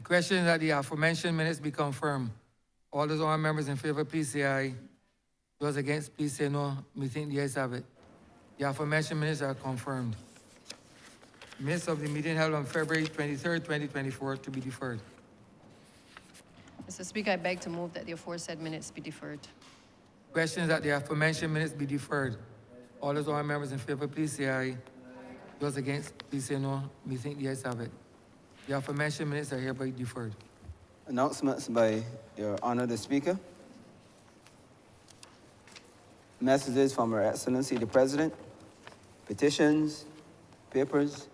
question is that the aforementioned minutes be confirmed. All those honorable members in favor, please say aye. Those against, please say no. We think the ayes have it. The aforementioned minutes are confirmed. Minutes of the meeting held on February 23rd, 2024 to be deferred. Mr. Speaker, I beg to move that the aforesaid minutes be deferred. Question is that the aforementioned minutes be deferred. All those honorable members in favor, please say aye. Those against, please say no. We think the ayes have it. The aforementioned minutes are hereby deferred. Announcements by Your Honor the Speaker. Messages from Her Excellency the President. Petitions, papers,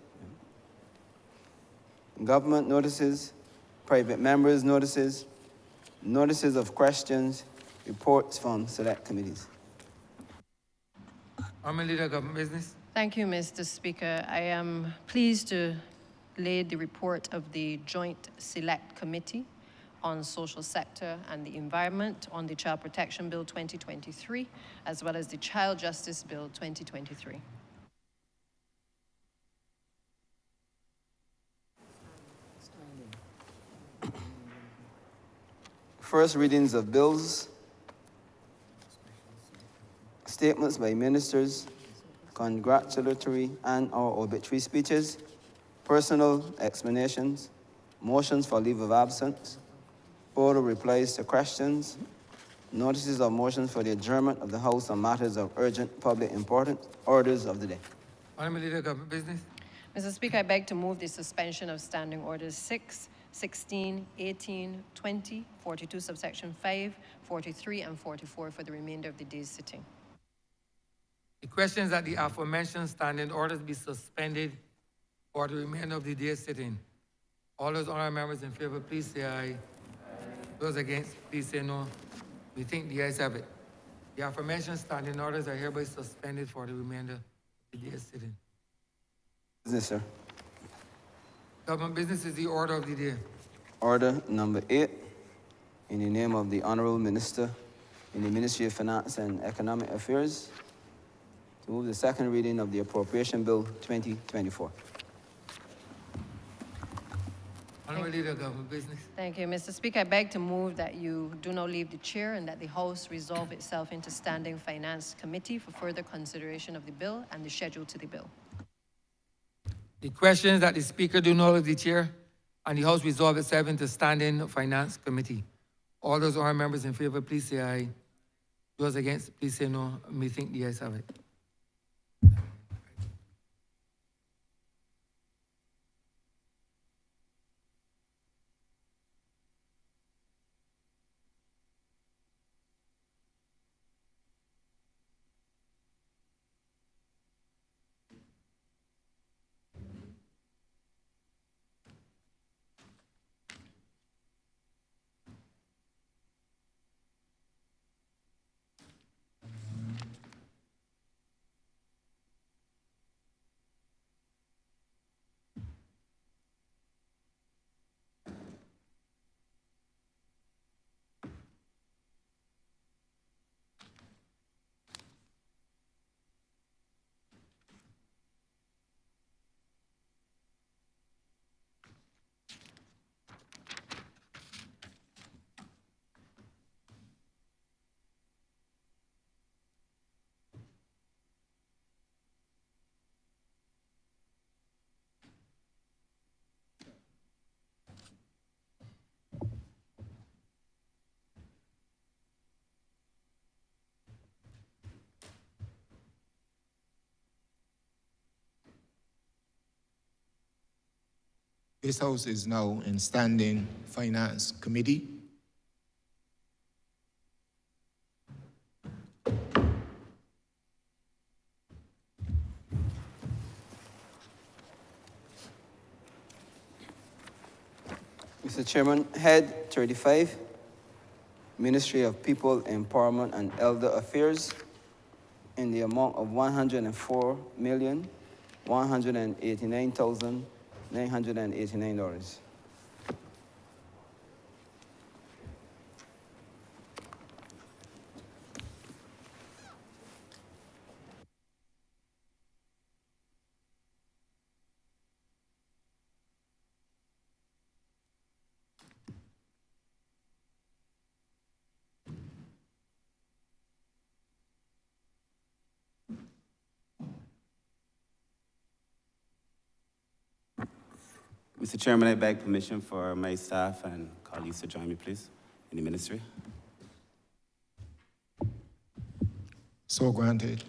government notices, private members' notices, notices of questions, reports from select committees. Honourable Leader of Government Business. Thank you, Mr. Speaker. I am pleased to lay the report of the Joint Select Committee on Social Sector and the Environment on the Child Protection Bill 2023, as well as the Child Justice Bill 2023. First readings of bills, statements by ministers, congratulatory and/or obituary speeches, personal explanations, motions for leave of absence, oral replies to questions, notices of motions for the adjournment of the House on matters of urgent public importance, orders of the day. Honourable Leader of Government Business. Mr. Speaker, I beg to move the suspension of Standing Orders 6, 16, 18, 20, 42, subsection 5, 43, and 44 for the remainder of the day's sitting. The question is that the aforementioned standing orders be suspended for the remainder of the day's sitting. All those honourable members in favor, please say aye. Those against, please say no. We think the ayes have it. The aforementioned standing orders are hereby suspended for the remainder of the day's sitting. Business, sir. Government business is the order of the day. Order number 8, in the name of the Honourable Minister in the Ministry of Finance and Economic Affairs, to move the second reading of the Appropriation Bill 2024. Honourable Leader of Government Business. Thank you, Mr. Speaker. I beg to move that you do not leave the chair and that the House resolve itself into Standing Finance Committee for further consideration of the bill and the schedule to the bill. The question is that the Speaker do not leave the chair and the House resolve itself into Standing Finance Committee. All those honourable members in favor, please say aye. Those against, please say no. We think the ayes have it. This House is now in Standing Finance Committee. Mr. Chairman, Head 35, Ministry of People, Empowerment and Elder Affairs, in the amount of $104,189,989. Mr. Chairman, I beg permission for my staff and colleagues to join me, please, in the ministry. So granted.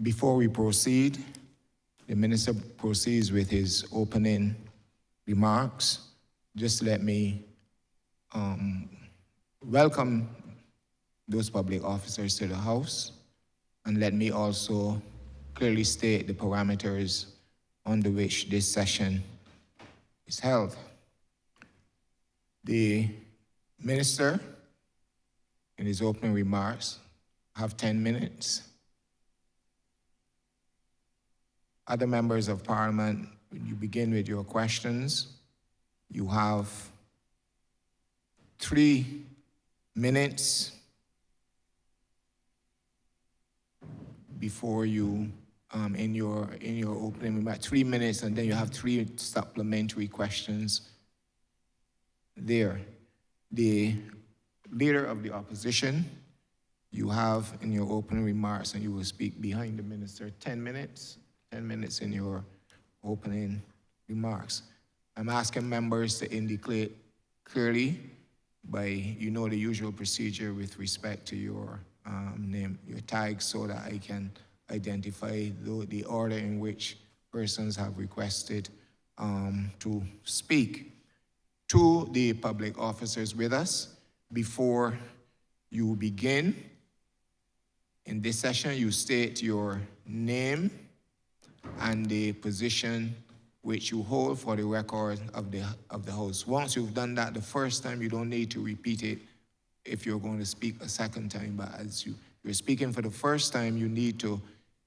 Before we proceed, the minister proceeds with his opening remarks. Just let me welcome those public officers to the House, and let me also clearly state the parameters under which this session is held. The minister, in his opening remarks, have 10 minutes. Other members of Parliament, when you begin with your questions, you have 3 minutes before you, in your opening remark, 3 minutes, and then you have 3 supplementary questions there. The leader of the opposition, you have in your opening remarks, and you will speak behind the minister, 10 minutes. 10 minutes in your opening remarks. I'm asking members to indicate clearly by, the usual procedure with respect to your name, your tag, so that I can identify the order in which persons have requested to speak. To the public officers with us, before you begin, in this session, you state your name and the position which you hold for the record of the House. Once you've done that the first time, you don't need to repeat it if you're going to speak a second time. But as you're speaking for the first time, you need to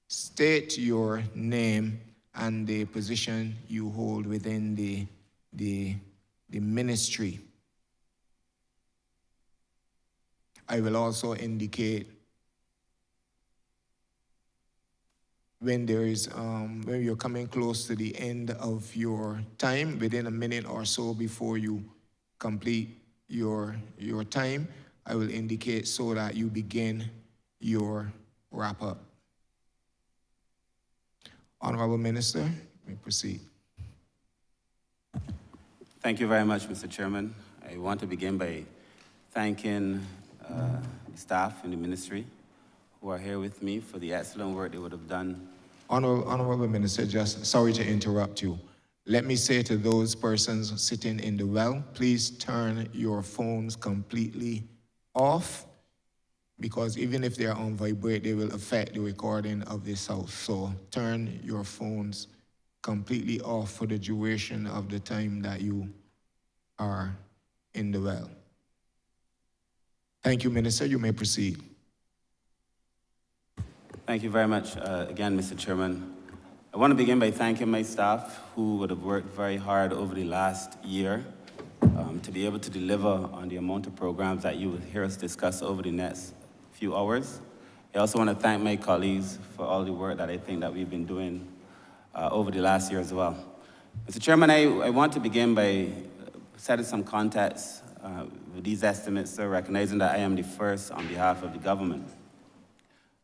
state your name and the position you hold within the ministry. I will also indicate when there is, when you're coming close to the end of your time, within a minute or so before you complete your time, I will indicate so that you begin your wrap-up. Honourable Minister, you may proceed. Thank you very much, Mr. Chairman. I want to begin by thanking the staff in the ministry who are here with me for the excellent work they would have done. Honourable Minister, just sorry to interrupt you. Let me say to those persons sitting in the well, please turn your phones completely off, because even if they are on vibrate, they will affect the recording of this House. So turn your phones completely off for the duration of the time that you are in the well. Thank you, Minister. You may proceed. Thank you very much again, Mr. Chairman. I want to begin by thanking my staff who would have worked very hard over the last year to be able to deliver on the amount of programs that you will hear us discuss over the next few hours. I also want to thank my colleagues for all the work that I think that we've been doing over the last year as well. Mr. Chairman, I want to begin by setting some context with these estimates, recognizing that I am the first on behalf of the government.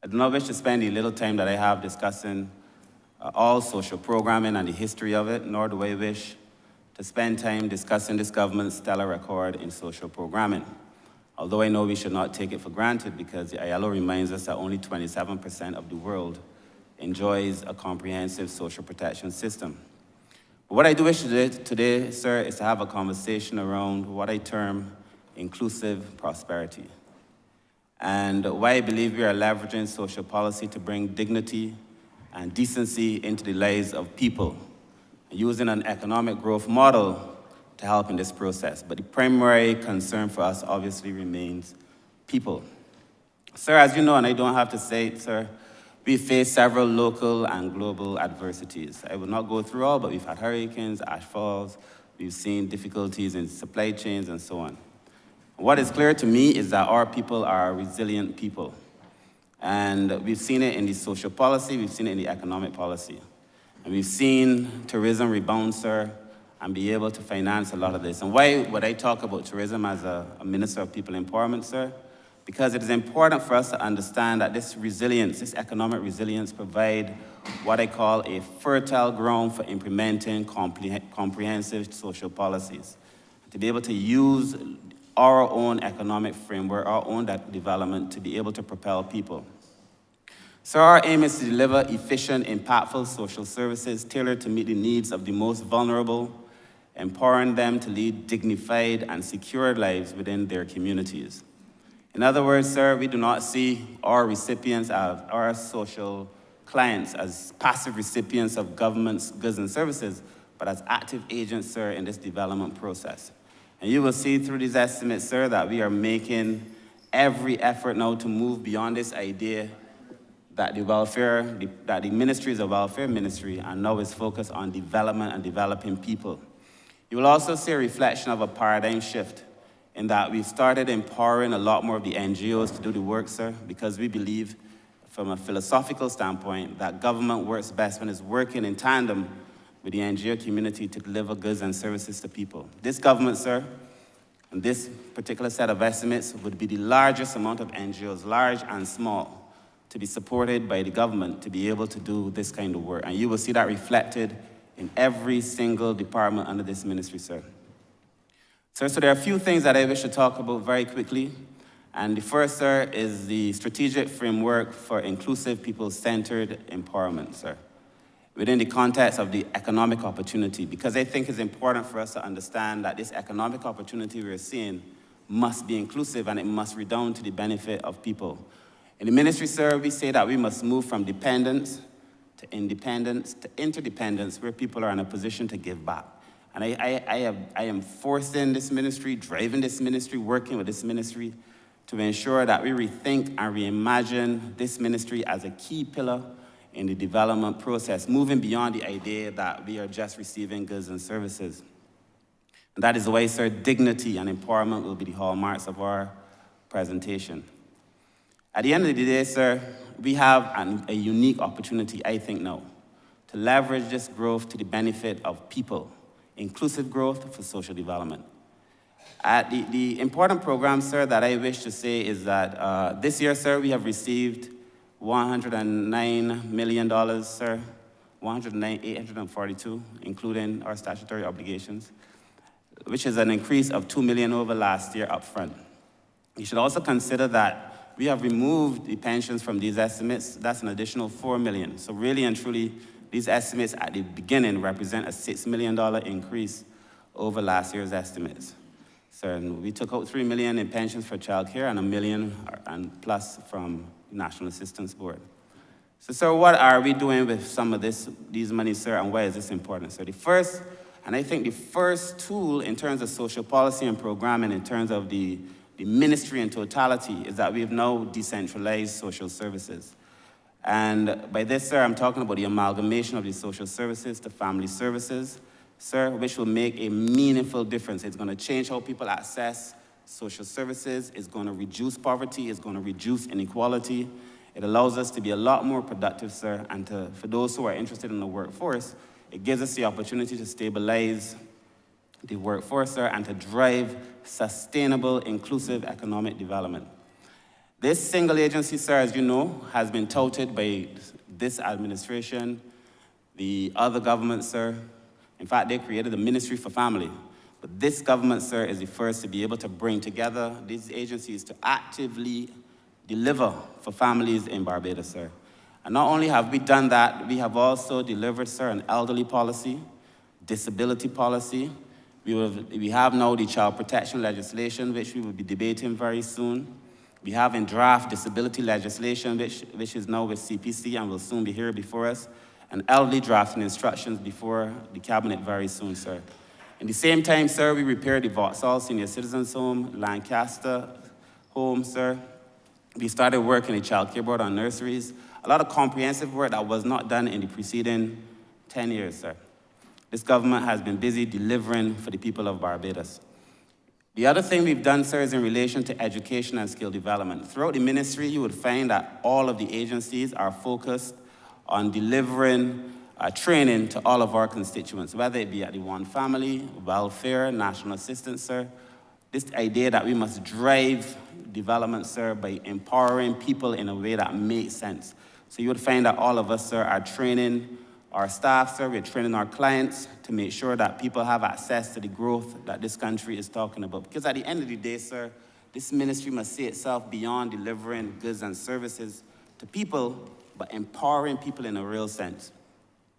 I do not wish to spend the little time that I have discussing all social programming and the history of it, nor do I wish to spend time discussing this government's stellar record in social programming. Although I know we should not take it for granted because the ILO reminds us that only 27% of the world enjoys a comprehensive social protection system. But what I do wish to do today, sir, is to have a conversation around what I term inclusive prosperity, and why I believe we are leveraging social policy to bring dignity and decency into the lives of people, using an economic growth model to help in this process. But the primary concern for us obviously remains people. Sir, as you know, and I don't have to say it, sir, we face several local and global adversities. I will not go through all, but we've had hurricanes, ash falls, we've seen difficulties in supply chains and so on. What is clear to me is that our people are resilient people. And we've seen it in the social policy, we've seen it in the economic policy. And we've seen tourism rebound, sir, and be able to finance a lot of this. And why would I talk about tourism as a Minister of People Empowerment, sir? Because it is important for us to understand that this resilience, this economic resilience, provide what I call a fertile ground for implementing comprehensive social policies. To be able to use our own economic framework, our own development to be able to propel people. So our aim is to deliver efficient, impactful social services tailored to meet the needs of the most vulnerable, empowering them to lead dignified and secure lives within their communities. In other words, sir, we do not see our recipients, our social clients, as passive recipients of government's goods and services, but as active agents, sir, in this development process. And you will see through these estimates, sir, that we are making every effort now to move beyond this idea that the ministry is a welfare ministry and now is focused on development and developing people. You will also see a reflection of a paradigm shift in that we've started empowering a lot more of the NGOs to do the work, sir, because we believe from a philosophical standpoint that government works best when it's working in tandem with the NGO community to deliver goods and services to people. This government, sir, and this particular set of estimates would be the largest amount of NGOs, large and small, to be supported by the government to be able to do this kind of work. And you will see that reflected in every single department under this ministry, sir. So there are a few things that I wish to talk about very quickly. And the first, sir, is the strategic framework for inclusive, people-centered empowerment, sir, within the context of the economic opportunity, because I think it's important for us to understand that this economic opportunity we're seeing must be inclusive and it must redound to the benefit of people. In the ministry, sir, we say that we must move from dependence to independence to interdependence, where people are in a position to give back. And I am forcing this ministry, driving this ministry, working with this ministry to ensure that we rethink and reimagine this ministry as a key pillar in the development process, moving beyond the idea that we are just receiving goods and services. And that is why, sir, dignity and empowerment will be the hallmarks of our presentation. At the end of the day, sir, we have a unique opportunity, I think now, to leverage this growth to the benefit of people, inclusive growth for social development. The important program, sir, that I wish to say is that this year, sir, we have received $109 million, sir, 842, including our statutory obligations, which is an increase of $2 million over last year up front. You should also consider that we have removed the pensions from these estimates. That's an additional $4 million. So really and truly, these estimates at the beginning represent a $6 million increase over last year's estimates. So we took out $3 million in pensions for childcare and $1 million and plus from the National Assistance Board. So, sir, what are we doing with some of these monies, sir, and why is this important? So the first, and I think the first tool in terms of social policy and programming, in terms of the ministry in totality, is that we've now decentralized social services. And by this, sir, I'm talking about the amalgamation of the social services to family services, sir, which will make a meaningful difference. It's going to change how people access social services. It's going to reduce poverty. It's going to reduce inequality. It allows us to be a lot more productive, sir, and for those who are interested in the workforce, it gives us the opportunity to stabilize the workforce, sir, and to drive sustainable, inclusive economic development. This single agency, sir, as you know, has been touted by this administration, the other government, sir. In fact, they created the Ministry for Family. But this government, sir, is the first to be able to bring together these agencies to actively deliver for families in Barbados, sir. And not only have we done that, we have also delivered, sir, an elderly policy, disability policy. We have now the child protection legislation, which we will be debating very soon. We have in draft disability legislation, which is now with CPC and will soon be here before us, and elderly drafting instructions before the cabinet very soon, sir. In the same time, sir, we repaired the Vauxhall Senior Citizens Home, Lancaster Home, sir. We started work in the Child Care Board on nurseries. A lot of comprehensive work that was not done in the preceding 10 years, sir. This government has been busy delivering for the people of Barbados. The other thing we've done, sir, is in relation to education and skill development. Throughout the ministry, you would find that all of the agencies are focused on delivering training to all of our constituents, whether it be at the One Family, welfare, national assistance, sir. This idea that we must drive development, sir, by empowering people in a way that makes sense. So you would find that all of us, sir, are training our staff, sir, we're training our clients to make sure that people have access to the growth that this country is talking about. Because at the end of the day, sir, this ministry must see itself beyond delivering goods and services to people, but empowering people in a real sense.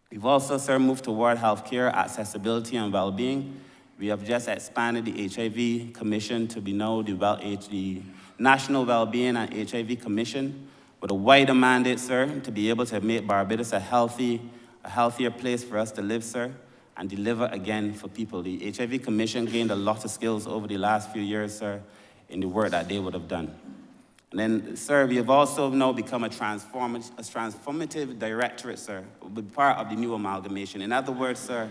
We've also, sir, moved toward healthcare, accessibility, and well-being. We have just expanded the HIV Commission to be now the National Well-being and HIV Commission, with a wider mandate, sir, to be able to make Barbados a healthier place for us to live, sir, and deliver again for people. The HIV Commission gained a lot of skills over the last few years, sir, in the work that they would have done. And then, sir, we have also now become a transformative directorate, sir, with part of the new amalgamation. In other words, sir,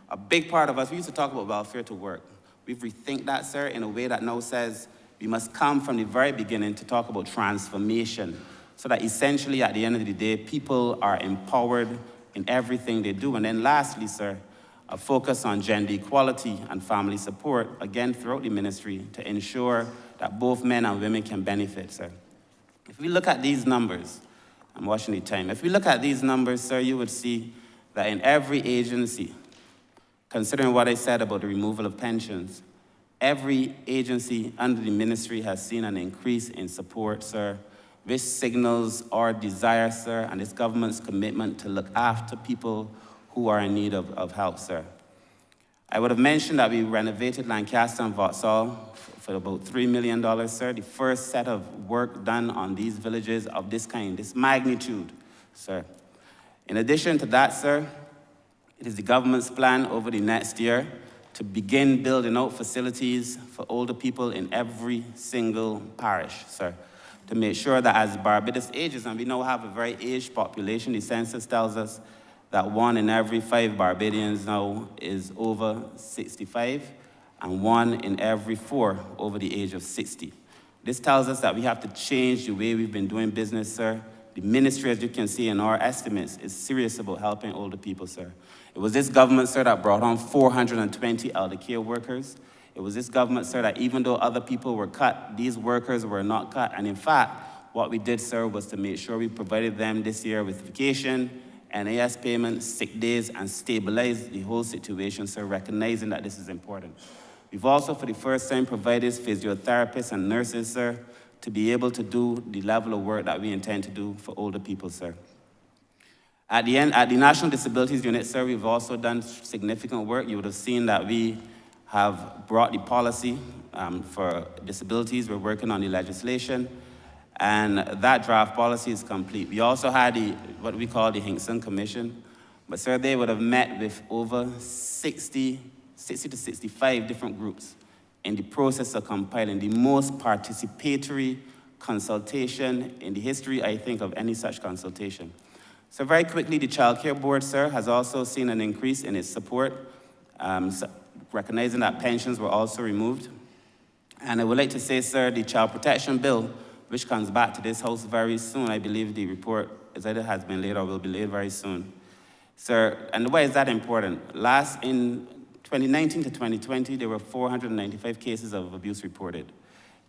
a big part of us, we used to talk about welfare to work. We've rethink that, sir, in a way that now says we must come from the very beginning to talk about transformation, so that essentially at the end of the day, people are empowered in everything they do. And then lastly, sir, a focus on gender equality and family support, again, throughout the ministry to ensure that both men and women can benefit, sir. If we look at these numbers, I'm watching the time. If we look at these numbers, sir, you would see that in every agency, considering what I said about the removal of pensions, every agency under the ministry has seen an increase in support, sir, which signals our desire, sir, and this government's commitment to look after people who are in need of help, sir. I would have mentioned that we renovated Lancaster and Vauxhall for about $3 million, sir. The first set of work done on these villages of this kind, this magnitude, sir. In addition to that, sir, it is the government's plan over the next year to begin building out facilities for older people in every single parish, sir, to make sure that as Barbados ages, and we now have a very aged population, the census tells us that 1 in every 5 Barbadians now is over 65, and 1 in every 4 over the age of 60. This tells us that we have to change the way we've been doing business, sir. The ministry, as you can see in our estimates, is serious about helping older people, sir. It was this government, sir, that brought on 420 elder care workers. It was this government, sir, that even though other people were cut, these workers were not cut. And in fact, what we did, sir, was to make sure we provided them this year with vacation, NAS payments, sick days, and stabilize the whole situation, sir, recognizing that this is important. We've also, for the first time, provided physiotherapists and nurses, sir, to be able to do the level of work that we intend to do for older people, sir. At the National Disabilities Unit, sir, we've also done significant work. You would have seen that we have brought the policy for disabilities. We're working on the legislation, and that draft policy is complete. We also had what we call the Hinkson Commission, but sir, they would have met with over 60 to 65 different groups in the process of compiling the most participatory consultation in the history, I think, of any such consultation. So very quickly, the Child Care Board, sir, has also seen an increase in its support, recognizing that pensions were also removed. And I would like to say, sir, the Child Protection Bill, which comes back to this House very soon, I believe the report is either has been laid or will be laid very soon. Sir, and why is that important? In 2019 to 2020, there were 495 cases of abuse reported.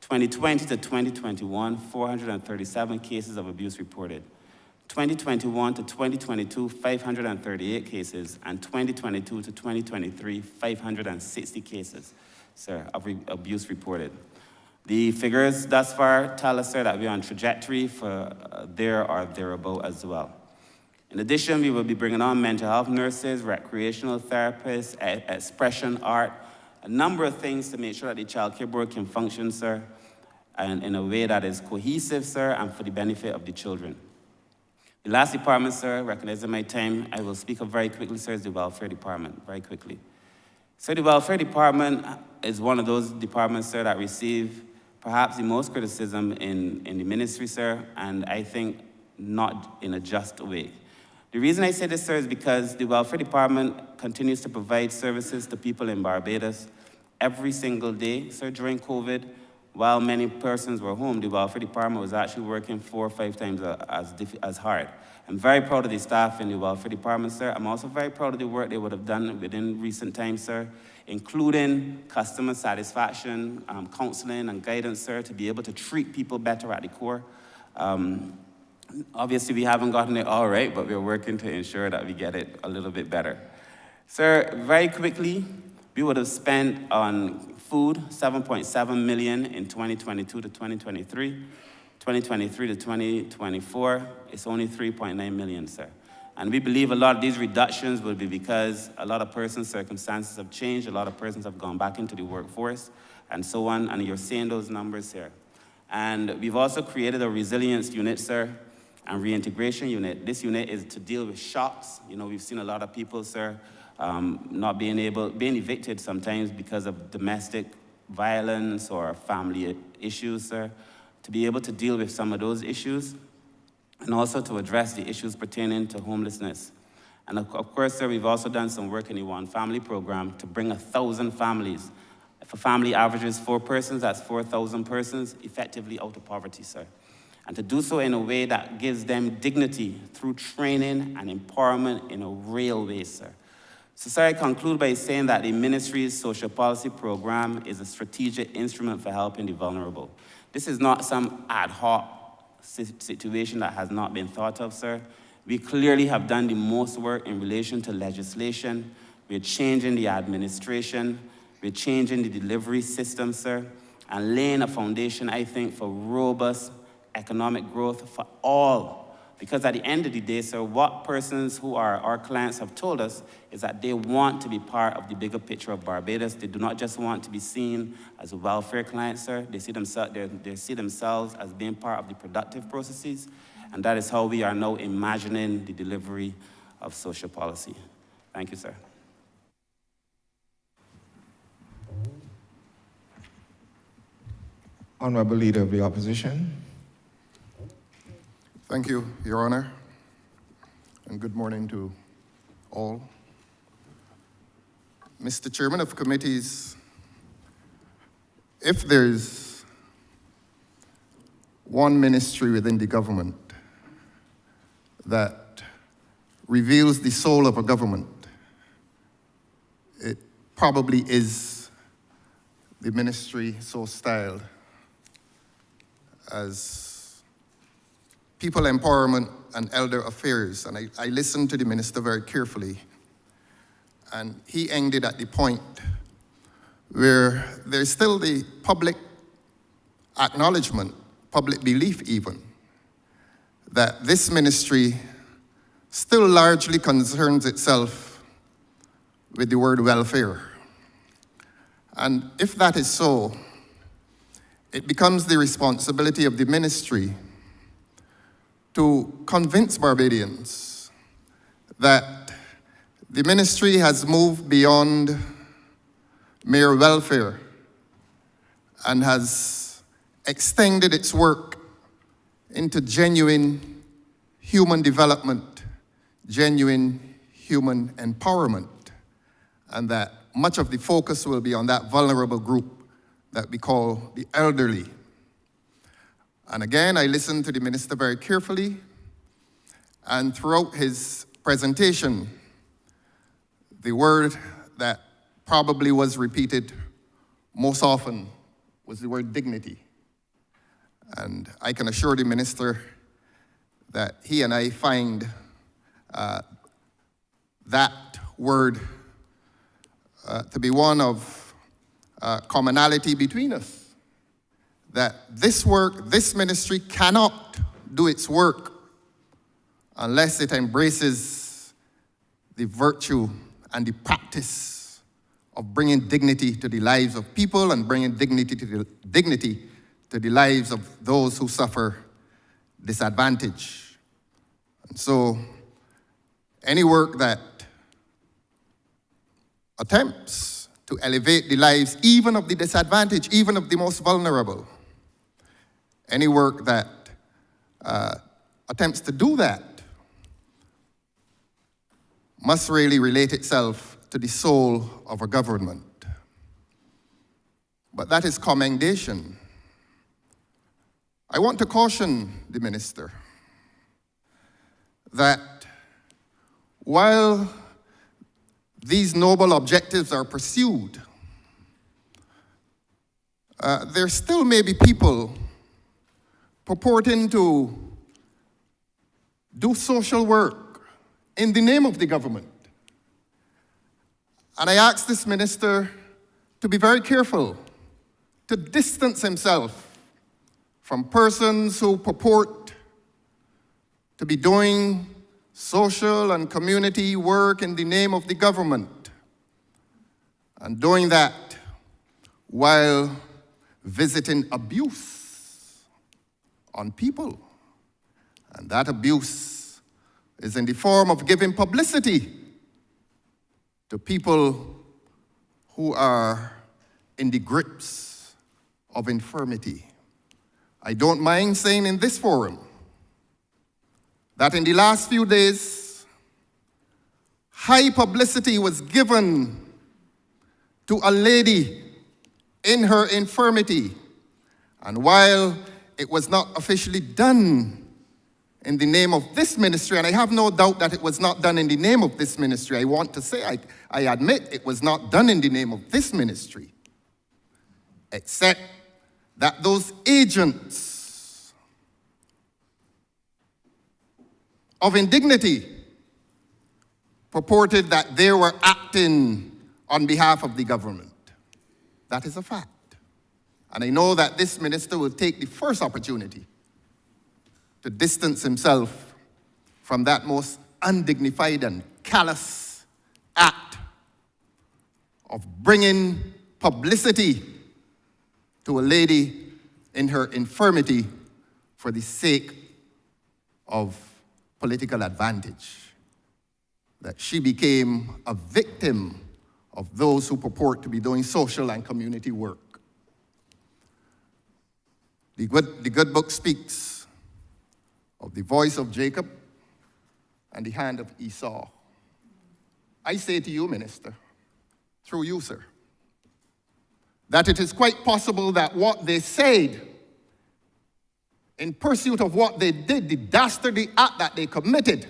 2020 to 2021, 437 cases of abuse reported. 2021 to 2022, 538 cases, and 2022 to 2023, 560 cases, sir, of abuse reported. The figures thus far tell us, sir, that we're on trajectory for there or thereabout as well. In addition, we will be bringing on mental health nurses, recreational therapists, expression art, a number of things to make sure that the Child Care Board can function, sir, and in a way that is cohesive, sir, and for the benefit of the children. The last department, sir, recognizing my time, I will speak of very quickly, sir, is the Welfare Department, very quickly. So the Welfare Department is one of those departments, sir, that receive perhaps the most criticism in the ministry, sir, and I think not in a just way. The reason I say this, sir, is because the Welfare Department continues to provide services to people in Barbados every single day. Sir, during COVID, while many persons were home, the Welfare Department was actually working 4 or 5 times as hard. I'm very proud of the staff in the Welfare Department, sir. I'm also very proud of the work they would have done within recent times, sir, including customer satisfaction, counseling and guidance, sir, to be able to treat people better at the core. Obviously, we haven't gotten it all right, but we're working to ensure that we get it a little bit better. Sir, very quickly, we would have spent on food 7.7 million in 2022 to 2023. 2023 to 2024, it's only 3.9 million, sir. And we believe a lot of these reductions will be because a lot of persons' circumstances have changed, a lot of persons have gone back into the workforce, and so on, and you're seeing those numbers here. And we've also created a resilience unit, sir, and reintegration unit. This unit is to deal with shocks. You know, we've seen a lot of people, sir, not being evicted sometimes because of domestic violence or family issues, sir, to be able to deal with some of those issues, and also to address the issues pertaining to homelessness. And of course, sir, we've also done some work in the One Family program to bring 1,000 families. If a family averages 4 persons, that's 4,000 persons effectively out of poverty, sir. And to do so in a way that gives them dignity through training and empowerment in a real way, sir. So, sir, I conclude by saying that the ministry's social policy program is a strategic instrument for helping the vulnerable. This is not some ad hoc situation that has not been thought of, sir. We clearly have done the most work in relation to legislation. We're changing the administration. We're changing the delivery system, sir, and laying a foundation, I think, for robust economic growth for all. Because at the end of the day, sir, what persons who are our clients have told us is that they want to be part of the bigger picture of Barbados. They do not just want to be seen as a welfare client, sir. They see themselves as being part of the productive processes. And that is how we are now imagining the delivery of social policy. Thank you, sir. Honourable Leader of the Opposition. Thank you, Your Honor, and good morning to all. Mr. Chairman of Committees, if there's one ministry within the government that reveals the soul of a government, it probably is the ministry so styled as People Empowerment and Elder Affairs. And I listened to the minister very carefully, and he ended at the point where there's still the public acknowledgement, public belief even, that this ministry still largely concerns itself with the word welfare. And if that is so, it becomes the responsibility of the ministry to convince Barbadians that the ministry has moved beyond mere welfare and has extended its work into genuine human development, genuine human empowerment, and that much of the focus will be on that vulnerable group that we call the elderly. And again, I listened to the minister very carefully, and throughout his presentation, the word that probably was repeated most often was the word dignity. And I can assure the minister that he and I find that word to be one of commonality between us. That this work, this ministry cannot do its work unless it embraces the virtue and the practice of bringing dignity to the lives of people and bringing dignity to the lives of those who suffer disadvantage. And so, any work that attempts to elevate the lives even of the disadvantaged, even of the most vulnerable, any work that attempts to do that must really relate itself to the soul of a government. But that is commendation. I want to caution the minister that while these noble objectives are pursued, there still may be people purporting to do social work in the name of the government. And I ask this minister to be very careful, to distance himself from persons who purport to be doing social and community work in the name of the government, and doing that while visiting abuse on people. And that abuse is in the form of giving publicity to people who are in the grips of infirmity. I don't mind saying in this forum that in the last few days, high publicity was given to a lady in her infirmity. And while it was not officially done in the name of this ministry, and I have no doubt that it was not done in the name of this ministry, I want to say, I admit it was not done in the name of this ministry, except that those agents of indignity purported that they were acting on behalf of the government. That is a fact. And I know that this minister will take the first opportunity to distance himself from that most undignified and callous act of bringing publicity to a lady in her infirmity for the sake of political advantage. That she became a victim of those who purport to be doing social and community work. The good book speaks of the voice of Jacob and the hand of Esau. I say to you, minister, through you, sir, that it is quite possible that what they said in pursuit of what they did, the dastardly act that they committed,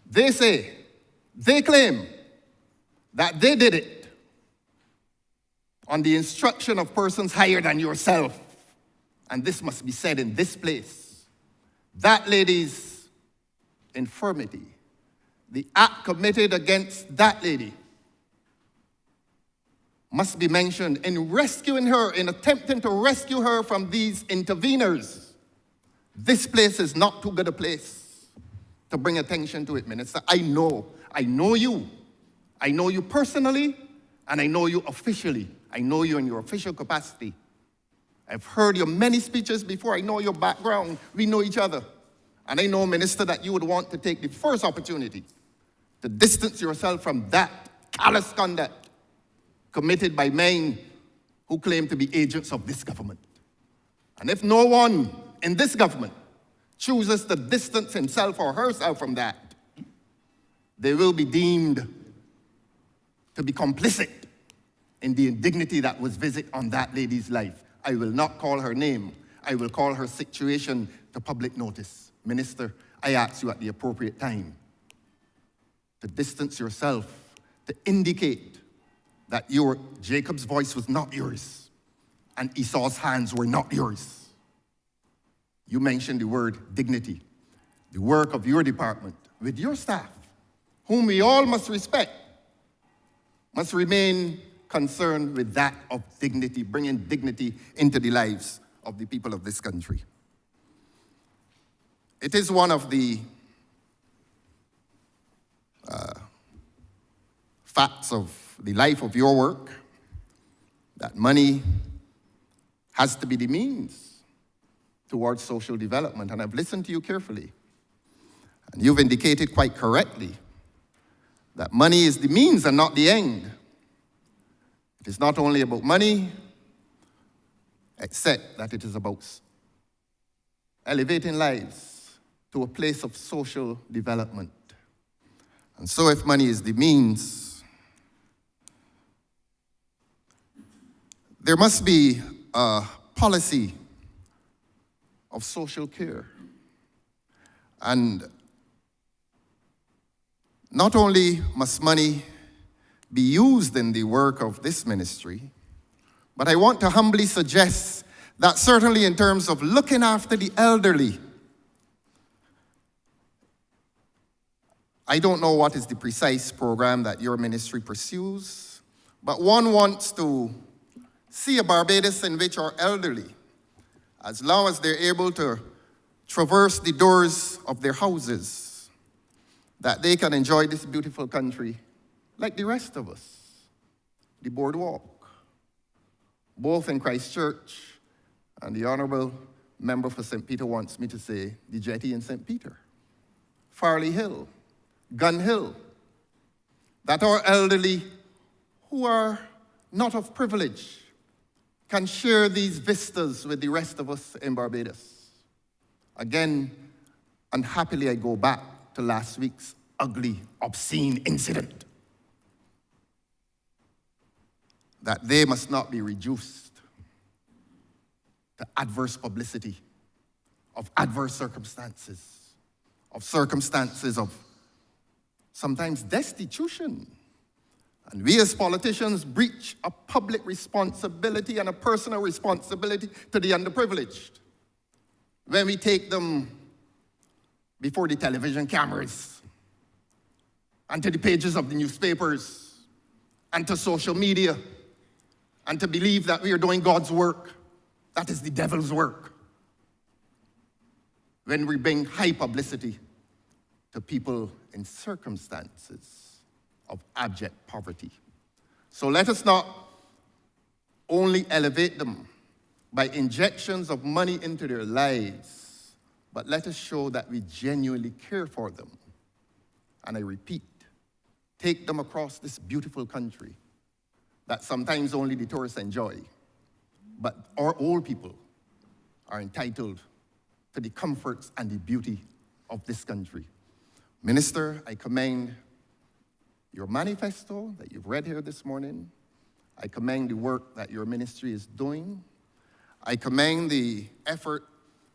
they claim that they did it on the instruction of persons higher than yourself. And this must be said in this place. That lady's infirmity, the act committed against that lady, must be mentioned in rescuing her, in attempting to rescue her from these interveners. This place is not too good a place to bring attention to it, minister. I know you. I know you personally, and I know you officially. I know you in your official capacity. I've heard your many speeches before. I know your background. We know each other. And I know, minister, that you would want to take the first opportunity to distance yourself from that callous conduct committed by men who claim to be agents of this government. And if no one in this government chooses to distance himself or herself from that, they will be deemed to be complicit in the indignity that was visited on that lady's life. I will not call her name. I will call her situation to public notice. Minister, I ask you at the appropriate time to distance yourself, to indicate that Jacob's voice was not yours, and Esau's hands were not yours. You mentioned the word dignity, the work of your department with your staff, whom we all must respect, must remain concerned with that of dignity, bringing dignity into the lives of the people of this country. It is one of the facts of the life of your work that money has to be the means towards social development. And I've listened to you carefully. And you've indicated quite correctly that money is the means and not the end. It is not only about money, except that it is about elevating lives to a place of social development. And so if money is the means, there must be a policy of social care. And not only must money be used in the work of this ministry, but I want to humbly suggest that certainly in terms of looking after the elderly, I don't know what is the precise program that your ministry pursues, but one wants to see a Barbados in which our elderly, as long as they're able to traverse the doors of their houses, that they can enjoy this beautiful country like the rest of us. The boardwalk, both in Christchurch, and the Honourable member for St. Peter wants me to say the jetty in St. Peter, Farley Hill, Gun Hill, that our elderly who are not of privilege can share these vistas with the rest of us in Barbados. Again, unhappily, I go back to last week's ugly, obscene incident. That they must not be reduced to adverse publicity, of adverse circumstances of sometimes destitution. And we as politicians breach a public responsibility and a personal responsibility to the underprivileged when we take them before the television cameras and to the pages of the newspapers and to social media and to believe that we are doing God's work. That is the devil's work. When we bring high publicity to people in circumstances of abject poverty. So let us not only elevate them by injections of money into their lives, but let us show that we genuinely care for them. And I repeat, take them across this beautiful country that sometimes only the tourists enjoy, but our old people are entitled to the comforts and the beauty of this country. Minister, I commend your manifesto that you've read here this morning. I commend the work that your ministry is doing. I commend the effort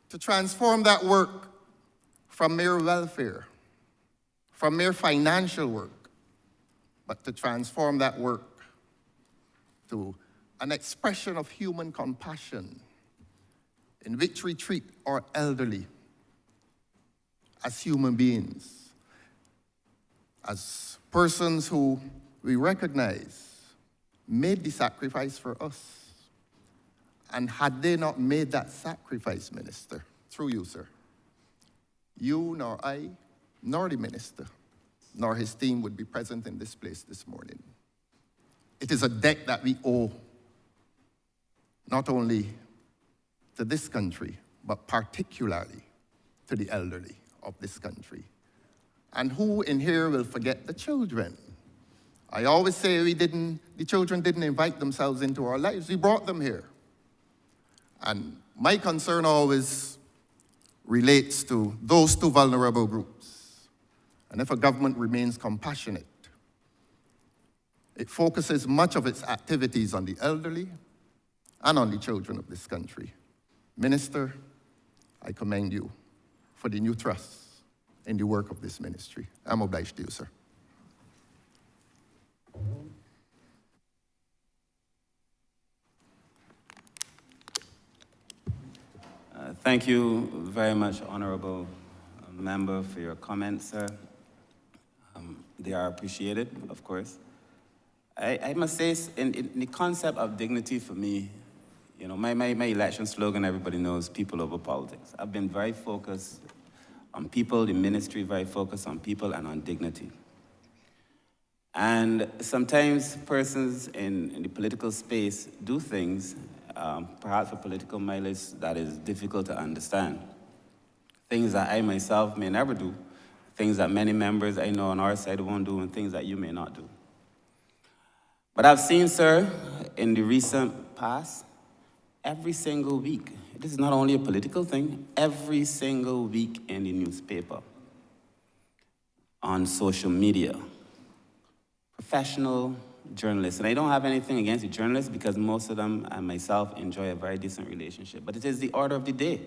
to transform that work from mere welfare, from mere financial work, but to transform that work to an expression of human compassion in which we treat our elderly as human beings, as persons who we recognize made the sacrifice for us. And had they not made that sacrifice, Minister, through you, sir, you nor I, nor the minister, nor his team would be present in this place this morning. It is a debt that we owe not only to this country, but particularly to the elderly of this country. And who in here will forget the children? I always say the children didn't invite themselves into our lives, we brought them here. And my concern always relates to those two vulnerable groups. And if a government remains compassionate, it focuses much of its activities on the elderly and on the children of this country. Minister, I commend you for the new trust in the work of this ministry. I'm obliged to you, sir. Thank you very much, Honourable Member, for your comments, sir. They are appreciated, of course. I must say, in the concept of dignity for me, you know, my election slogan, everybody knows, people over politics. I've been very focused on people, the ministry very focused on people and on dignity. And sometimes persons in the political space do things, perhaps for political mileage, that is difficult to understand. Things that I myself may never do, things that many members I know on our side won't do, and things that you may not do. But I've seen, sir, in the recent past, every single week, this is not only a political thing, every single week in the newspaper, on social media, professional journalists, and I don't have anything against the journalists because most of them and myself enjoy a very decent relationship, but it is the order of the day.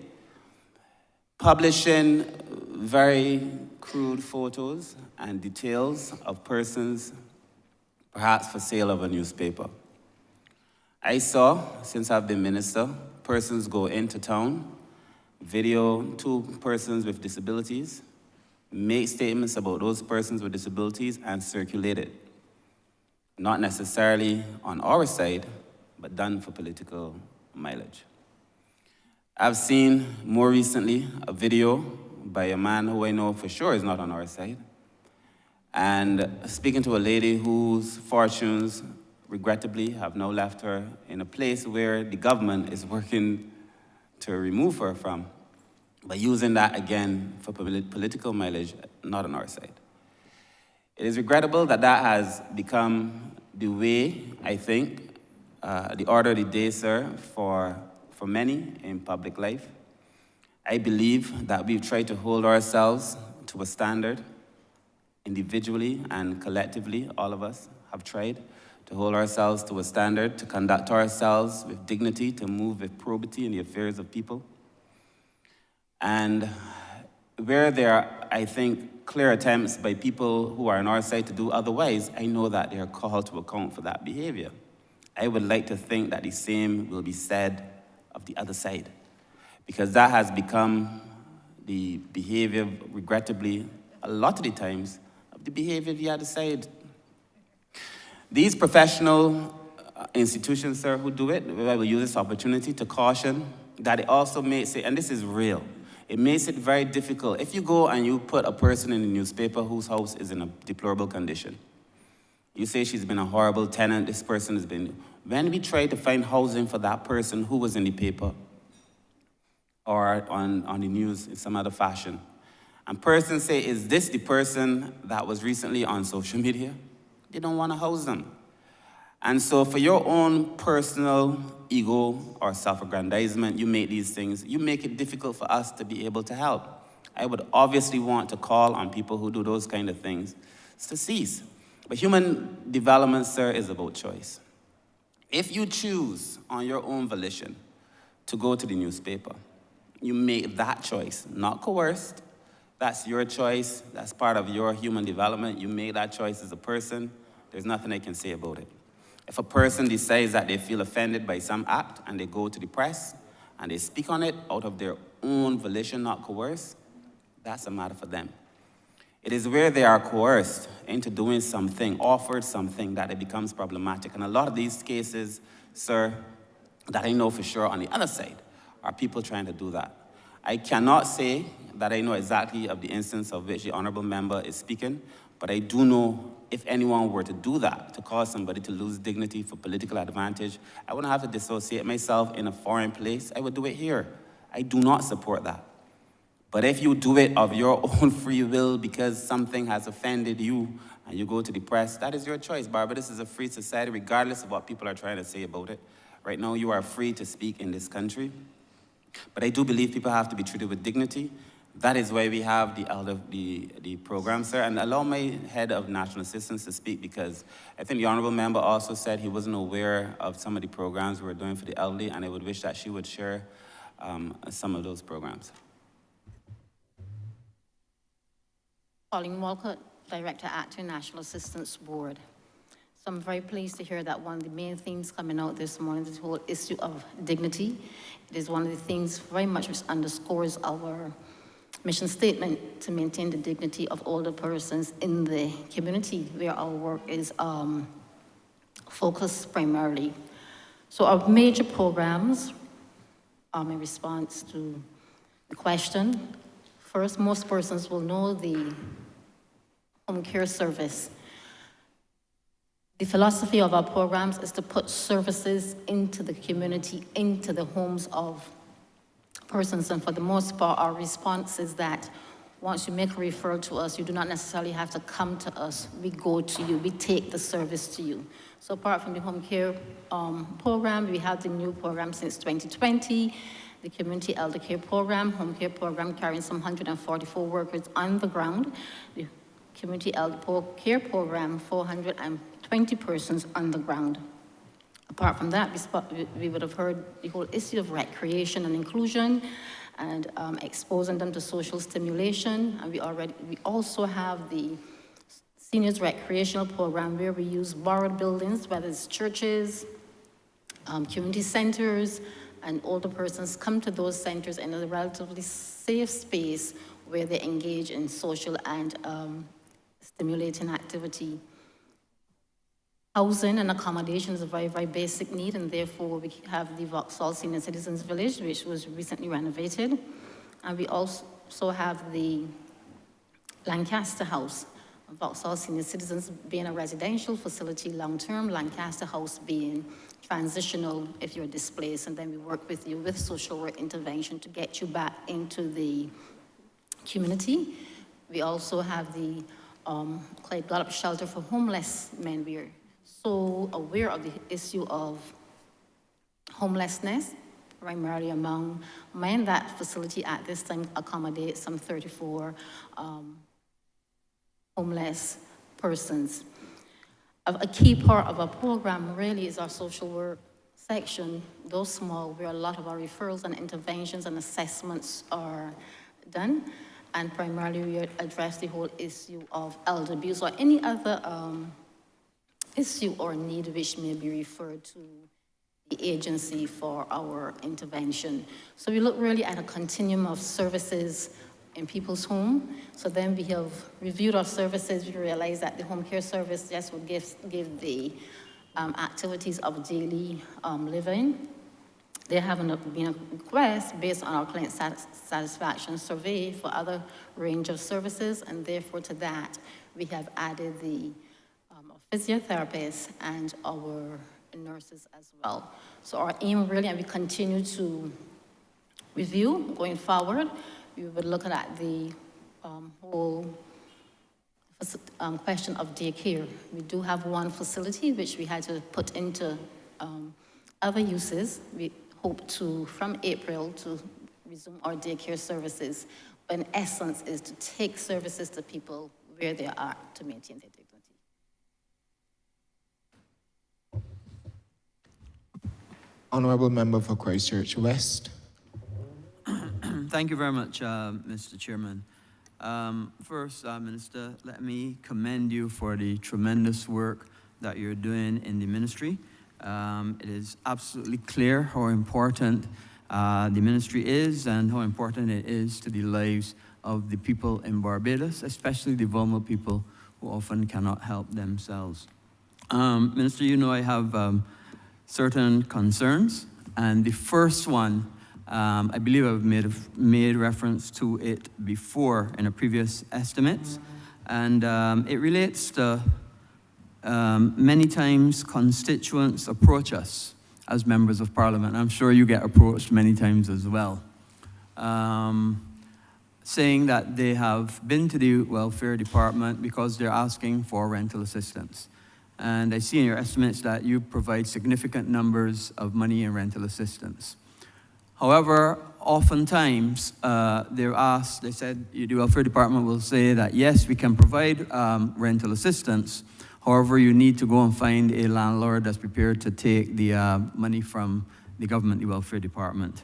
Publishing very crude photos and details of persons, perhaps for sale of a newspaper. I saw, since I've been minister, persons go into town, video 2 persons with disabilities, make statements about those persons with disabilities, and circulate it. Not necessarily on our side, but done for political mileage. I've seen more recently a video by a man who I know for sure is not on our side, and speaking to a lady whose fortunes, regrettably, have now left her in a place where the government is working to remove her from, but using that again for political mileage, not on our side. It is regrettable that that has become the way, I think, the order of the day, sir, for many in public life. I believe that we've tried to hold ourselves to a standard, individually and collectively, all of us have tried to hold ourselves to a standard, to conduct ourselves with dignity, to move with probity in the affairs of people. And where there are, I think, clear attempts by people who are on our side to do otherwise, I know that they are called to account for that behavior. I would like to think that the same will be said of the other side, because that has become the behavior, regrettably, a lot of the times, of the behavior of the other side. These professional institutions, sir, who do it, I will use this opportunity to caution that it also makes it, and this is real, it makes it very difficult. If you go and you put a person in the newspaper whose house is in a deplorable condition, you say she's been a horrible tenant, this person has been, when we try to find housing for that person who was in the paper or on the news in some other fashion, and persons say, is this the person that was recently on social media? They don't want to house them. And so for your own personal ego or self-aggrandizement, you make these things, you make it difficult for us to be able to help. I would obviously want to call on people who do those kind of things to cease. But human development, sir, is about choice. If you choose on your own volition to go to the newspaper, you make that choice, not coerced. That's your choice. That's part of your human development. You make that choice as a person. There's nothing I can say about it. If a person decides that they feel offended by some act and they go to the press and they speak on it out of their own volition, not coerced, that's a matter for them. It is where they are coerced into doing something, offered something, that it becomes problematic. And a lot of these cases, sir, that I know for sure on the other side, are people trying to do that. I cannot say that I know exactly of the instance of which the Honourable Member is speaking, but I do know if anyone were to do that, to cause somebody to lose dignity for political advantage, I wouldn't have to dissociate myself in a foreign place. I would do it here. I do not support that. But if you do it of your own free will because something has offended you and you go to the press, that is your choice, Barbara. This is a free society, regardless of what people are trying to say about it. Right now, you are free to speak in this country. But I do believe people have to be treated with dignity. That is why we have the program, sir. And allow my head of national assistance to speak, because I think the Honourable Member also said he wasn't aware of some of the programs we were doing for the elderly, and I would wish that she would share some of those programs. Pauline Walcott, Director at National Assistance Board. So I'm very pleased to hear that one of the main themes coming out this morning, this whole issue of dignity. It is one of the things very much which underscores our mission statement to maintain the dignity of older persons in the community where our work is focused primarily. So our major programs, in response to the question, first, most persons will know the home care service. The philosophy of our programs is to put services into the community, into the homes of persons, and for the most part, our response is that once you make a referral to us, you do not necessarily have to come to us. We go to you, we take the service to you. So apart from the home care program, we have the new program since 2020, the community elder care program, home care program carrying some 144 workers on the ground, the community elder care program, 420 persons on the ground. Apart from that, we would have heard the whole issue of recreation and inclusion and exposing them to social stimulation. And we also have the seniors recreational program where we use borrowed buildings, whether it's churches, community centers, and older persons come to those centers in a relatively safe space where they engage in social and stimulating activity. Housing and accommodation is a very, very basic need, and therefore we have the Vauxhall Senior Citizens Village, which was recently renovated. And we also have the Lancaster House, Vauxhall Senior Citizens being a residential facility long-term, Lancaster House being transitional if you're displaced, and then we work with you with social work intervention to get you back into the community. We also have the Clyde Gallup Shelter for Homeless Men. We're so aware of the issue of homelessness, primarily among men. That facility at this time accommodates some 34 homeless persons. A key part of our program really is our social work section, though small, where a lot of our referrals and interventions and assessments are done. And primarily we address the whole issue of elder abuse or any other issue or need which may be referred to the agency for our intervention. So we look really at a continuum of services in people's home. So then we have reviewed our services. We realized that the home care service just would give the activities of daily living. There haven't been a request based on our client satisfaction survey for other range of services, and therefore to that, we have added the physiotherapists and our nurses as well. So our aim really, and we continue to review going forward, we would look at the whole question of daycare. We do have one facility which we had to put into other uses. We hope to, from April, to resume our daycare services. But in essence, is to take services to people where they are to maintain their dignity. Honourable Member for Christchurch West. Thank you very much, Mr. Chairman. First, Minister, let me commend you for the tremendous work that you're doing in the ministry. It is absolutely clear how important the ministry is and how important it is to the lives of the people in Barbados, especially the vulnerable people who often cannot help themselves. Minister, you know I have certain concerns, and the first one, I believe I've made reference to it before in a previous estimates, and it relates to many times constituents approach us as members of parliament. I'm sure you get approached many times as well, saying that they have been to the welfare department because they're asking for rental assistance. And I see in your estimates that you provide significant numbers of money in rental assistance. However, oftentimes they're asked, they said, the welfare department will say that yes, we can provide rental assistance. However, you need to go and find a landlord that's prepared to take the money from the government, the welfare department.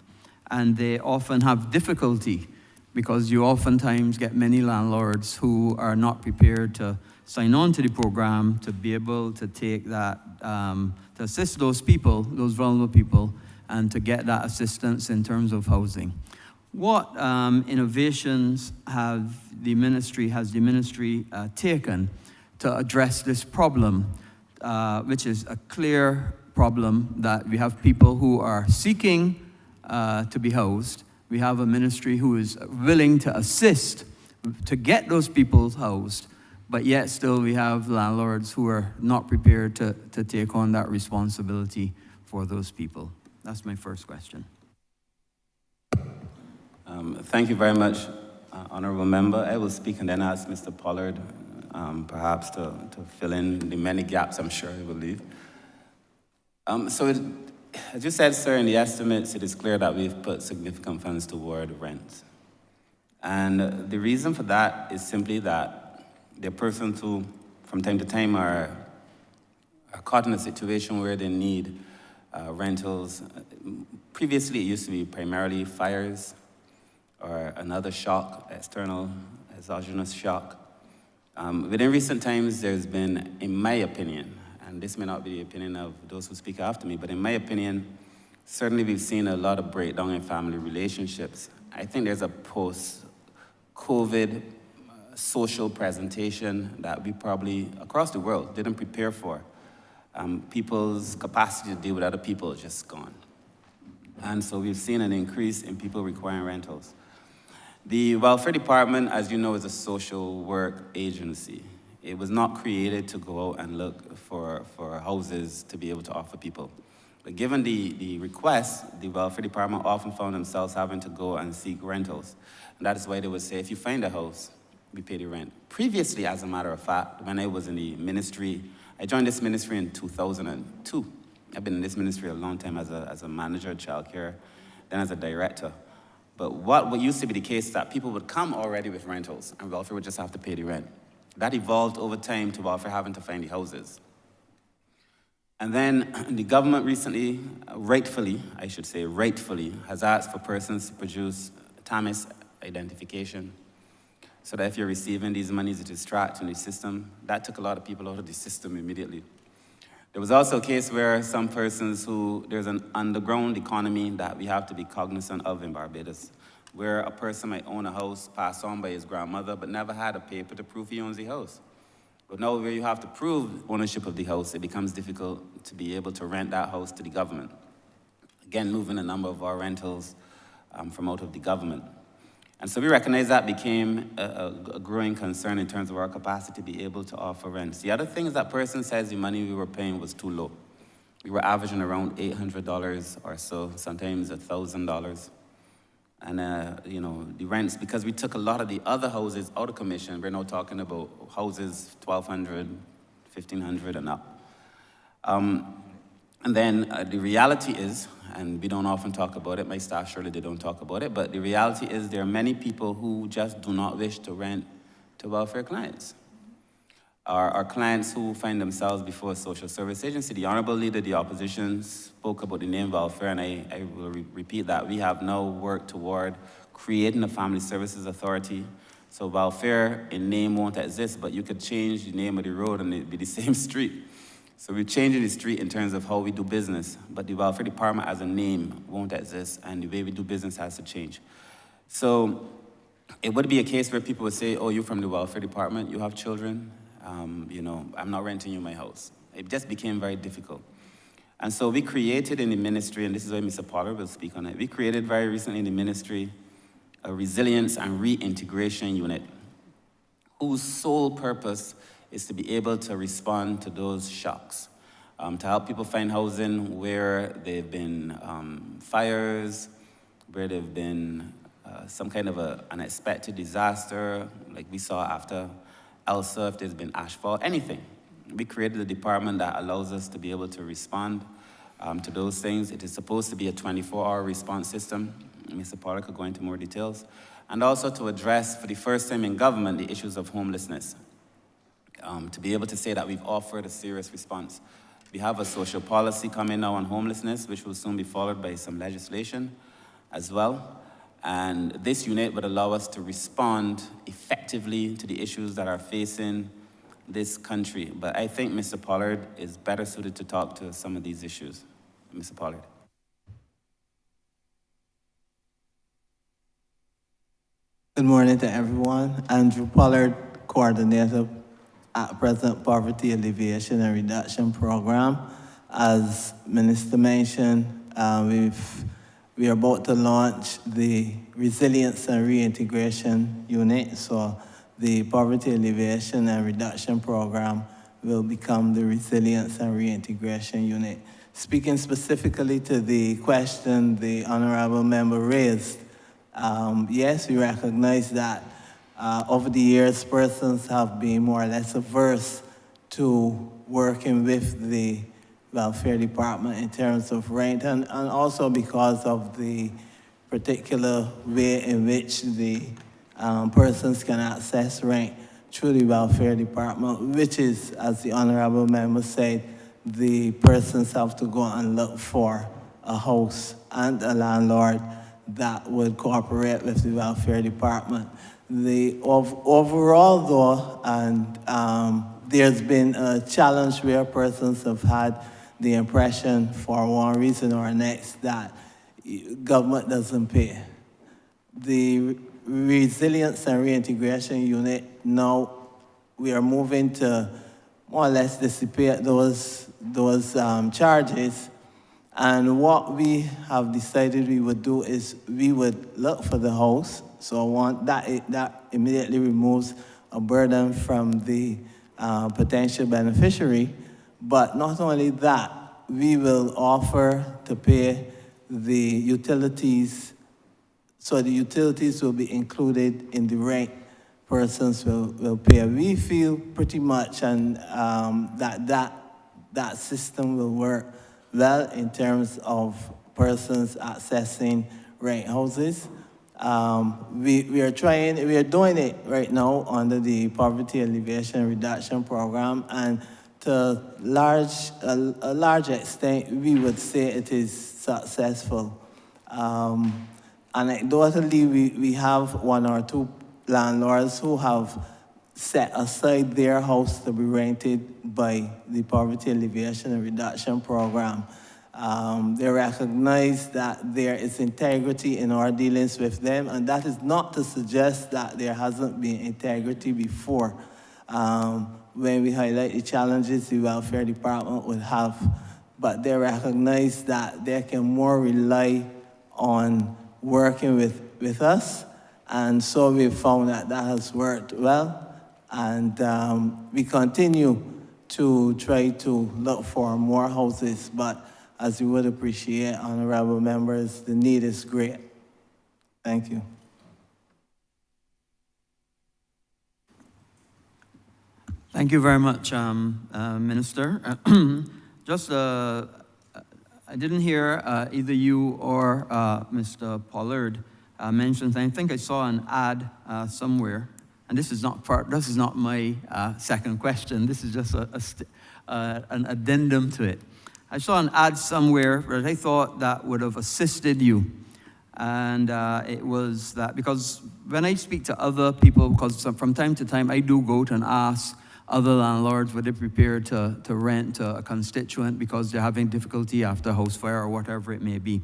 And they often have difficulty because you oftentimes get many landlords who are not prepared to sign on to the program to be able to take that, to assist those people, those vulnerable people, and to get that assistance in terms of housing. What innovations has the ministry taken to address this problem, which is a clear problem that we have people who are seeking to be housed. We have a ministry who is willing to assist to get those people housed, but yet still we have landlords who are not prepared to take on that responsibility for those people. That's my first question. Thank you very much, Honourable Member. I will speak and then ask Mr. Pollard perhaps to fill in the many gaps I'm sure he will leave. As you said, sir, in the estimates, it is clear that we've put significant funds toward rent. And the reason for that is simply that there are persons who, from time to time, are caught in a situation where they need rentals. Previously, it used to be primarily fires or another shock, external exogenous shock. Within recent times, there's been, in my opinion, and this may not be the opinion of those who speak after me, but in my opinion, certainly we've seen a lot of breakdown in family relationships. I think there's a post-COVID social presentation that we probably, across the world, didn't prepare for. People's capacity to deal with other people is just gone. And so we've seen an increase in people requiring rentals. The Welfare Department, as you know, is a social work agency. It was not created to go out and look for houses to be able to offer people. But given the requests, the Welfare Department often found themselves having to go and seek rentals. And that is why they would say, if you find a house, we pay the rent. Previously, as a matter of fact, when I was in the ministry, I joined this ministry in 2002. I've been in this ministry a long time as a manager of childcare, then as a director. But what used to be the case is that people would come already with rentals, and welfare would just have to pay the rent. That evolved over time to welfare having to find the houses. And then the government recently, rightfully, has asked for persons to produce TAMIS identification, so that if you're receiving these monies, it is tracked in the system. That took a lot of people out of the system immediately. There was also a case where some persons there's an underground economy that we have to be cognizant of in Barbados, where a person might own a house passed on by his grandmother, but never had a paper to prove he owns the house. But now where you have to prove ownership of the house, it becomes difficult to be able to rent that house to the government. Again, moving a number of our rentals from out of the government. And so we recognize that became a growing concern in terms of our capacity to be able to offer rents. The other thing is that person says the money we were paying was too low. We were averaging around $800 or so, sometimes $1,000. And the rents, because we took a lot of the other houses out of commission, we're now talking about houses $1,200, $1,500 and up. And then the reality is, and we don't often talk about it, my staff surely they don't talk about it, but the reality is there are many people who just do not wish to rent to welfare clients. Our clients who find themselves before a social service agency. The Honourable Leader of the Opposition spoke about the name welfare, and I will repeat that. We have now worked toward creating a family services authority. So welfare in name won't exist, but you could change the name of the road and it'd be the same street. So we're changing the street in terms of how we do business, but the Welfare Department as a name won't exist, and the way we do business has to change. So it would be a case where people would say, oh, you're from the Welfare Department, you have children, I'm not renting you my house. It just became very difficult. And so we created in the ministry, and this is why Mr. Pollard will speak on it, we created very recently in the ministry a resilience and reintegration unit whose sole purpose is to be able to respond to those shocks, to help people find housing where there have been fires, where there have been some kind of an unexpected disaster, like we saw after Elsa, if there's been ashfall, anything. We created a department that allows us to be able to respond to those things. It is supposed to be a 24-hour response system. Mr. Pollard could go into more details. And also to address, for the first time in government, the issues of homelessness. To be able to say that we've offered a serious response. We have a social policy coming now on homelessness, which will soon be followed by some legislation as well. And this unit would allow us to respond effectively to the issues that are facing this country. But I think Mr. Pollard is better suited to talk to some of these issues. Mr. Pollard. Good morning to everyone. Andrew Pollard, coordinator at present Poverty Alleviation and Reduction Program. As Minister mentioned, we are about to launch the Resilience and Reintegration Unit. So the Poverty Alleviation and Reduction Program will become the Resilience and Reintegration Unit. Speaking specifically to the question the Honourable Member raised, yes, we recognize that over the years, persons have been more or less averse to working with the welfare department in terms of rent, and also because of the particular way in which the persons can access rent through the welfare department, which is, as the Honourable Member said, the persons have to go and look for a house and a landlord that would cooperate with the welfare department. Overall though, and there's been a challenge where persons have had the impression for one reason or next that government doesn't pay. The Resilience and Reintegration Unit, now we are moving to more or less dissipate those charges. And what we have decided we would do is we would look for the house. So that immediately removes a burden from the potential beneficiary. But not only that, we will offer to pay the utilities. So the utilities will be included in the rent persons will pay. We feel pretty much and that system will work well in terms of persons accessing rent houses. We are doing it right now under the Poverty Alleviation Reduction Program, and to a large extent, we would say it is successful. Anecdotally, we have one or two landlords who have set aside their house to be rented by the Poverty Alleviation and Reduction Program. They recognize that there is integrity in our dealings with them, and that is not to suggest that there hasn't been integrity before. When we highlight the challenges the welfare department would have, but they recognize that they can more rely on working with us, and so we found that that has worked well. And we continue to try to look for more houses, but as you would appreciate, honorable members, the need is great. Thank you. Thank you very much, Minister. I didn't hear either you or Mr. Pollard mention. I think I saw an ad somewhere. And this is not my second question. This is just an addendum to it. I saw an ad somewhere that I thought that would have assisted you. And it was that, because when I speak to other people, because from time to time I do go to and ask other landlords were they prepared to rent to a constituent because they're having difficulty after a house fire or whatever it may be.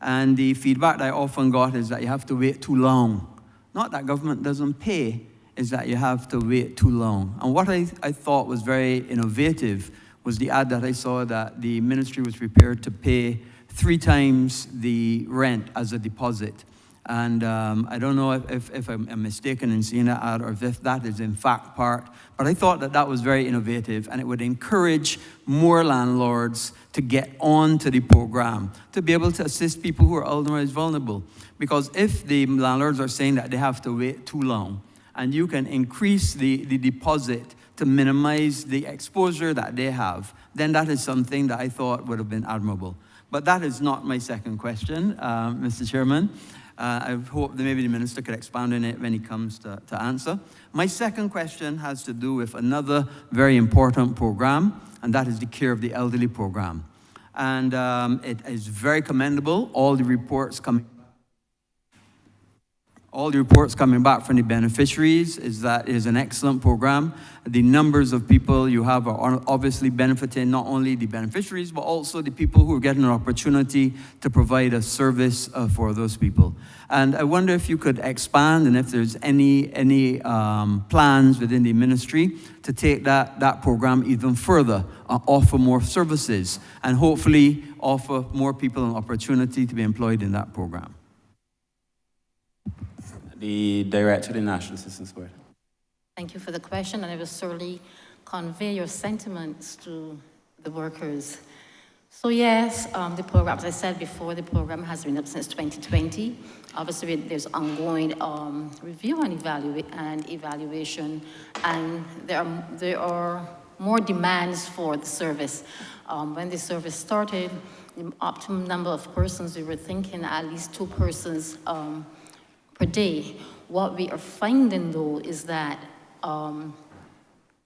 And the feedback that I often got is that you have to wait too long. Not that government doesn't pay, is that you have to wait too long. And what I thought was very innovative was the ad that I saw that the ministry was prepared to pay 3 times the rent as a deposit. And I don't know if I'm mistaken in seeing that ad or if that is in fact part, but I thought that was very innovative, and it would encourage more landlords to get on to the program, to be able to assist people who are otherwise vulnerable. Because if the landlords are saying that they have to wait too long, and you can increase the deposit to minimize the exposure that they have, then that is something that I thought would have been admirable. But that is not my second question, Mr. Chairman. I hope that maybe the minister could expound on it when he comes to answer. My second question has to do with another very important program, and that is the Care of the Elderly program. And it is very commendable, all the reports coming. all the reports coming back from the beneficiaries is that it is an excellent program. The numbers of people you have are obviously benefiting not only the beneficiaries, but also the people who are getting an opportunity to provide a service for those people. And I wonder if you could expand and if there's any plans within the ministry to take that program even further, offer more services, and hopefully offer more people an opportunity to be employed in that program. The Director of the National Assistance Board. Thank you for the question, and I will certainly convey your sentiments to the workers. So yes, the program, as I said before, the program has been up since 2020. Obviously, there's ongoing review and evaluation, and there are more demands for the service. When the service started, the optimum number of persons, we were thinking at least 2 persons per day. What we are finding, though, is that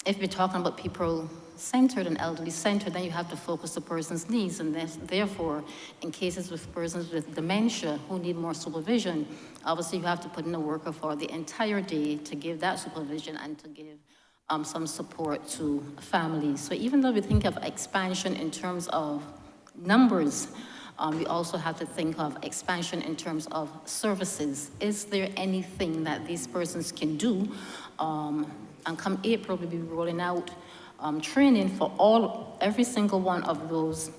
if we're talking about people-centered and elderly-centered, then you have to focus the person's needs, and therefore, in cases with persons with dementia who need more supervision, obviously you have to put in a worker for the entire day to give that supervision and to give some support to families. So even though we think of expansion in terms of numbers, we also have to think of expansion in terms of services. Is there anything that these persons can do? And come April, we'll be rolling out training for every single one of those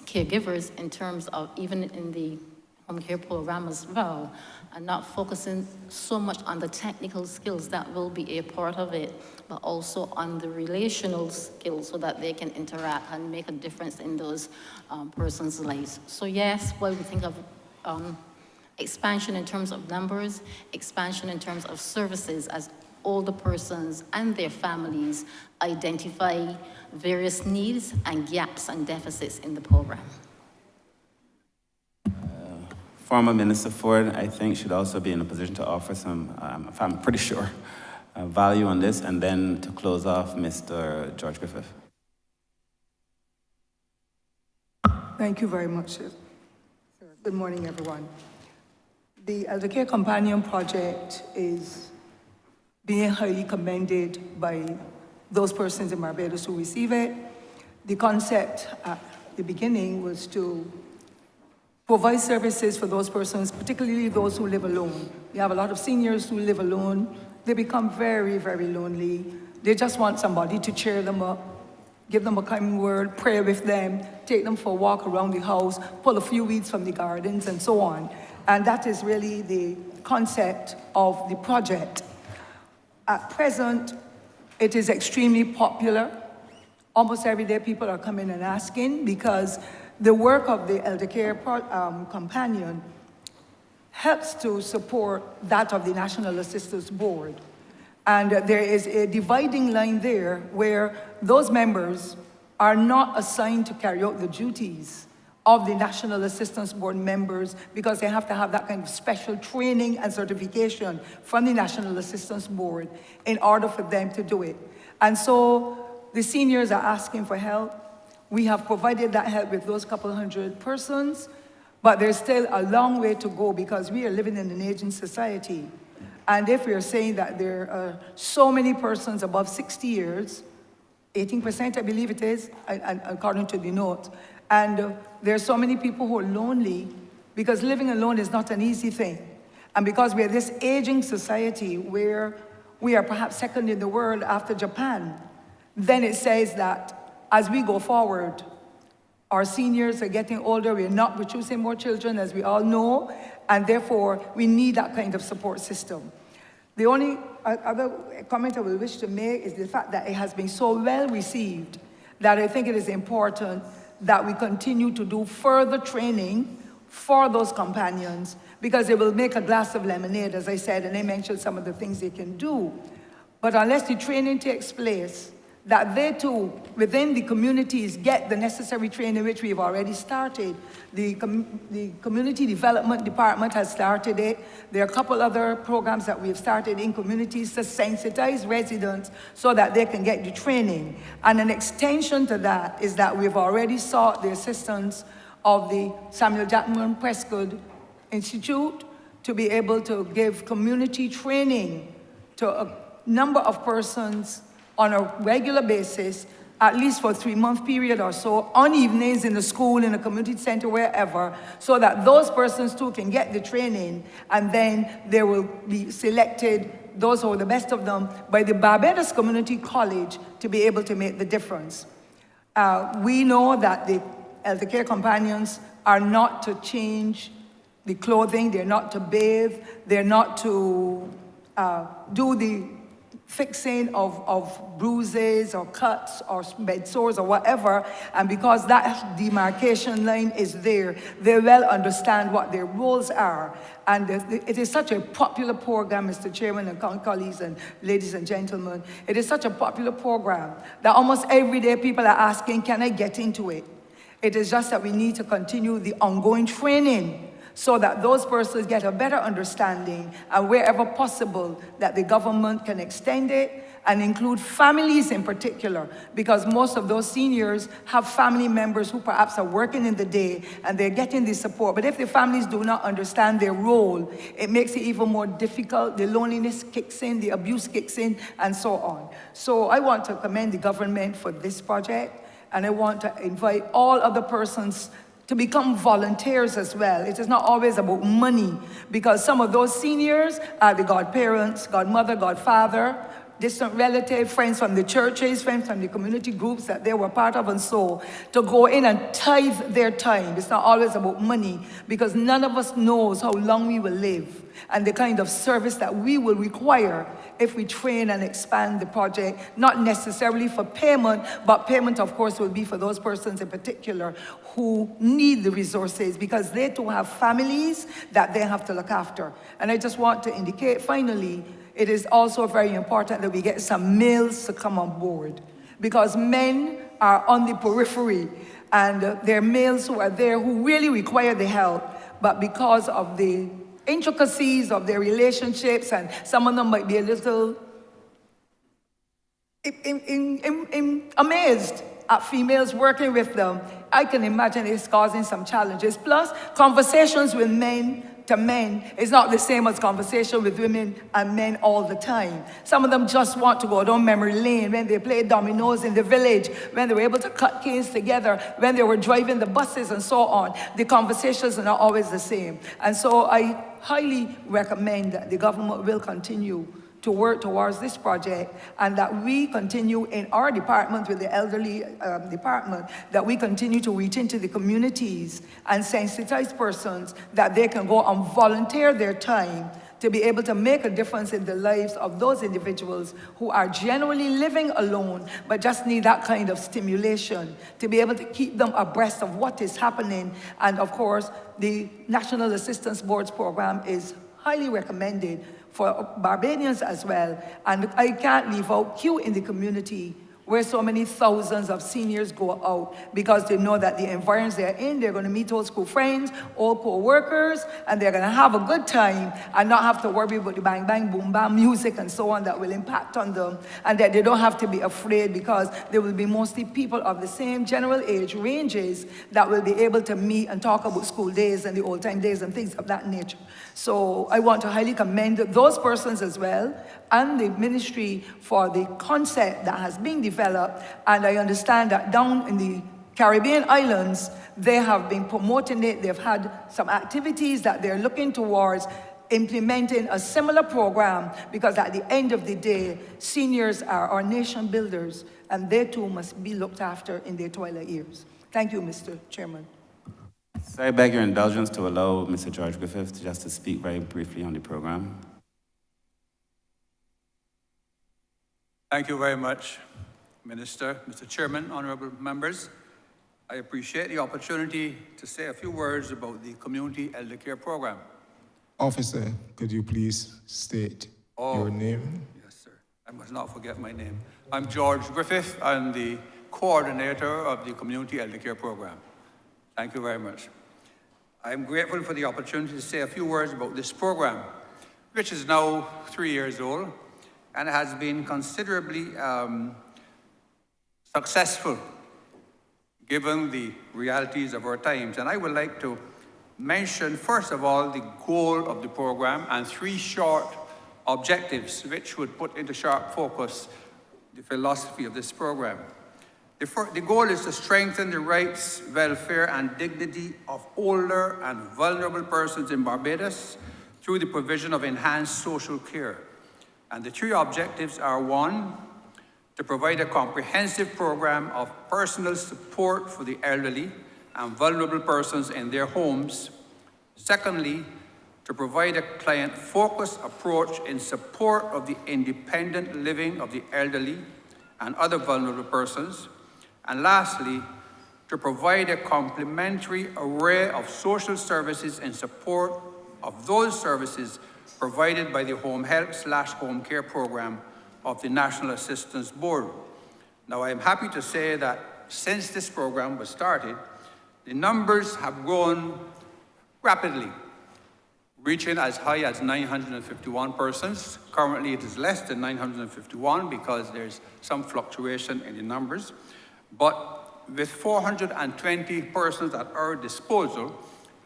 caregivers in terms of even in the home care program as well, and not focusing so much on the technical skills that will be a part of it, but also on the relational skills so that they can interact and make a difference in those persons' lives. So yes, while we think of expansion in terms of numbers, expansion in terms of services as older persons and their families identify various needs and gaps and deficits in the program. Former Minister Ford, I think, should also be in a position to offer some, if I'm pretty sure, value on this. And then to close off, Mr. George Griffith. Thank you very much, sir. Good morning, everyone. The Elder Care Companion Project is being highly commended by those persons in Barbados who receive it. The concept at the beginning was to provide services for those persons, particularly those who live alone. We have a lot of seniors who live alone. They become very, very lonely. They just want somebody to cheer them up, give them a kind word, pray with them, take them for a walk around the house, pull a few weeds from the gardens, and so on. And that is really the concept of the project. At present, it is extremely popular. Almost every day people are coming and asking because the work of the Elder Care Companion helps to support that of the National Assistance Board. And there is a dividing line there where those members are not assigned to carry out the duties of the National Assistance Board members because they have to have that kind of special training and certification from the National Assistance Board in order for them to do it. And so the seniors are asking for help. We have provided that help with those couple hundred persons, but there's still a long way to go because we are living in an aging society. And if we are saying that there are so many persons above 60 years, 18% I believe it is, according to the note, and there are so many people who are lonely because living alone is not an easy thing. And because we are this aging society where we are perhaps second in the world after Japan, then it says that as we go forward, our seniors are getting older, we're not producing more children, as we all know, and therefore we need that kind of support system. The only other comment I will wish to make is the fact that it has been so well received that I think it is important that we continue to do further training for those companions because it will make a glass of lemonade, as I said, and I mentioned some of the things they can do. But unless the training takes place, that they too, within the communities, get the necessary training, which we've already started. The Community Development Department has started it. There are a couple other programs that we've started in communities to sensitize residents so that they can get the training. And an extension to that is that we've already sought the assistance of the Samuel Jackman Prescott Institute to be able to give community training to a number of persons on a regular basis, at least for a 3-month period or so, on evenings in the school, in a community center, wherever, so that those persons too can get the training, and then they will be selected, those who are the best of them, by the Barbados Community College to be able to make the difference. We know that the elder care companions are not to change the clothing, they're not to bathe, they're not to do the fixing of bruises or cuts or bed sores or whatever, and because that demarcation line is there, they well understand what their roles are. And it is such a popular program, Mr. Chairman and colleagues and ladies and gentlemen. It is such a popular program that almost every day people are asking, can I get into it? It is just that we need to continue the ongoing training so that those persons get a better understanding, and wherever possible, that the government can extend it and include families in particular, because most of those seniors have family members who perhaps are working in the day and they're getting the support. But if the families do not understand their role, it makes it even more difficult. The loneliness kicks in, the abuse kicks in, and so on. So I want to commend the government for this project, and I want to invite all other persons to become volunteers as well. It is not always about money, because some of those seniors are the godparents, godmother, godfather, distant relative, friends from the churches, friends from the community groups that they were part of, and so to go in and tithe their time. It's not always about money, because none of us knows how long we will live and the kind of service that we will require if we train and expand the project, not necessarily for payment, but payment, of course, will be for those persons in particular who need the resources, because they too have families that they have to look after. And I just want to indicate, finally, it is also very important that we get some males to come on board, because men are on the periphery, and there are males who are there who really require the help, but because of the intricacies of their relationships, and some of them might be a little amazed at females working with them, I can imagine it's causing some challenges. Plus, conversations with men to men is not the same as conversation with women and men all the time. Some of them just want to go down memory lane when they played dominoes in the village, when they were able to cut canes together, when they were driving the buses and so on. The conversations are not always the same. And so I highly recommend that the government will continue to work towards this project, and that we continue in our department with the elderly department, that we continue to reach into the communities and sensitize persons that they can go and volunteer their time to be able to make a difference in the lives of those individuals who are generally living alone, but just need that kind of stimulation to be able to keep them abreast of what is happening. And of course, the National Assistance Board's program is highly recommended for Barbadians as well. And I can't leave out Q in the community, where so many thousands of seniors go out because they know that the environments they're in, they're going to meet old school friends, old co-workers, and they're going to have a good time and not have to worry about the bang, bang, boom, bam music and so on that will impact on them, and that they don't have to be afraid, because there will be mostly people of the same general age ranges that will be able to meet and talk about school days and the old time days and things of that nature. So I want to highly commend those persons as well, and the ministry for the concept that has been developed. And I understand that down in the Caribbean islands, they have been promoting it. They've had some activities that they're looking towards implementing a similar program, because at the end of the day, seniors are our nation builders, and they too must be looked after in their twilight years. Thank you, Mr. Chairman. So I beg your indulgence to allow Mr. George Griffith just to speak very briefly on the program. Thank you very much, Minister, Mr. Chairman, honorable members. I appreciate the opportunity to say a few words about the Community Elder Care Program. Officer, could you please state your name? Yes, sir. I must not forget my name. I'm George Griffith. I'm the coordinator of the Community Elder Care Program. Thank you very much. I'm grateful for the opportunity to say a few words about this program, which is now 3 years old and has been considerably successful given the realities of our times. And I would like to mention, first of all, the goal of the program and 3 short objectives, which would put into sharp focus the philosophy of this program. The goal is to strengthen the rights, welfare, and dignity of older and vulnerable persons in Barbados through the provision of enhanced social care. And the 3 objectives are: 1, to provide a comprehensive program of personal support for the elderly and vulnerable persons in their homes. Secondly, to provide a client-focused approach in support of the independent living of the elderly and other vulnerable persons. And lastly, to provide a complementary array of social services in support of those services provided by the Home Health/Home Care Program of the National Assistance Board. Now, I am happy to say that since this program was started, the numbers have grown rapidly, reaching as high as 951 persons. Currently, it is less than 951 because there's some fluctuation in the numbers. But with 420 persons at our disposal,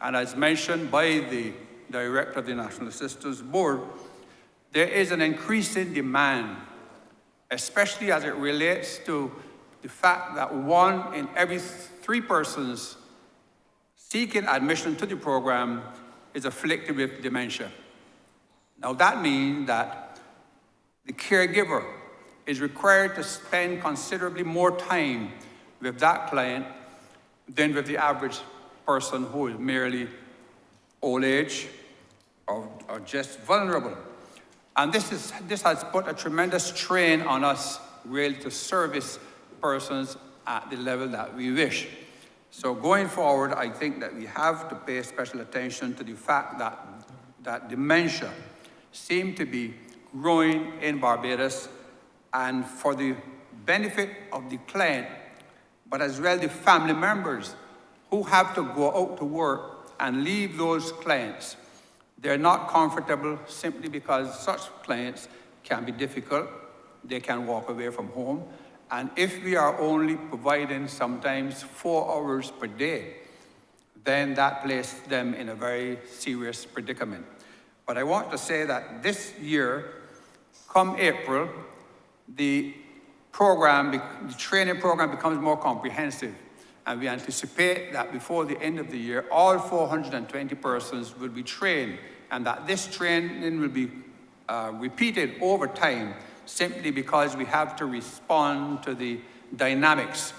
and as mentioned by the Director of the National Assistance Board, there is an increasing demand, especially as it relates to the fact that 1 in every 3 persons seeking admission to the program is afflicted with dementia. Now that means that the caregiver is required to spend considerably more time with that client than with the average person who is merely old age or just vulnerable. And this has put a tremendous strain on us really to service persons at the level that we wish. So going forward, I think that we have to pay special attention to the fact that dementia seems to be growing in Barbados, and for the benefit of the client, but as well the family members who have to go out to work and leave those clients. They're not comfortable simply because such clients can be difficult. They can walk away from home. And if we are only providing sometimes 4 hours per day, then that places them in a very serious predicament. But I want to say that this year, come April, the training program becomes more comprehensive. And we anticipate that before the end of the year, all 420 persons will be trained, and that this training will be repeated over time, simply because we have to respond to the dynamics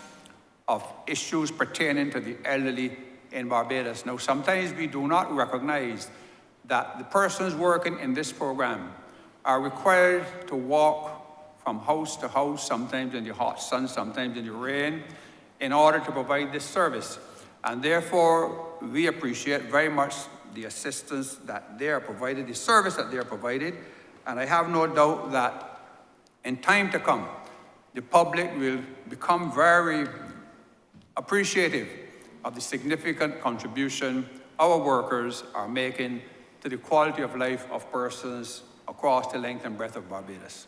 of issues pertaining to the elderly in Barbados. Now, sometimes we do not recognize that the persons working in this program are required to walk from house to house, sometimes in the hot sun, sometimes in the rain, in order to provide this service. And therefore, we appreciate very much the assistance that they are provided, the service that they are provided. And I have no doubt that in time to come, the public will become very appreciative of the significant contribution our workers are making to the quality of life of persons across the length and breadth of Barbados.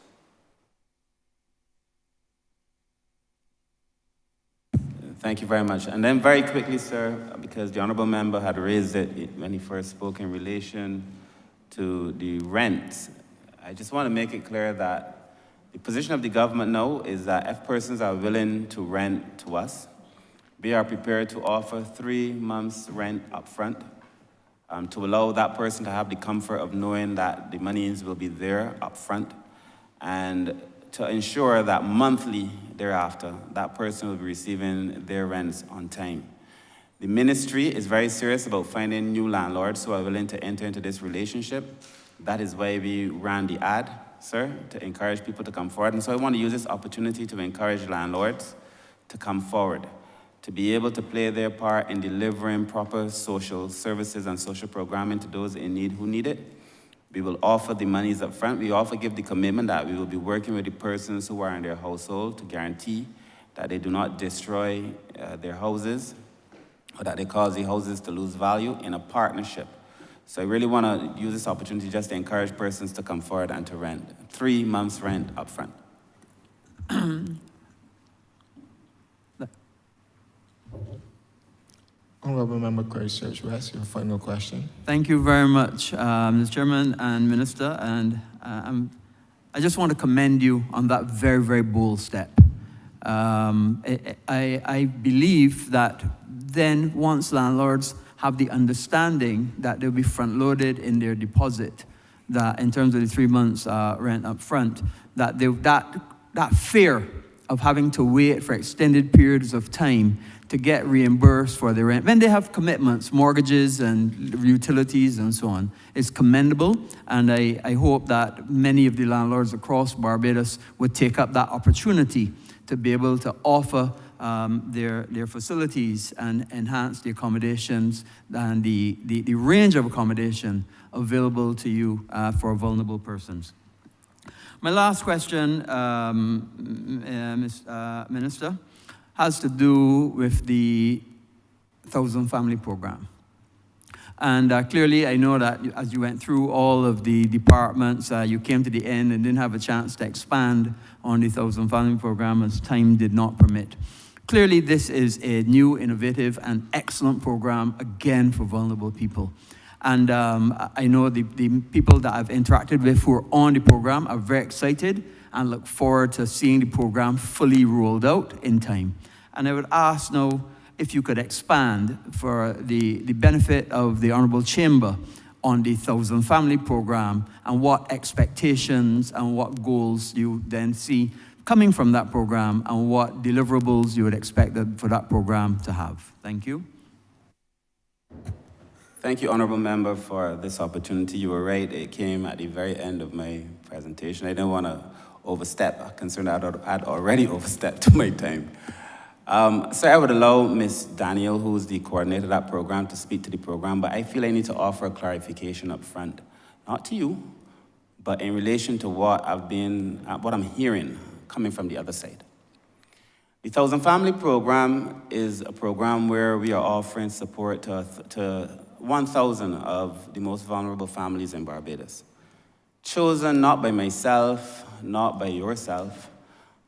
Thank you very much. And then very quickly, sir, because the Honourable Member had raised it when he first spoke in relation to the rent, I just want to make it clear that the position of the government now is that if persons are willing to rent to us, we are prepared to offer 3 months rent up front to allow that person to have the comfort of knowing that the monies will be there up front, and to ensure that monthly thereafter, that person will be receiving their rents on time. The ministry is very serious about finding new landlords who are willing to enter into this relationship. That is why we ran the ad, sir, to encourage people to come forward. And so I want to use this opportunity to encourage landlords to come forward, to be able to play their part in delivering proper social services and social programming to those in need who need it. We will offer the monies up front. We also give the commitment that we will be working with the persons who are in their household to guarantee that they do not destroy their houses or that they cause the houses to lose value in a partnership. So I really want to use this opportunity just to encourage persons to come forward and to rent. 3 months rent up front. Honourable Member Christchurch West, your final question. Thank you very much, Mr. Chairman and Minister. And I just want to commend you on that very, very bold step. I believe that then once landlords have the understanding that they'll be front-loaded in their deposit, that in terms of the 3 months rent up front, that that fear of having to wait for extended periods of time to get reimbursed for the rent, when they have commitments, mortgages and utilities and so on, is commendable. And I hope that many of the landlords across Barbados would take up that opportunity to be able to offer their facilities and enhance the accommodations and the range of accommodation available to you for vulnerable persons. My last question, Minister, has to do with the 1,000 Family Program. And clearly, I know that as you went through all of the departments, you came to the end and didn't have a chance to expand on the 1,000 Family Program as time did not permit. Clearly, this is a new, innovative, and excellent program, again, for vulnerable people. And I know the people that I've interacted with who are on the program are very excited and look forward to seeing the program fully rolled out in time. And I would ask now if you could expand for the benefit of the Honourable Chamber on the 1,000 Family Program and what expectations and what goals you then see coming from that program and what deliverables you would expect for that program to have. Thank you. Thank you, Honourable Member, for this opportunity. You were right, it came at the very end of my presentation. I didn't want to overstep. I'm concerned I'd already overstepped my time. So I would allow Ms. Daniel, who's the coordinator of that program, to speak to the program, but I feel I need to offer a clarification up front. Not to you, but in relation to what I'm hearing coming from the other side. The 1,000 Family Program is a program where we are offering support to 1,000 of the most vulnerable families in Barbados. Chosen not by myself, not by yourself,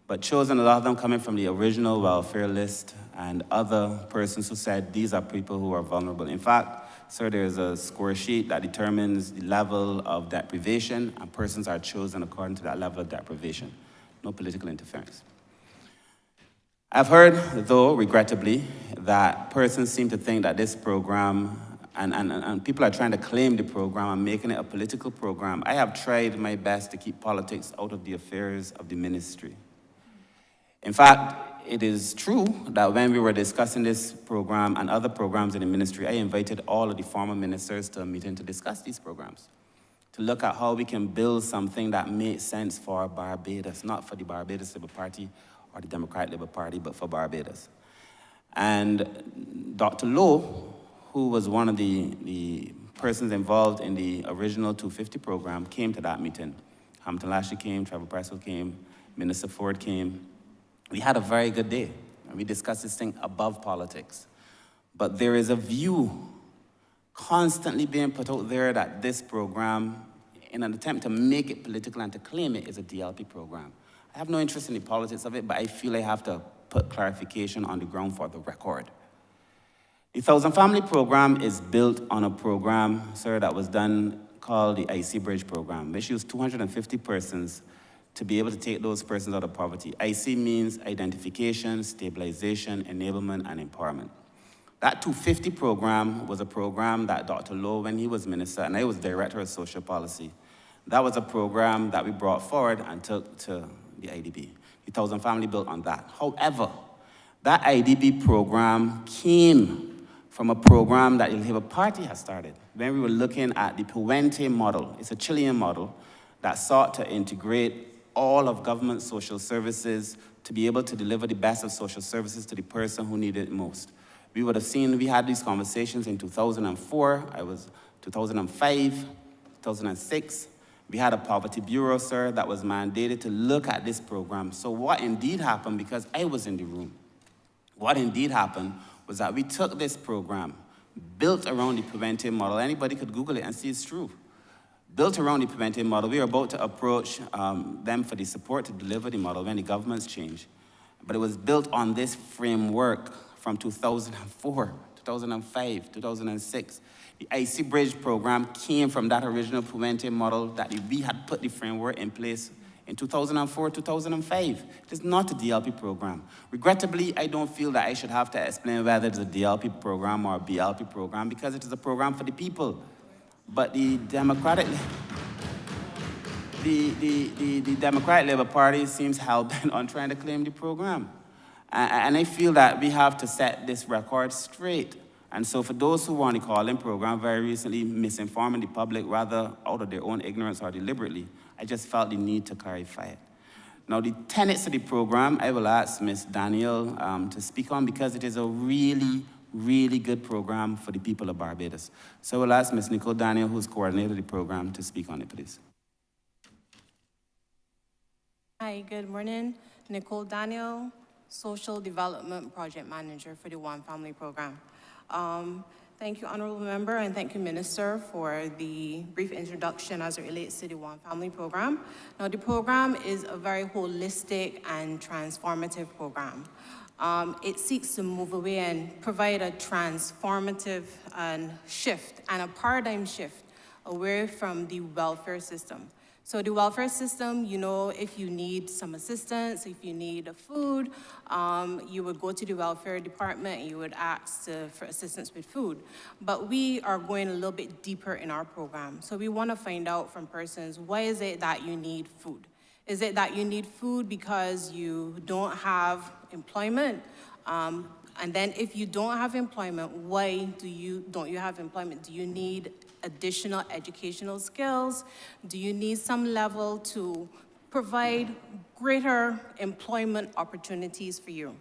but chosen, a lot of them coming from the original welfare list and other persons who said these are people who are vulnerable. In fact, sir, there's a score sheet that determines the level of deprivation, and persons are chosen according to that level of deprivation. No political interference. I've heard, though, regrettably, that persons seem to think that this program, and people are trying to claim the program and making it a political program. I have tried my best to keep politics out of the affairs of the ministry. In fact, it is true that when we were discussing this program and other programs in the ministry, I invited all of the former ministers to a meeting to discuss these programs, to look at how we can build something that makes sense for Barbados, not for the Barbados Labour Party or the Democratic Labour Party, but for Barbados. And Dr. Lowe, who was one of the persons involved in the original 250 program, came to that meeting. Hampton Lashley came, Trevor Pressel came, Minister Ford came. We had a very good day, and we discussed this thing above politics. But there is a view constantly being put out there that this program, in an attempt to make it political and to claim it, is a DLP program. I have no interest in the politics of it, but I feel I have to put clarification on the ground for the record. The 1,000 Family Program is built on a program, sir, that was done called the IC Bridge Program, which used 250 persons to be able to take those persons out of poverty. IC means identification, stabilization, enablement, and empowerment. That 250 program was a program that Dr. Lowe, when he was minister, and I was director of social policy, that was a program that we brought forward and took to the IDB. The 1,000 Family built on that. However, that IDB program came from a program that the Labour Party has started. When we were looking at the Puente model, it's a Chilean model that sought to integrate all of government social services to be able to deliver the best of social services to the person who needed it most. We would have seen, we had these conversations in 2004, 2005, 2006. We had a poverty bureau, sir, that was mandated to look at this program. So what indeed happened, because I was in the room, what indeed happened was that we took this program, built around the Puente model. Anybody could Google it and see it's true. Built around the Puente model. We were about to approach them for the support to deliver the model when the governments changed. But it was built on this framework from 2004 to 2005, 2006. The IC Bridge program came from that original preventive model that we had put the framework in place in 2004, 2005. It is not a DLP program. Regrettably, I don't feel that I should have to explain whether it's a DLP program or a BLP program because it is a program for the people. But the Democratic Labour Party seems hell-bent on trying to claim the program. And I feel that we have to set this record straight. And so for those who want to call in program very recently misinforming the public, rather out of their own ignorance or deliberately, I just felt the need to clarify it. Now, the tenets of the program, I will ask Ms. Daniel to speak on because it is a really, really good program for the people of Barbados. So I will ask Ms. Nicole Daniel, who's coordinated the program, to speak on it, please. Hi, good morning. Nicole Daniel, Social Development Project Manager for the One Family Program. Thank you, Honourable Member, and thank you, Minister, for the brief introduction as it relates to the One Family Program. Now, the program is a very holistic and transformative program. It seeks to move away and provide a transformative shift and a paradigm shift away from the welfare system. So the welfare system, you know, if you need some assistance, if you need food, you would go to the welfare department and you would ask for assistance with food. But we are going a little bit deeper in our program. So we want to find out from persons, why is it that you need food? Is it that you need food because you don't have employment? And then if you don't have employment, why don't you have employment? Do you need additional educational skills? Do you need some level to provide greater employment opportunities for you?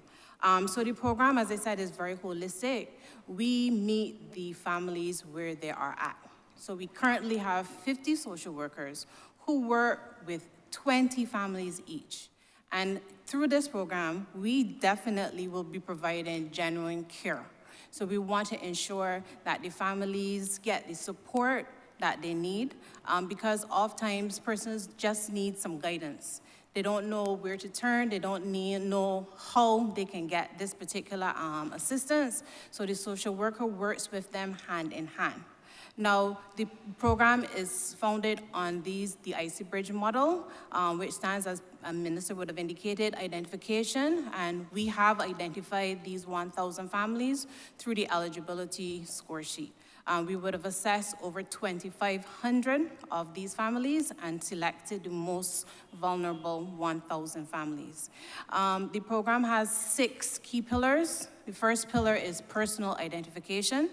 So the program, as I said, is very holistic. We meet the families where they are at. So we currently have 50 social workers who work with 20 families each. And through this program, we definitely will be providing genuine care. So we want to ensure that the families get the support that they need because oftentimes persons just need some guidance. They don't know where to turn, they don't know how they can get this particular assistance. So the social worker works with them hand in hand. Now, the program is founded on the IC Bridge model, which stands, as a minister would have indicated, identification, and we have identified these 1,000 families through the eligibility score sheet. We would have assessed over 2,500 of these families and selected the most vulnerable 1,000 families. The program has 6 key pillars. The first pillar is personal identification,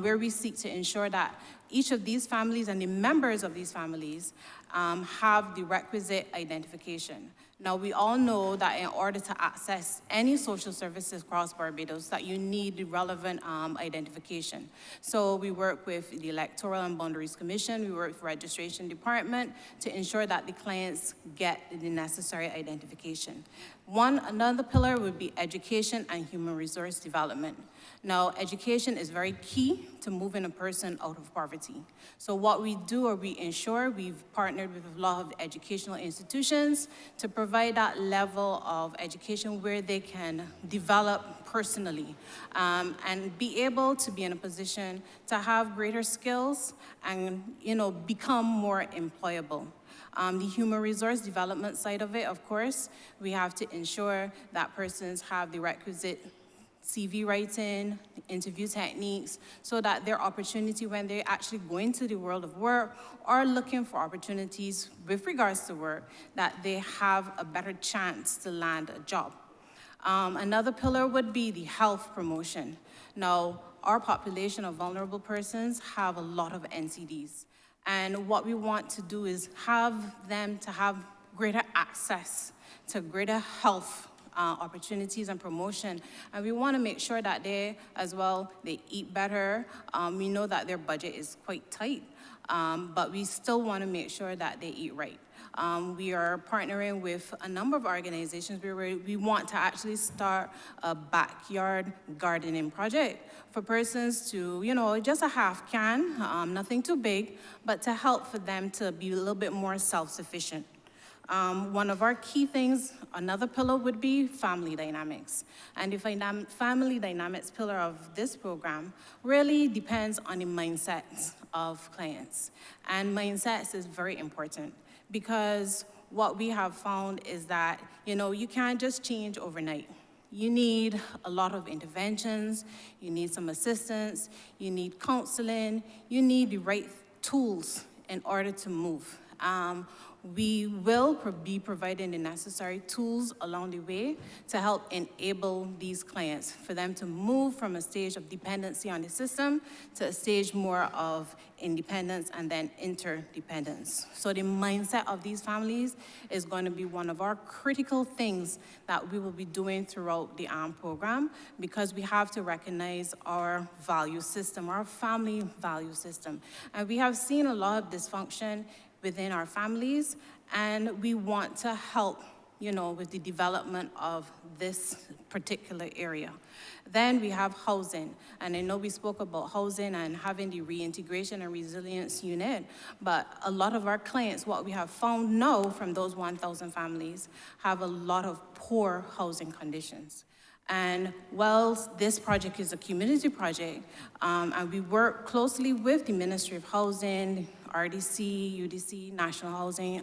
where we seek to ensure that each of these families and the members of these families have the requisite identification. Now, we all know that in order to access any social services across Barbados, that you need the relevant identification. So we work with the Electoral and Boundaries Commission, we work with the Registration Department to ensure that the clients get the necessary identification. Another pillar would be education and human resource development. Now, education is very key to moving a person out of poverty. So what we do, or we ensure, we've partnered with a lot of educational institutions to provide that level of education where they can develop personally and be able to be in a position to have greater skills and, become more employable. The human resource development side of it, of course, we have to ensure that persons have the requisite CV writing, interview techniques, so that their opportunity when they actually go into the world of work or looking for opportunities with regards to work, that they have a better chance to land a job. Another pillar would be the health promotion. Now, our population of vulnerable persons have a lot of NCDs. And what we want to do is have them to have greater access to greater health opportunities and promotion. And we want to make sure that they eat better. We know that their budget is quite tight, but we still want to make sure that they eat right. We are partnering with a number of organizations where we want to actually start a backyard gardening project for persons to, just a half can, nothing too big, but to help for them to be a little bit more self-sufficient. One of our key things, another pillar would be family dynamics. And the family dynamics pillar of this program really depends on the mindsets of clients. And mindsets is very important because what we have found is that, you can't just change overnight. You need a lot of interventions, you need some assistance, you need counseling, you need the right tools in order to move. We will be providing the necessary tools along the way to help enable these clients, for them to move from a stage of dependency on the system to a stage more of independence and then interdependence. So the mindset of these families is going to be one of our critical things that we will be doing throughout the ARM program, because we have to recognize our value system, our family value system. And we have seen a lot of dysfunction within our families, and we want to help, with the development of this particular area. Then we have housing, and I know we spoke about housing and having the reintegration and resilience unit, but a lot of our clients, what we have found now from those 1,000 families, have a lot of poor housing conditions. And while this project is a community project, and we work closely with the Ministry of Housing, RDC, UDC, National Housing,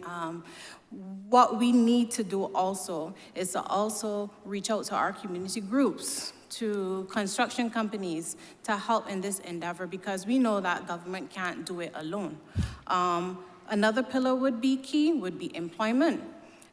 what we need to do also is to also reach out to our community groups, to construction companies, to help in this endeavor, because we know that government can't do it alone. Another pillar would be key, would be employment.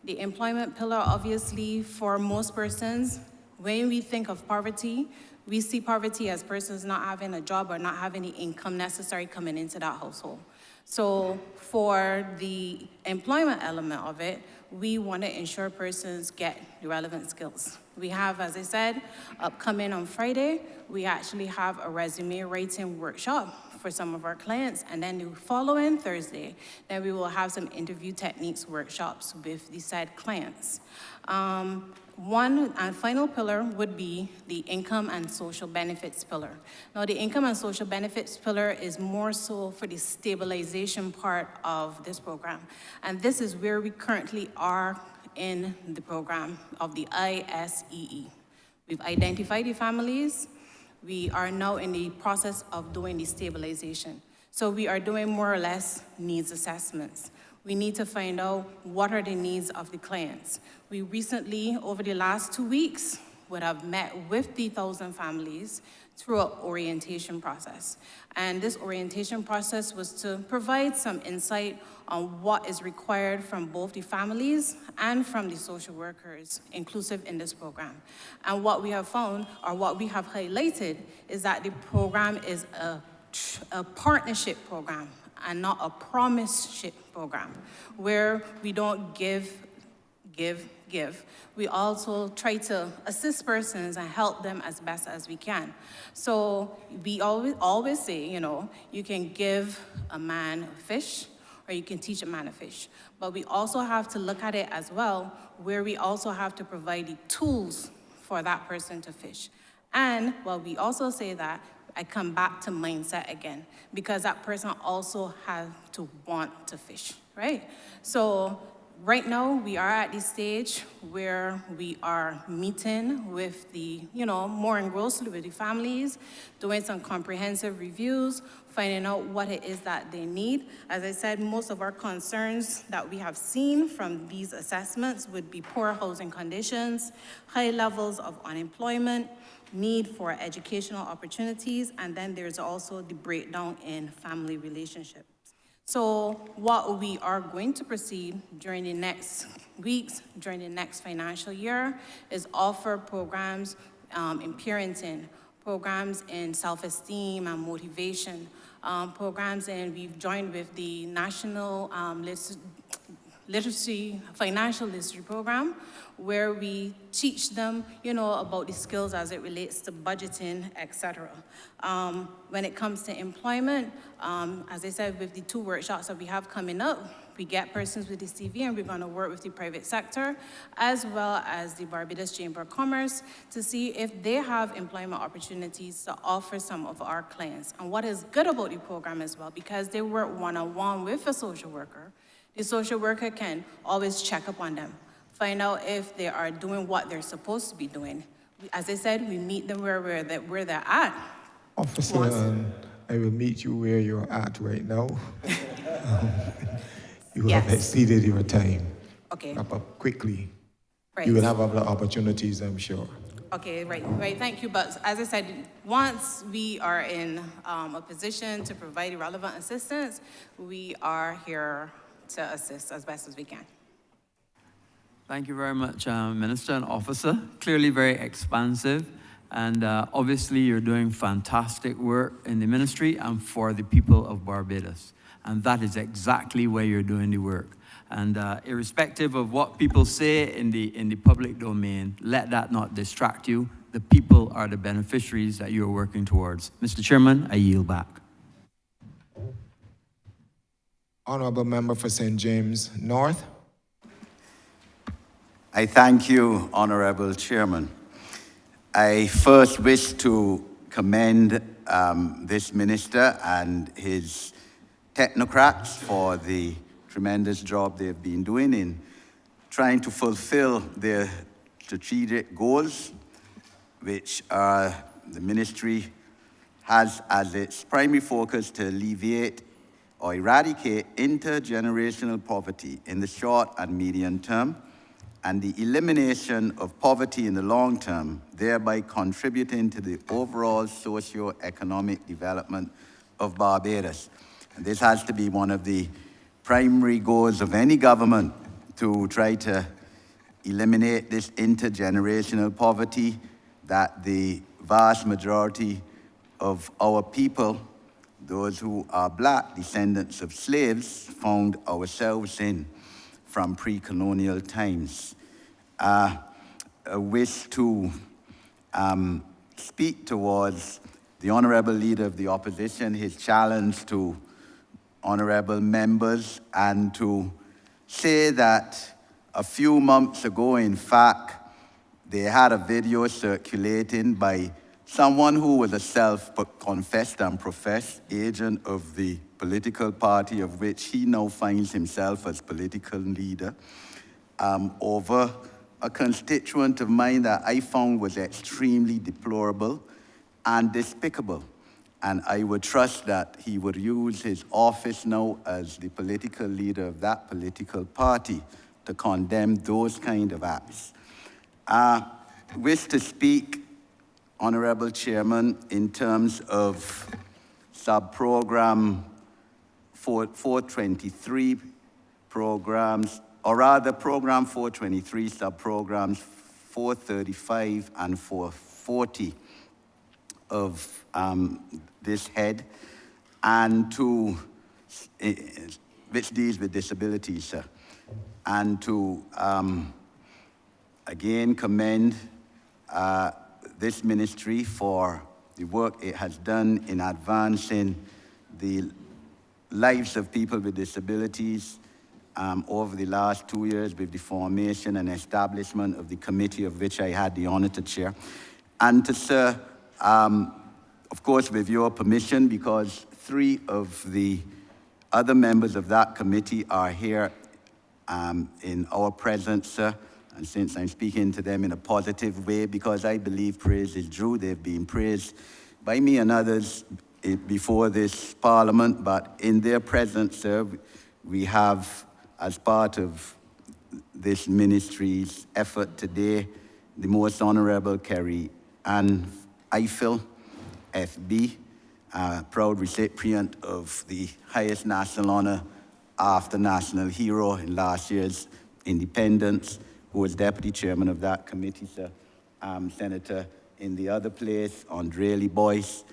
The employment pillar, obviously, for most persons, when we think of poverty, we see poverty as persons not having a job or not having the income necessary coming into that household. So for the employment element of it, we want to ensure persons get the relevant skills. We have, as I said, upcoming on Friday, we actually have a resume writing workshop for some of our clients, and then the following Thursday, then we will have some interview techniques workshops with the said clients. One and final pillar would be the income and social benefits pillar. Now, the income and social benefits pillar is more so for the stabilization part of this program. And this is where we currently are in the program of the ISEE. We've identified the families. We are now in the process of doing the stabilization. So we are doing more or less needs assessments. We need to find out what are the needs of the clients. We recently, over the last 2 weeks, would have met with the 1,000 families through an orientation process. And this orientation process was to provide some insight on what is required from both the families and from the social workers inclusive in this program. And what we have found, or what we have highlighted, is that the program is a partnership program and not a promise-ship program, where we don't give. We also try to assist persons and help them as best as we can. So we always say, you can give a man a fish, or you can teach a man a fish. But we also have to look at it as well, where we also have to provide the tools for that person to fish. And while we also say that, I come back to mindset again, because that person also has to want to fish, right? So right now, we are at the stage where we are meeting with the, more engrossed with the families, doing some comprehensive reviews, finding out what it is that they need. As I said, most of our concerns that we have seen from these assessments would be poor housing conditions, high levels of unemployment, need for educational opportunities, and then there's also the breakdown in family relationships. So what we are going to proceed during the next weeks, during the next financial year, is offer programs in parenting, programs in self-esteem and motivation, programs, and we've joined with the National Financial Literacy Program, where we teach them, about the skills as it relates to budgeting, etc. When it comes to employment, as I said, with the 2 workshops that we have coming up, we get persons with the CV, and we're going to work with the private sector, as well as the Barbados Chamber of Commerce, to see if they have employment opportunities to offer some of our clients. And what is good about the program as well, because they work one-on-one with a social worker, The social worker can always check up on them, find out if they are doing what they're supposed to be doing. As I said, we meet them where they're at. Officer, I will meet you where you're at right now. You have Yes. exceeded your time. Okay. Wrap up quickly. Right. You will have other opportunities, I'm sure. Okay, right, thank you. But as I said, once we are in a position to provide relevant assistance, we are here to assist as best as we can. Thank you very much, Minister and Officer. Clearly very expansive. And obviously, you're doing fantastic work in the ministry and for the people of Barbados. And that is exactly where you're doing the work. And irrespective of what people say in the public domain, let that not distract you. The people are the beneficiaries that you're working towards. Mr. Chairman, I yield back. Honourable Member for St. James North. I thank you, Honourable Chairman. I first wish to commend this minister and his technocrats for the tremendous job they've been doing in trying to fulfill their strategic goals, which the ministry has as its primary focus to alleviate or eradicate intergenerational poverty in the short and medium term, and the elimination of poverty in the long term, thereby contributing to the overall socio-economic development of Barbados. And this has to be one of the primary goals of any government, to try to eliminate this intergenerational poverty that the vast majority of our people, those who are black descendants of slaves, found ourselves in from pre-colonial times. I wish to speak towards the Honourable Leader of the Opposition, his challenge to honourable members, and to say that a few months ago, in fact, they had a video circulating by someone who was a self-confessed and professed agent of the political party of which he now finds himself as political leader, over a constituent of mine that I found was extremely deplorable and despicable. And I would trust that he would use his office now as the political leader of that political party to condemn those kind of acts. Wish to speak, Honourable Chairman, in terms of sub-program 423 programs, or rather program 423, sub-programs 435 and 440 of this head, and to, which deals with disabilities, sir, and to again commend this ministry for the work it has done in advancing the lives of people with disabilities over the last 2 years with the formation and establishment of the committee of which I had the honor to chair. And to sir, of course, with your permission, because 3 of the other members of that committee are here in our presence, sir, and since I'm speaking to them in a positive way, because I believe praise is due, they've been praised by me and others before this Parliament, but in their presence, sir, we have, as part of this ministry's effort today, the Most Honourable Kerry Ann Eiffel, FB, proud recipient of the highest national honour after National Hero in last year's independence, who was deputy chairman of that committee, sir. Senator in the other place, Andreli Boyce,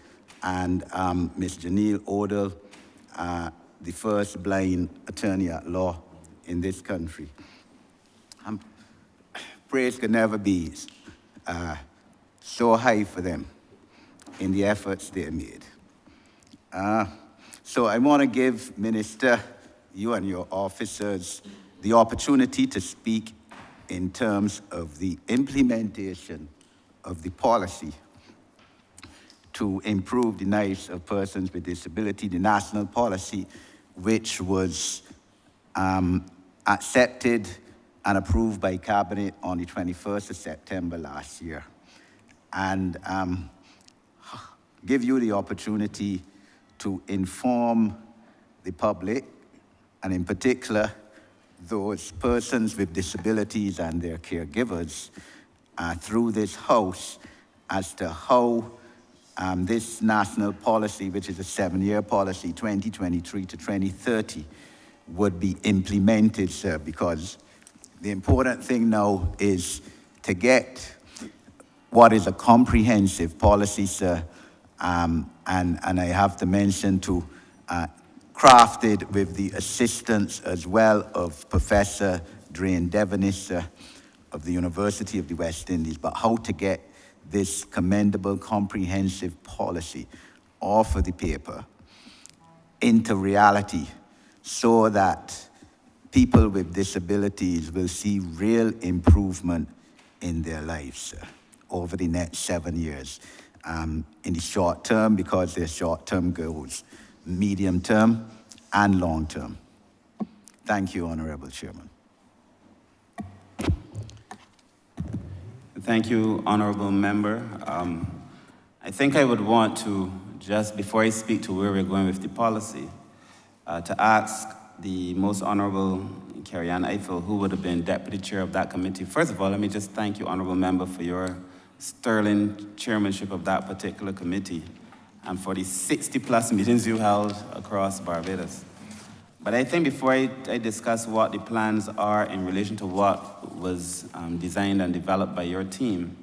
and Ms. Janelle Odell, the first blind attorney at law in this country. Praise could never be so high for them in the efforts they made. So I want to give Minister, you and your officers, the opportunity to speak in terms of the implementation of the policy to improve the lives of persons with disability, the national policy, which was accepted and approved by Cabinet on the 21st of September last year. And give you the opportunity to inform the public, and in particular, those persons with disabilities and their caregivers through this House as to how this national policy, which is a 7-year policy, 2023 to 2030, would be implemented, sir, because the important thing now is to get what is a comprehensive policy, sir, and I have to mention to crafted with the assistance as well of Professor Drain Devenish of the University of the West Indies, but how to get this commendable comprehensive policy off of the paper into reality so that people with disabilities will see real improvement in their lives over the next 7 years. In the short term, because they're short-term goals, medium term and long term. Thank you, Honourable Chairman. Thank you, Honourable Member. I think I would want to, just before I speak to where we're going with the policy, to ask the Most Honourable Carrie-Ann Eiffel, who would have been Deputy Chair of that committee. First of all, let me just thank you, Honourable Member, for your sterling chairmanship of that particular committee and for the 60+ meetings you held across Barbados. But I think before I discuss what the plans are in relation to what was designed and developed by your team,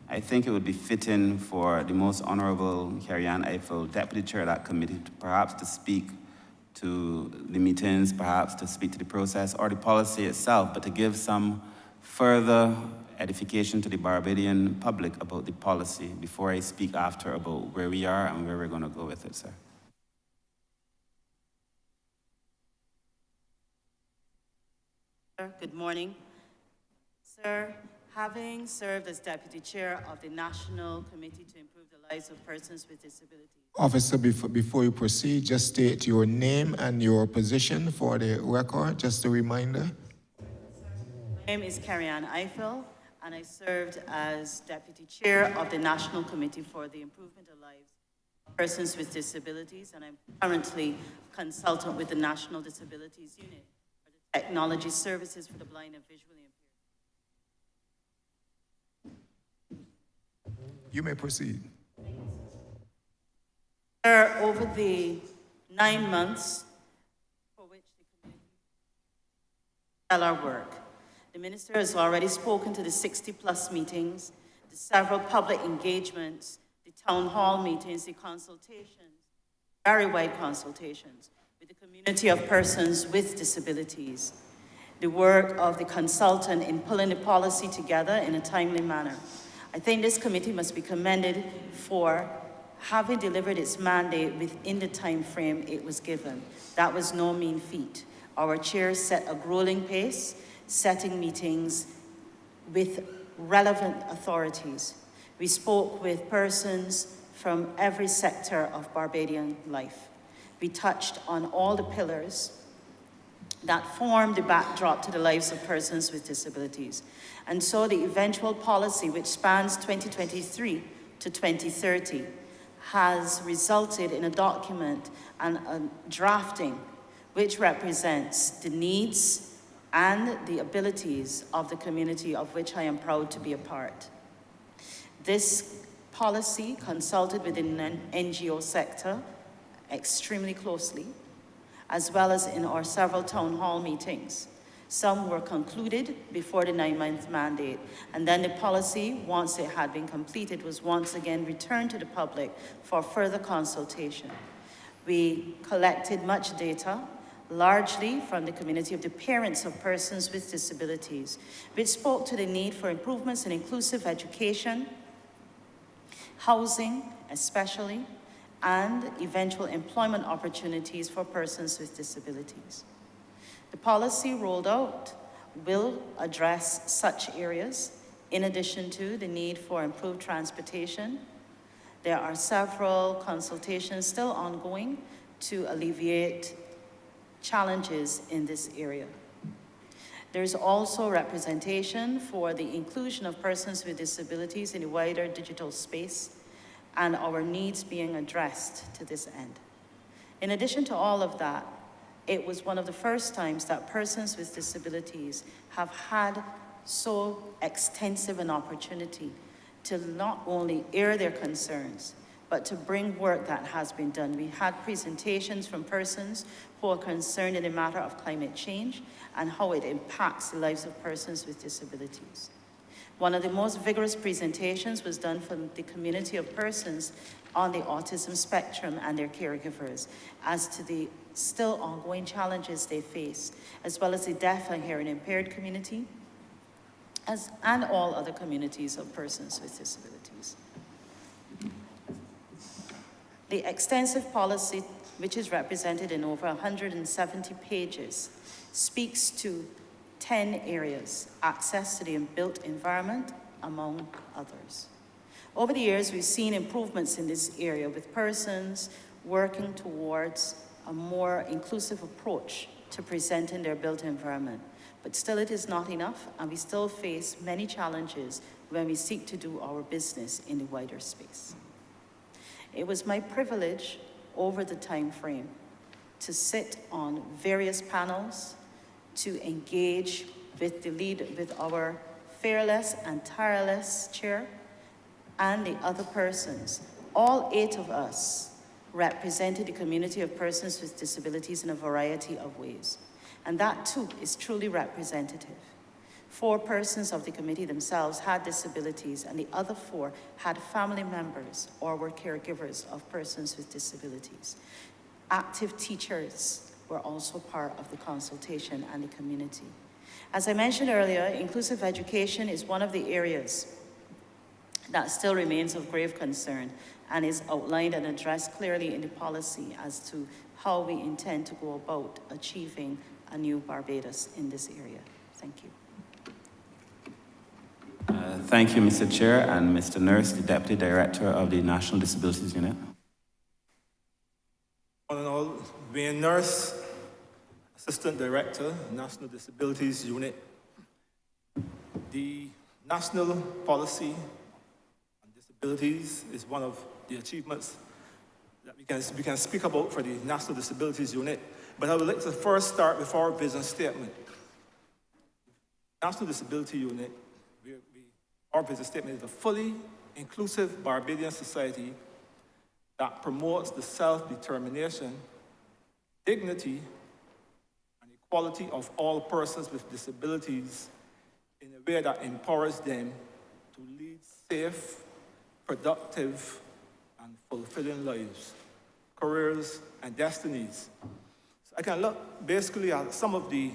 I think it would be fitting for the Most Honourable Carrie-Ann Eiffel, Deputy Chair of that committee, perhaps to speak to the meetings, perhaps to speak to the process or the policy itself, but to give some further edification to the Barbadian public about the policy before I speak after about where we are and where we're going to go with it, sir. Good morning. Sir, having served as Deputy Chair of the National Committee to Improve the Lives of Persons with Disabilities. Officer, before you proceed, just state your name and your position for the record, just a reminder. My name is Carrie-Ann Eiffel, and I served as Deputy Chair of the National Committee for the Improvement of Lives of Persons with Disabilities, and I'm currently consultant with the National Disabilities Unit for the Technology Services for the Blind and Visually Impaired. You may proceed. Sir, over the 9 months for which the committee did our work, the Minister has already spoken to the 60+ meetings, the several public engagements, the town hall meetings, the consultations, very wide consultations with the community of persons with disabilities, the work of the consultant in pulling the policy together in a timely manner. I think this committee must be commended for having delivered its mandate within the time frame it was given. That was no mean feat. Our chair set a grueling pace, setting meetings with relevant authorities. We spoke with persons from every sector of Barbadian life. We touched on all the pillars that form the backdrop to the lives of persons with disabilities. And so the eventual policy, which spans 2023 to 2030, has resulted in a document and a drafting which represents the needs and the abilities of the community of which I am proud to be a part. This policy consulted within the NGO sector extremely closely, as well as in our several town hall meetings. Some were concluded before the 9-month mandate, and then the policy, once it had been completed, was once again returned to the public for further consultation. We collected much data, largely from the community of the parents of persons with disabilities, which spoke to the need for improvements in inclusive education, housing especially, and eventual employment opportunities for persons with disabilities. The policy rolled out will address such areas, in addition to the need for improved transportation. There are several consultations still ongoing to alleviate challenges in this area. There is also representation for the inclusion of persons with disabilities in the wider digital space and our needs being addressed to this end. In addition to all of that, it was one of the first times that persons with disabilities have had so extensive an opportunity to not only air their concerns, but to bring work that has been done. We had presentations from persons who are concerned in the matter of climate change and how it impacts the lives of persons with disabilities. One of the most vigorous presentations was done from the community of persons on the autism spectrum and their caregivers as to the still ongoing challenges they face, as well as the deaf and hearing impaired community, and all other communities of persons with disabilities. The extensive policy, which is represented in over 170 pages, speaks to 10 areas: access to the built environment, among others. Over the years, we've seen improvements in this area with persons working towards a more inclusive approach to presenting their built environment. But still, it is not enough, and we still face many challenges when we seek to do our business in the wider space. It was my privilege over the time frame to sit on various panels, to engage with our fearless and tireless chair and the other persons. All 8 of us represented the community of persons with disabilities in a variety of ways. And that too is truly representative. 4 persons of the committee themselves had disabilities, and the other 4 had family members or were caregivers of persons with disabilities. Active teachers were also part of the consultation and the community. As I mentioned earlier, inclusive education is one of the areas that still remains of grave concern and is outlined and addressed clearly in the policy as to how we intend to go about achieving a new Barbados in this area. Thank you. Thank you, Mr. Chair, and Mr. Nurse, the Deputy Director of the National Disabilities Unit. One and all, being Nurse, Assistant Director, National Disabilities Unit. The national policy on disabilities is one of the achievements that we can speak about for the National Disabilities Unit, but I would like to first start with our vision statement. National Disability Unit, our vision statement is a fully inclusive Barbadian society that promotes the self-determination, dignity, and equality of all persons with disabilities in a way that empowers them to lead safe, productive, and fulfilling lives, careers, and destinies. So I can look basically at some of the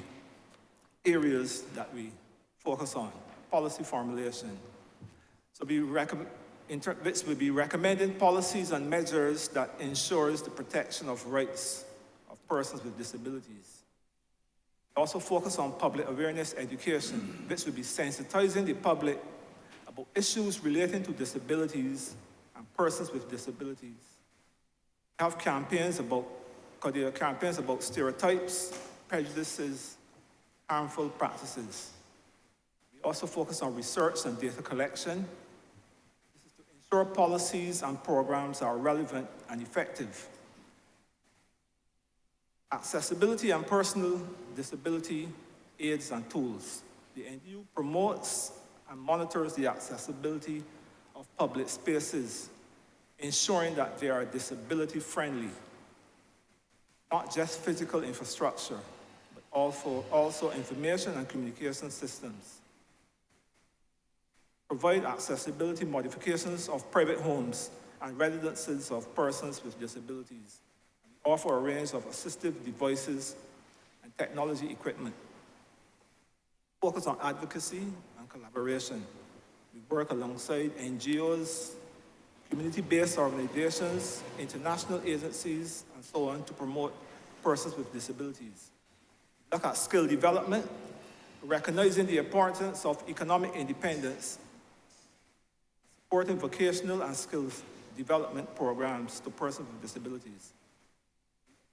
areas that we focus on. Policy formulation. So which will be recommending policies and measures that ensures the protection of rights of persons with disabilities. We also focus on public awareness education, which will be sensitizing the public about issues relating to disabilities and persons with disabilities. We have campaigns about stereotypes, prejudices, harmful practices. We also focus on research and data collection. This is to ensure policies and programs are relevant and effective. Accessibility and personal disability aids and tools. The NDU promotes and monitors the accessibility of public spaces, ensuring that they are disability friendly. Not just physical infrastructure, but also information and communication systems. Provide accessibility modifications of private homes and residences of persons with disabilities. We offer a range of assistive devices and technology equipment. Focus on advocacy and collaboration. We work alongside NGOs, community-based organizations, international agencies, and so on to promote persons with disabilities. Look at skill development, recognizing the importance of economic independence, supporting vocational and skills development programs to persons with disabilities.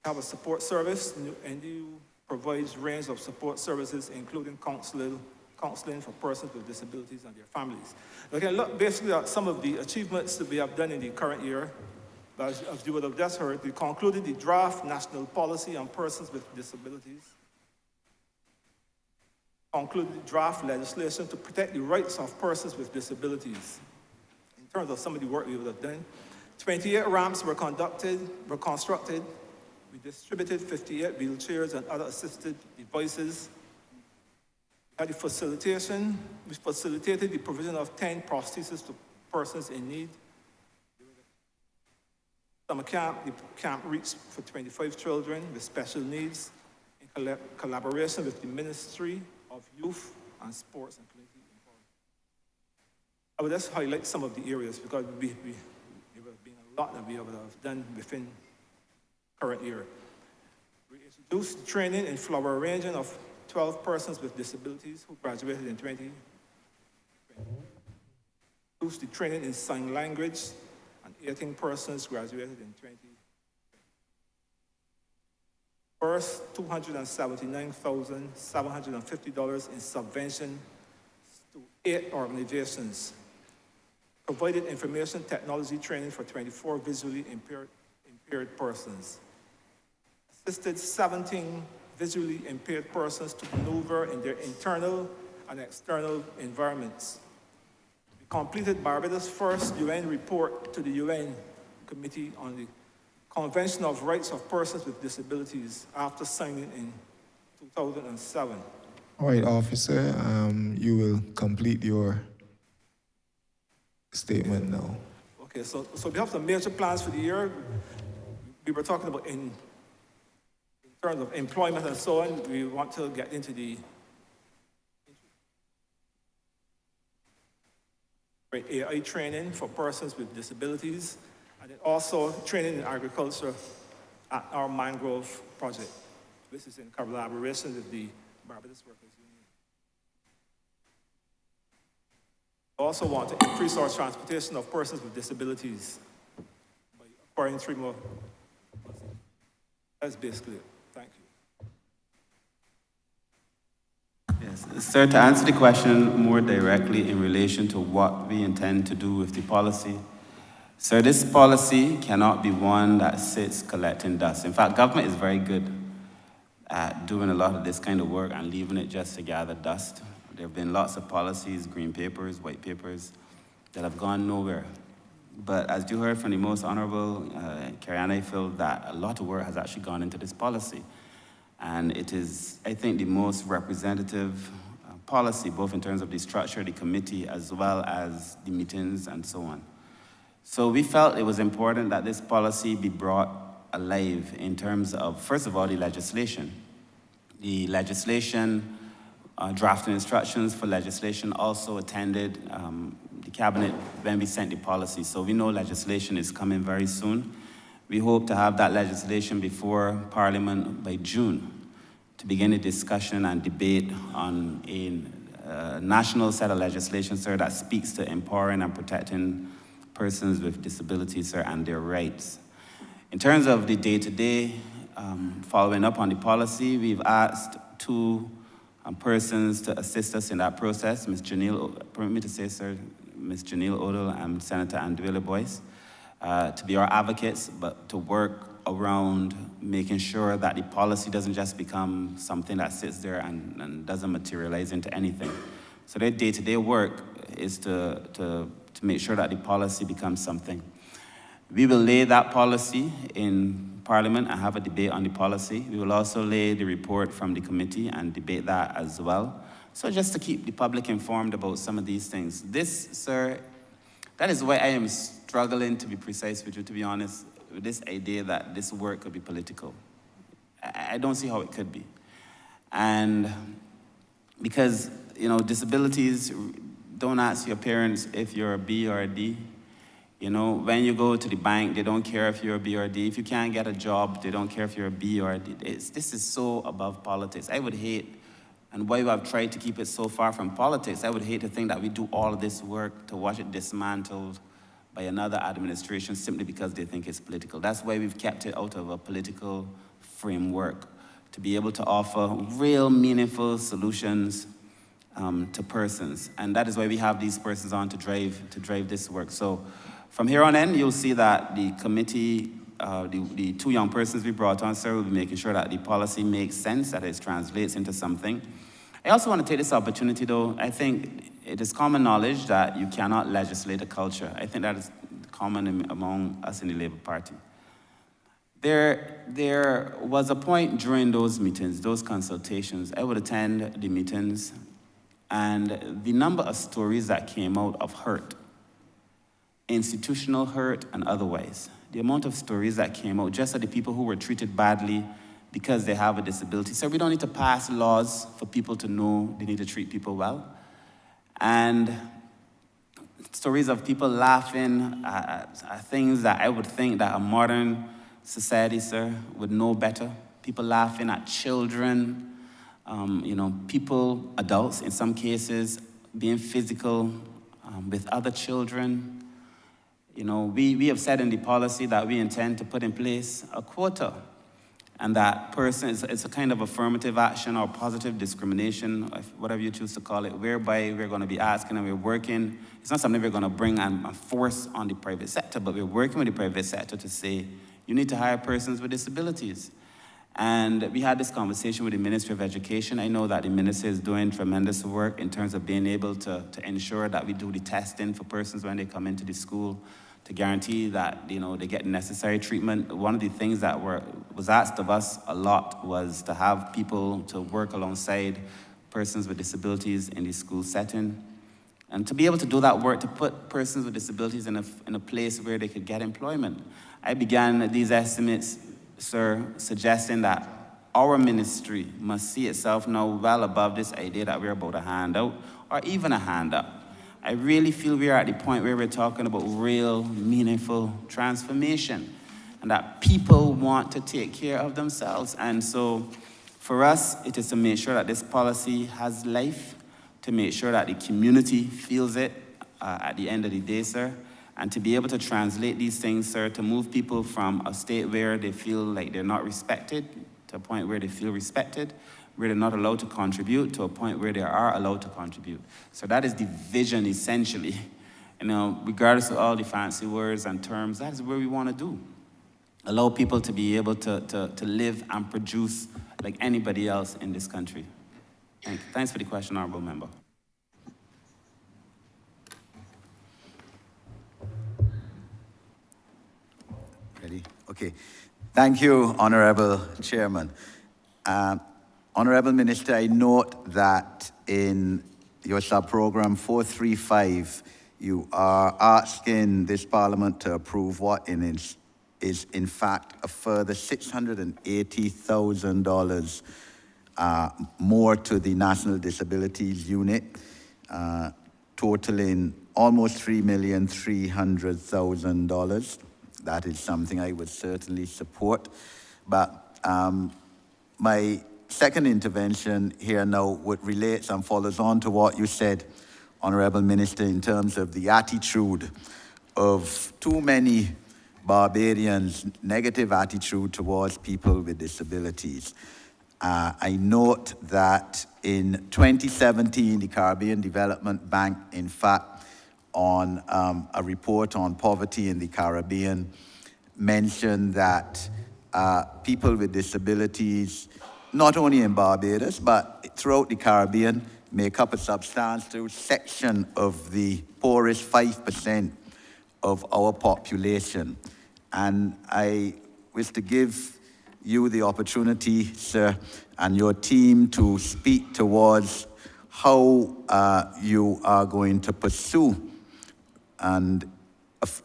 have a support service, and you provides range of support services, including counseling for persons with disabilities and their families. We can look basically at some of the achievements that we have done in the current year. As you would have just heard, we concluded the draft national policy on persons with disabilities, concluded the draft legislation to protect the rights of persons with disabilities. In terms of some of the work we would have done, 28 ramps were constructed. We distributed 58 wheelchairs and other assisted devices. We had the facilitation. We facilitated the provision of 10 prostheses to persons in need. Summer camp, the camp reached for 25 children with special needs in collaboration with the Ministry of Youth and Sports and Community Empowerment. I would just highlight some of the areas because there would have been a lot that we would have done within current year. We introduced training in flower arranging of 12 persons with disabilities who graduated in 2020. Introduced the training in sign language, and 18 persons graduated in 2020. First, $279,750 in subvention to 8 organizations. Provided information technology training for 24 visually impaired persons. Assisted 17 visually impaired persons to maneuver in their internal and external environments. We completed Barbados' first UN report to the UN Committee on the Convention of Rights of Persons with Disabilities after signing in 2007. All right, officer, you will complete your statement now. Okay, so we have some major plans for the year. We were talking about in terms of employment and so on, we want to get into the AI training for persons with disabilities, and then also training in agriculture at our mangrove project. This is in collaboration with the Barbados Workers Union. We also want to increase our transportation of persons with disabilities by acquiring 3 more buses. That's basically it. Thank you. Yes, sir, to answer the question more directly in relation to what we intend to do with the policy, sir, this policy cannot be one that sits collecting dust. In fact, government is very good at doing a lot of this kind of work and leaving it just to gather dust. There have been lots of policies, green papers, white papers, that have gone nowhere. But as you heard from the Most Honourable, Kariana, I feel that a lot of work has actually gone into this policy. And it is, I think, the most representative policy, both in terms of the structure of the committee as well as the meetings and so on. So we felt it was important that this policy be brought alive in terms of, first of all, the legislation. The legislation, drafting instructions for legislation also attended the cabinet when we sent the policy. So we know legislation is coming very soon. We hope to have that legislation before Parliament by June to begin a discussion and debate on a national set of legislation, sir, that speaks to empowering and protecting persons with disabilities, sir, and their rights. In terms of the day-to-day, following up on the policy, we've asked 2 persons to assist us in that process, Ms. Janelle, permit me to say, sir, Ms. Janelle Odell and Senator Andrea Boyce, to be our advocates, but to work around making sure that the policy doesn't just become something that sits there and doesn't materialize into anything. So their day-to-day work is to make sure that the policy becomes something. We will lay that policy in Parliament and have a debate on the policy. We will also lay the report from the committee and debate that as well. So just to keep the public informed about some of these things. This, sir, that is why I am struggling, to be precise with you, to be honest, with this idea that this work could be political. I don't see how it could be. And because, you know, disabilities, don't ask your parents if you're a B or a D. You know, when you go to the bank, they don't care if you're a B or a D. If you can't get a job, they don't care if you're a B or a D. This is so above politics. I would hate, and why I've tried to keep it so far from politics, I would hate to think that we do all of this work to watch it dismantled by another administration simply because they think it's political. That's why we've kept it out of a political framework to be able to offer real meaningful solutions to persons. And that is why we have these persons on to drive this work. So from here on in, you'll see that the committee, the two young persons we brought on, sir, will be making sure that the policy makes sense, that it translates into something. I also want to take this opportunity, though. I think it is common knowledge that you cannot legislate a culture. I think that is common among us in the Labour Party. There was a point during those meetings, those consultations, I would attend the meetings, and the number of stories that came out of hurt, institutional hurt and otherwise, the amount of stories that came out just of the people who were treated badly because they have a disability. So we don't need to pass laws for people to know they need to treat people well. And stories of people laughing at things that I would think that a modern society, sir, would know better. People laughing at children, people, adults in some cases, being physical with other children. We have said in the policy that we intend to put in place a quota, and that person, it's a kind of affirmative action or positive discrimination, whatever you choose to call it, whereby we're going to be asking and we're working. It's not something we're going to bring and force on the private sector, but we're working with the private sector to say, you need to hire persons with disabilities. And we had this conversation with the Ministry of Education. I know that the minister is doing tremendous work in terms of being able to ensure that we do the testing for persons when they come into the school, to guarantee that they get necessary treatment. One of the things that was asked of us a lot was to have people to work alongside persons with disabilities in the school setting. And to be able to do that work, to put persons with disabilities in a place where they could get employment. I began these estimates, sir, suggesting that our ministry must see itself now well above this idea that we're about a handout or even a hand up. I really feel we are at the point where we're talking about real, meaningful transformation and that people want to take care of themselves. And so for us, it is to make sure that this policy has life, to make sure that the community feels it at the end of the day, sir, and to be able to translate these things, sir, to move people from a state where they feel like they're not respected to a point where they feel respected, where they're not allowed to contribute, to a point where they are allowed to contribute. So that is the vision, essentially. Regardless of all the fancy words and terms, that is where we want to do. Allow people to be able to live and produce like anybody else in this country. Thanks for the question, Honourable Member. Ready? Okay. Thank you, Honourable Chairman. Honourable Minister, I note that in your sub-program 435, you are asking this Parliament to approve what is in fact a further $680,000 more to the National Disabilities Unit, totaling almost $3,300,000. That is something I would certainly support. But my second intervention here now would relate and follows on to what you said, Honourable Minister, in terms of the attitude of too many Barbadians, negative attitude towards people with disabilities. I note that in 2017, the Caribbean Development Bank, in fact, on a report on poverty in the Caribbean, mentioned that people with disabilities, not only in Barbados, but throughout the Caribbean, make up a substantial section of the poorest 5% of our population. And I wish to give you the opportunity, sir, and your team to speak towards how you are going to pursue and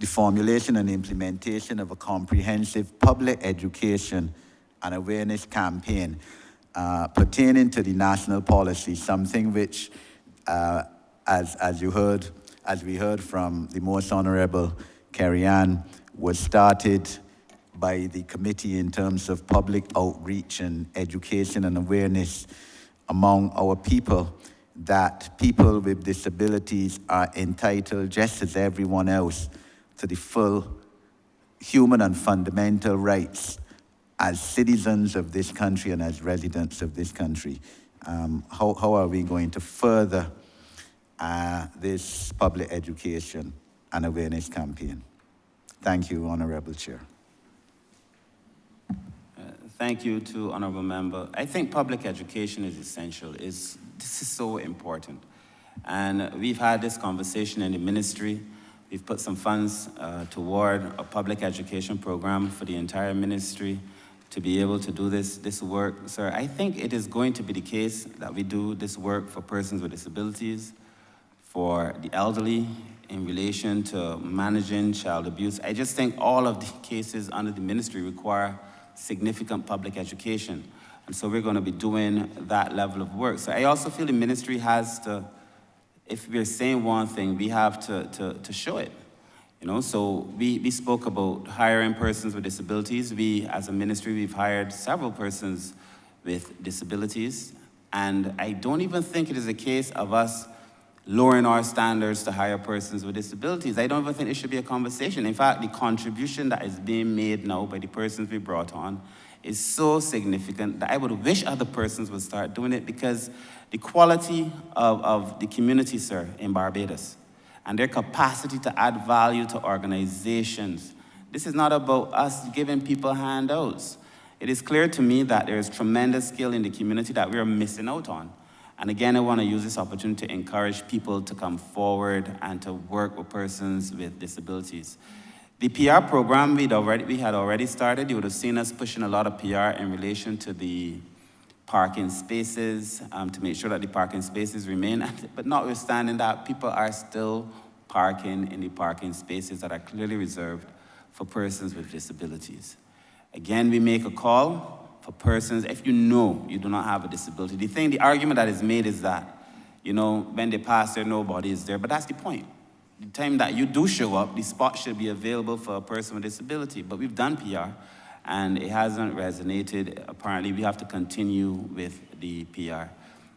the formulation and implementation of a comprehensive public education and awareness campaign pertaining to the national policy, something which, as we heard from the Most Honourable Kerry-Ann, was started by the committee in terms of public outreach and education and awareness among our people, that people with disabilities are entitled, just as everyone else, to the full human and fundamental rights as citizens of this country and as residents of this country, how are we going to further this public education and awareness campaign? Thank you, Honourable Chair. Thank you to Honourable Member. I think public education is essential. This is so important. And we've had this conversation in the ministry. We've put some funds toward a public education program for the entire ministry to be able to do this work. Sir, I think it is going to be the case that we do this work for persons with disabilities, for the elderly, in relation to managing child abuse. I just think all of the cases under the ministry require significant public education. And so we're going to be doing that level of work. So I also feel the ministry has to, if we're saying one thing, we have to show it. You know, so we spoke about hiring persons with disabilities. We, as a ministry, we've hired several persons with disabilities. And I don't even think it is a case of us lowering our standards to hire persons with disabilities. I don't even think it should be a conversation. In fact, the contribution that is being made now by the persons we brought on is so significant that I would wish other persons would start doing it, because the quality of the community, sir, in Barbados, and their capacity to add value to organizations. This is not about us giving people handouts. It is clear to me that there is tremendous skill in the community that we are missing out on. And again, I want to use this opportunity to encourage people to come forward and to work with persons with disabilities. The PR program we had already started. You would have seen us pushing a lot of PR in relation to the parking spaces, to make sure that the parking spaces remain. But notwithstanding that, people are still parking in the parking spaces that are clearly reserved for persons with disabilities. Again, we make a call for persons, if you know you do not have a disability. The argument that is made is that, you know, when they pass there, nobody is there, but that's the point. The time that you do show up, the spot should be available for a person with disability, but we've done PR, and it hasn't resonated. Apparently, we have to continue with the PR.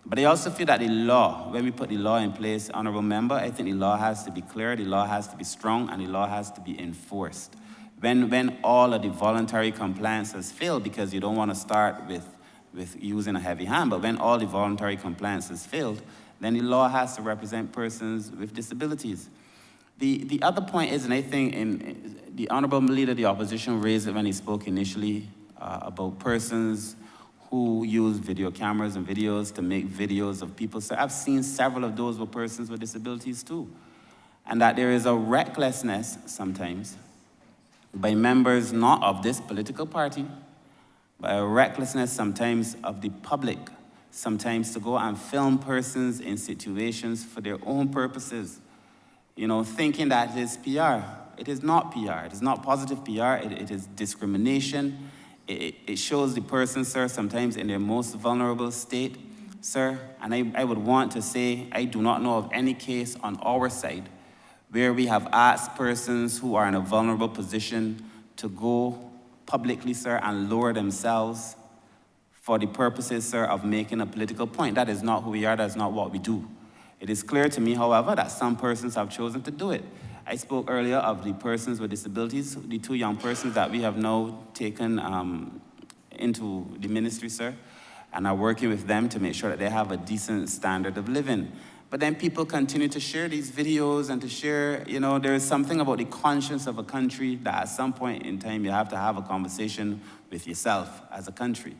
But I also feel that the law, when we put the law in place, Honourable Member, I think the law has to be clear, the law has to be strong, and the law has to be enforced. When all of the voluntary compliance has failed, because you don't want to start with using a heavy hand, but when all the voluntary compliance has failed, then the law has to represent persons with disabilities. The other point is, and I think the Honourable Leader of the Opposition raised it when he spoke initially about persons who use video cameras and videos to make videos of people. So I've seen several of those with persons with disabilities too. And that there is a recklessness sometimes by members not of this political party, but a recklessness sometimes of the public, sometimes to go and film persons in situations for their own purposes, you know, thinking that it is PR. It is not PR. It is not positive PR. It is discrimination. It shows the person, sir, sometimes in their most vulnerable state, sir. And I would want to say, I do not know of any case on our side where we have asked persons who are in a vulnerable position to go publicly, sir, and lower themselves for the purposes, sir, of making a political point. That is not who we are. That is not what we do. It is clear to me, however, that some persons have chosen to do it. I spoke earlier of the persons with disabilities, the two young persons that we have now taken into the ministry, sir, and are working with them to make sure that they have a decent standard of living. But then people continue to share these videos and to share, you know, there is something about the conscience of a country that at some point in time you have to have a conversation with yourself as a country.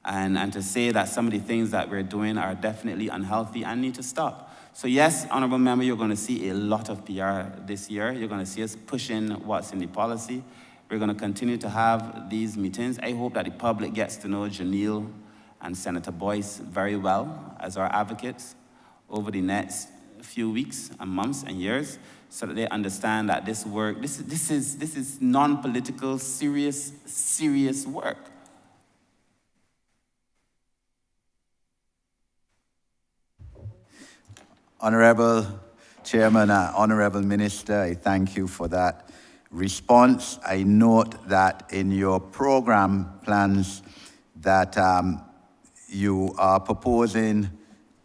And to say that some of the things that we're doing are definitely unhealthy and need to stop. So yes, Honourable Member, you're going to see a lot of PR this year. You're going to see us pushing what's in the policy. We're going to continue to have these meetings. I hope that the public gets to know Janelle and Senator Boyce very well as our advocates over the next few weeks and months and years, so that they understand that this work, this is non-political, serious work. Honourable Chairman, Honourable Minister, I thank you for that response. I note that in your program plans that you are proposing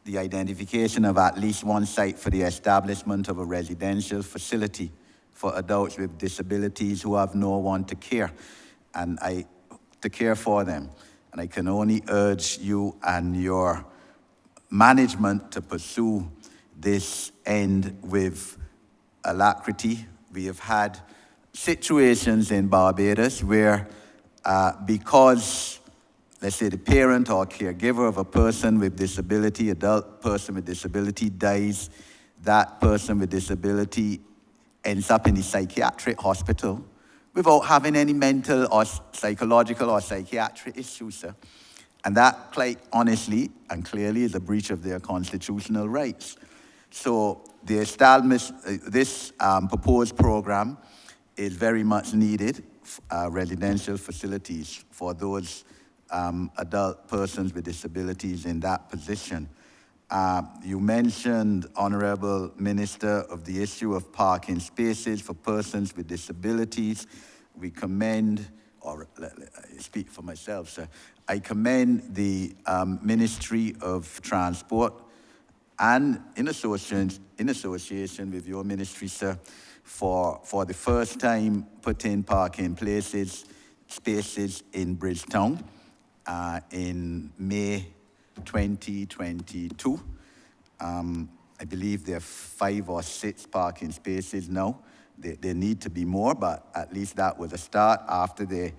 the identification of at least one site for the establishment of a residential facility for adults with disabilities who have no one to care. And I to care for them. And I can only urge you and your management to pursue this end with alacrity. We have had situations in Barbados where because, let's say, the parent or caregiver of a person with disability, adult person with disability, dies, that person with disability ends up in the psychiatric hospital without having any mental or psychological or psychiatric issues, sir. And that, quite honestly and clearly, is a breach of their constitutional rights. So the this proposed program is very much needed, residential facilities for those adult persons with disabilities in that position. You mentioned, Honourable Minister, of the issue of parking spaces for persons with disabilities. We commend, or I speak for myself, sir, I commend the Ministry of Transport and in association with your ministry, sir, for the first time putting parking spaces in Bridgetown in May 2022. I believe there are 5 or 6 parking spaces now. There need to be more, but at least that was a start after the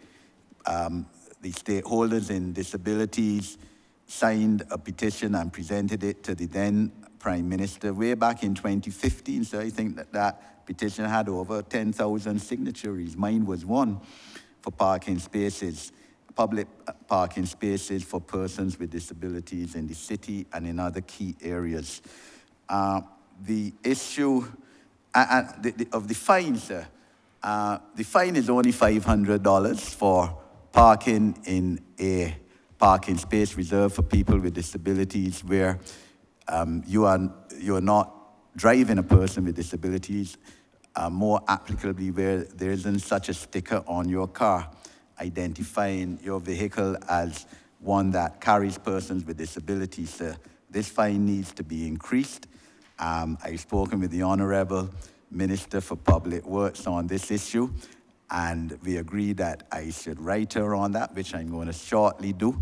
stakeholders in disabilities signed a petition and presented it to the then Prime Minister way back in 2015. So I think that petition had over 10,000 signatures. Mine was one for parking spaces, public parking spaces for persons with disabilities in the city and in other key areas. The issue of the fine, sir, the fine is only $500 for parking in a parking space reserved for people with disabilities where you're not driving a person with disabilities, more applicably where there isn't such a sticker on your car identifying your vehicle as one that carries persons with disabilities, sir. This fine needs to be increased. I've spoken with the Honourable Minister for Public Works on this issue, and we agreed that I should write her on that, which I'm going to shortly do.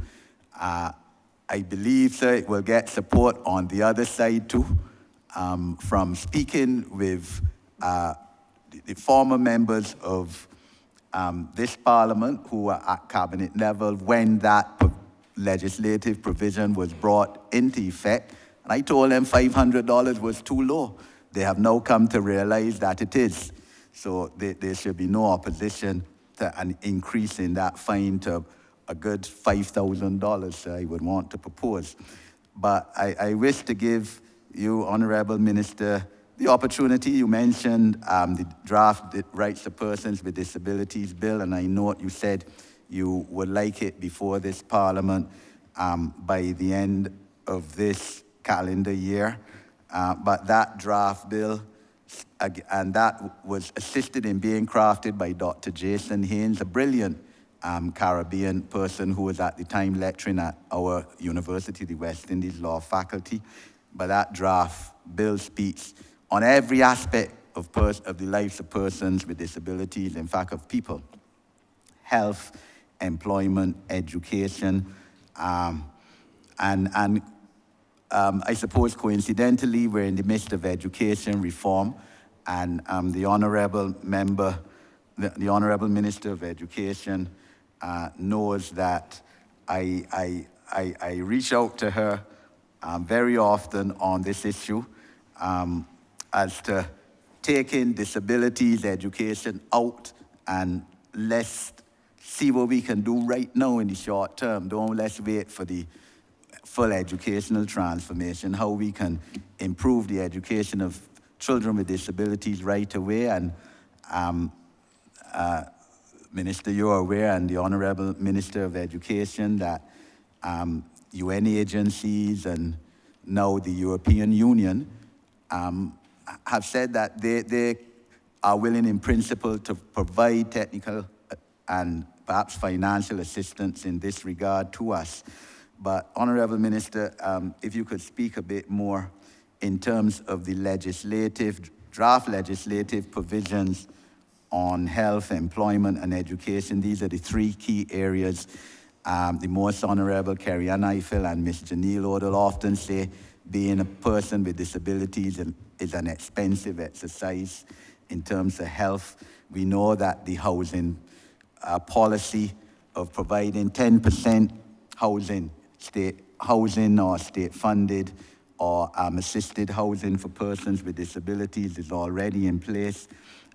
I believe, sir, it will get support on the other side too, from speaking with the former members of this Parliament who were at cabinet level when that legislative provision was brought into effect. And I told them $500 was too low. They have now come to realize that it is. So there should be no opposition to an increase in that fine to a good $5,000 I would want to propose. But I wish to give you, Honourable Minister, the opportunity. You mentioned the draft Rights of Persons with Disabilities Bill, and I know you said you would like it before this Parliament by the end of this calendar year. But that draft bill, and that was assisted in being crafted by Dr. Jason Haynes, a brilliant Caribbean person who was at the time lecturing at our university, the West Indies Law Faculty. But that draft bill speaks on every aspect of the lives of persons with disabilities, in fact, of people. Health, employment, education, and I suppose coincidentally, we're in the midst of education reform, and the Honourable Member, the Honourable Minister of Education knows that I reach out to her very often on this issue as to taking disabilities education out, and let's see what we can do right now in the short term. Let's wait for the full educational transformation, how we can improve the education of children with disabilities right away. And Minister, you're aware, and the Honourable Minister of Education, that UN agencies and now the European Union have said that they are willing in principle to provide technical and perhaps financial assistance in this regard to us. But Honourable Minister, if you could speak a bit more in terms of the draft legislative provisions on health, employment, and education. These are the three key areas. The Most Honourable Kerry Ann Eiffel and Ms. Janelle Odell often say being a person with disabilities is an expensive exercise in terms of health. We know that the housing policy of providing 10% housing, state housing or state funded or assisted housing for persons with disabilities is already in place,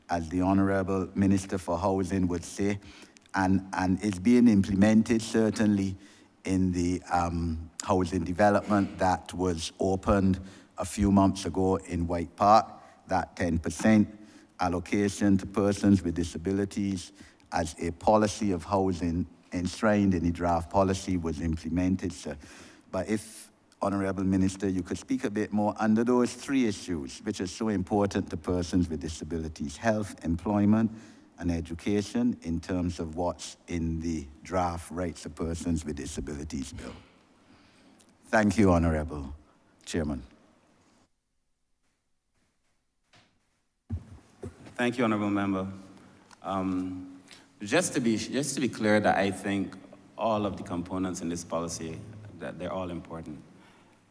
as the Honourable Minister for Housing would say, and is being implemented certainly in the housing development that was opened a few months ago in White Park. That 10% allocation to persons with disabilities as a policy of housing enshrined in the draft policy was implemented, sir. But if, Honourable Minister, you could speak a bit more under those three issues, which are so important to persons with disabilities: health, employment, and education, in terms of what's in the draft Rights of Persons with Disabilities Bill. Thank you, Honourable Chairman. Thank you, Honourable Member. Just to be clear, that I think all of the components in this policy, that they're all important.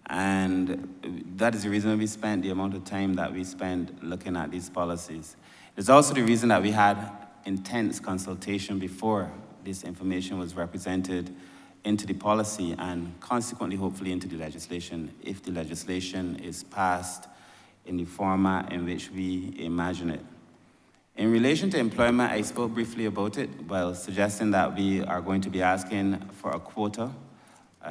And that is the reason we spent the amount of time that we spent looking at these policies. It's also the reason that we had intense consultation before this information was represented into the policy and consequently, hopefully, into the legislation, if the legislation is passed in the format in which we imagine it. In relation to employment, I spoke briefly about it while suggesting that we are going to be asking for a quota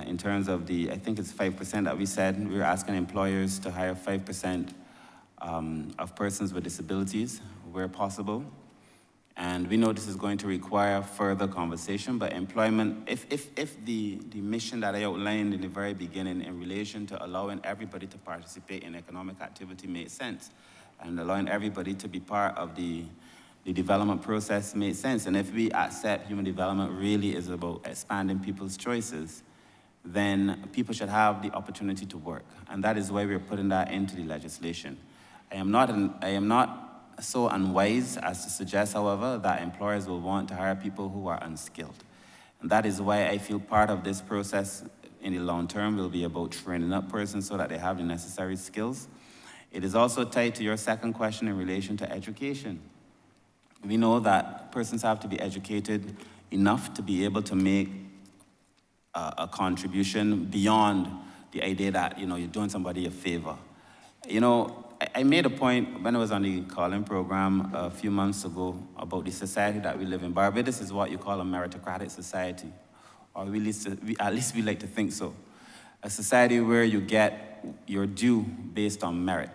in terms of the, I think it's 5% that we said. We were asking employers to hire 5% of persons with disabilities where possible. And we know this is going to require further conversation, but employment, if the mission that I outlined in the very beginning in relation to allowing everybody to participate in economic activity made sense, and allowing everybody to be part of the development process made sense. And if we accept human development really is about expanding people's choices, then people should have the opportunity to work. And that is why we're putting that into the legislation. I am not so unwise as to suggest, however, that employers will want to hire people who are unskilled. And that is why I feel part of this process in the long term will be about training up persons so that they have the necessary skills. It is also tied to your second question in relation to education. We know that persons have to be educated enough to be able to make a contribution beyond the idea that, you're doing somebody a favor. I made a point when I was on the call-in program a few months ago about the society that we live in. Barbados is what you call a meritocratic society, or at least we like to think so. A society where you get your due based on merit.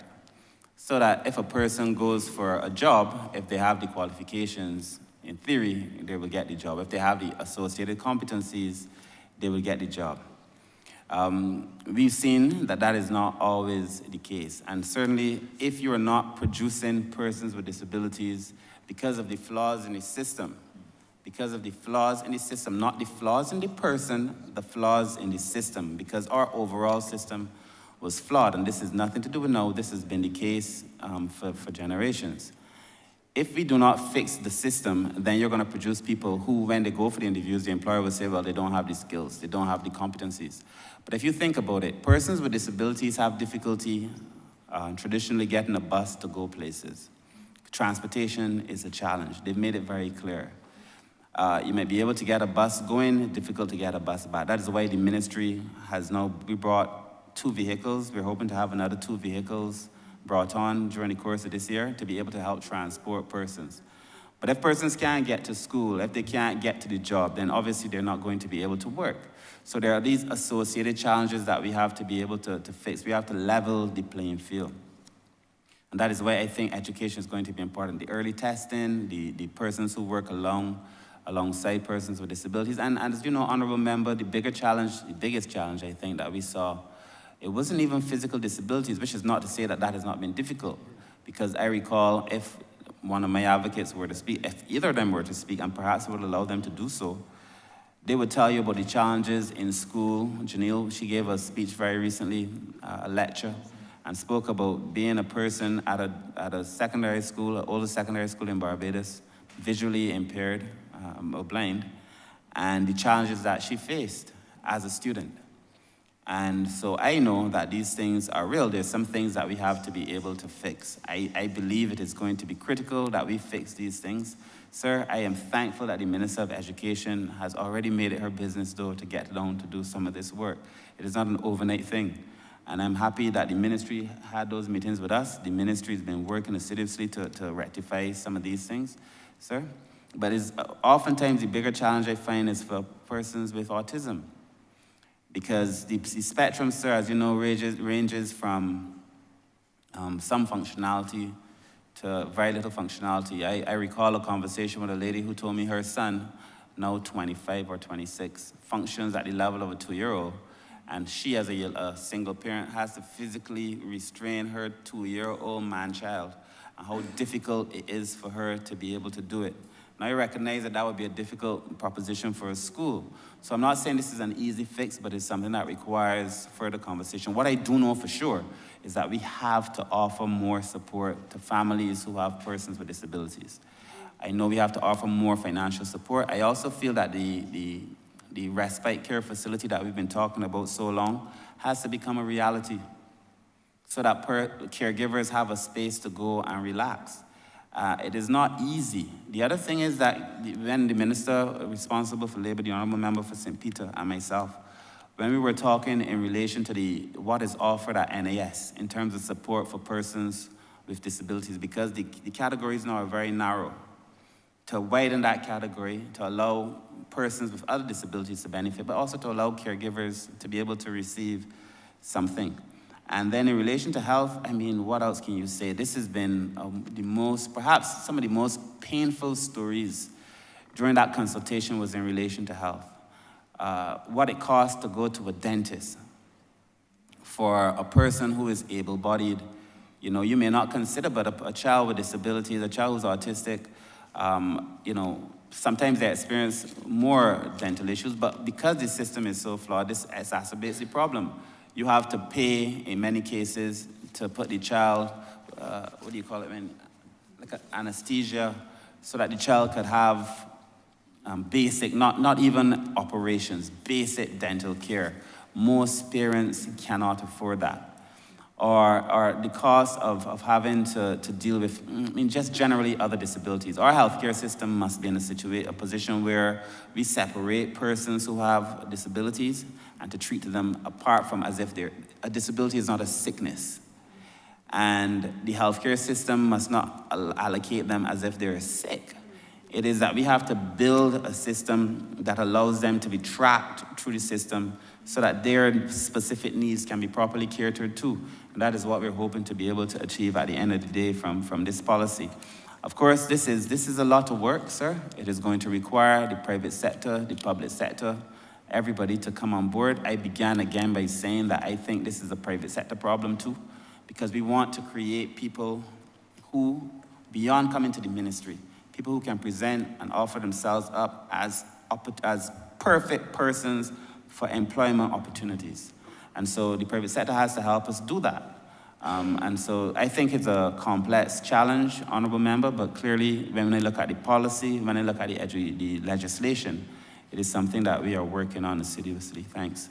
So that if a person goes for a job, if they have the qualifications, in theory, they will get the job. If they have the associated competencies, they will get the job. We've seen that that is not always the case. And certainly, if you are not producing persons with disabilities because of the flaws in the system, not the flaws in the person, the flaws in the system, because our overall system was flawed, and this is nothing to do with now, this has been the case for generations. If we do not fix the system, then you're going to produce people who, when they go for the interviews, the employer will say, well, they don't have the skills, they don't have the competencies. But if you think about it, persons with disabilities have difficulty traditionally getting a bus to go places. Transportation is a challenge. They've made it very clear. You might be able to get a bus going, difficult to get a bus back. That is why the ministry has now, we brought 2 vehicles. We're hoping to have another 2 vehicles brought on during the course of this year to be able to help transport persons. But if persons can't get to school, if they can't get to the job, then obviously they're not going to be able to work. So there are these associated challenges that we have to be able to fix. We have to level the playing field. And that is why I think education is going to be important. The early testing, the persons who work alongside persons with disabilities. And as you know, Honourable Member, the biggest challenge I think that we saw, it wasn't even physical disabilities, which is not to say that that has not been difficult. Because I recall if one of my advocates were to speak, if either of them were to speak, and perhaps I would allow them to do so, they would tell you about the challenges in school. Janelle, she gave a speech very recently, a lecture, and spoke about being a person at a secondary school, an older secondary school in Barbados, visually impaired or blind, and the challenges that she faced as a student. And so I know that these things are real. There's some things that we have to be able to fix. I believe it is going to be critical that we fix these things. Sir, I am thankful that the Minister of Education has already made it her business, though, to get down to do some of this work. It is not an overnight thing. And I'm happy that the ministry had those meetings with us. The ministry has been working assiduously to rectify some of these things, sir. But it's oftentimes the bigger challenge I find is for persons with autism. Because the spectrum, sir, as you know, ranges from some functionality to very little functionality. I recall a conversation with a lady who told me her son, now 25 or 26, functions at the level of a 2-year-old. And she, as a single parent, has to physically restrain her 2-year-old man-child, and how difficult it is for her to be able to do it. Now, I recognize that that would be a difficult proposition for a school. So I'm not saying this is an easy fix, but it's something that requires further conversation. What I do know for sure is that we have to offer more support to families who have persons with disabilities. I know we have to offer more financial support. I also feel that the respite care facility that we've been talking about so long has to become a reality so that caregivers have a space to go and relax. It is not easy. The other thing is that when the minister responsible for labor, the Honourable Member for St. Peter, and myself, when we were talking in relation to what is offered at NAS in terms of support for persons with disabilities, because the categories now are very narrow, to widen that category, to allow persons with other disabilities to benefit, but also to allow caregivers to be able to receive something. And then in relation to health, I mean, what else can you say? This has been perhaps some of the most painful stories during that consultation was in relation to health. What it costs to go to a dentist for a person who is able-bodied. You know, you may not consider, but a child with disabilities, a child who's autistic, you know, sometimes they experience more dental issues, but because the system is so flawed, this exacerbates the problem. You have to pay, in many cases, to put the child, what do you call it, like anesthesia, so that the child could have basic, not even operations, basic dental care. Most parents cannot afford that. Or the cost of having to deal with, I mean, just generally other disabilities. Our healthcare system must be in a position where we separate persons who have disabilities and to treat them apart from as if a disability is not a sickness. And the healthcare system must not allocate them as if they're sick. It is that we have to build a system that allows them to be tracked through the system so that their specific needs can be properly catered to. And that is what we're hoping to be able to achieve at the end of the day from this policy. Of course, this is a lot of work, sir. It is going to require the private sector, the public sector, everybody to come on board. I began again by saying that I think this is a private sector problem too, because we want to create people who, beyond coming to the ministry, people who can present and offer themselves up as perfect persons for employment opportunities. And so the private sector has to help us do that. And so I think it's a complex challenge, Honourable Member, but clearly when I look at the policy, when I look at the legislation, it is something that we are working on assiduously. Thanks.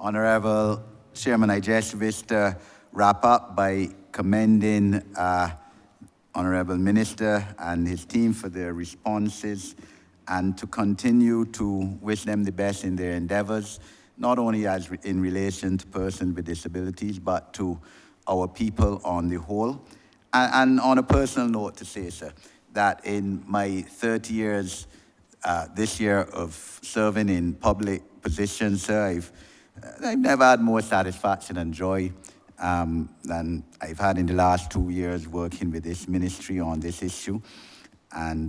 Honourable Chairman, I just wish to wrap up by commending Honourable Minister and his team for their responses and to continue to wish them the best in their endeavours, not only as in relation to persons with disabilities, but to our people on the whole. And on a personal note to say, sir, that in my 30 years this year of serving in public positions, sir, I've never had more satisfaction and joy than I've had in the last 2 years working with this ministry on this issue. And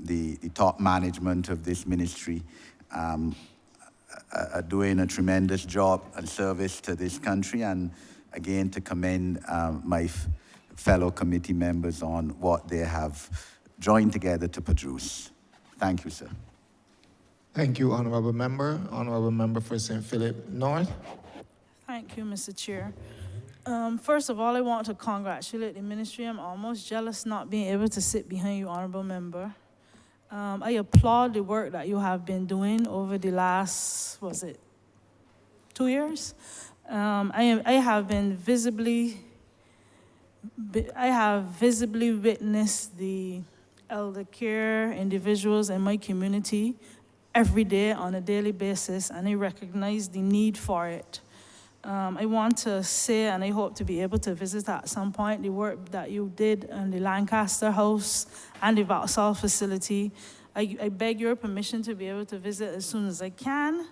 the top management of this ministry are doing a tremendous job and service to this country. And again, to commend my fellow committee members on what they have joined together to produce. Thank you, sir. Thank you, Honourable Member. Honourable Member for St. Philip North. Thank you, Mr. Chair. First of all, I want to congratulate the ministry. I'm almost jealous not being able to sit behind you, Honourable Member. I applaud the work that you have been doing over the last, 2 years? I have visibly witnessed the elder care individuals in my community every day on a daily basis, and I recognize the need for it. I want to say, and I hope to be able to visit at some point, the work that you did in the Lancaster House and the Vauxhall facility. I beg your permission to be able to visit as soon as I can.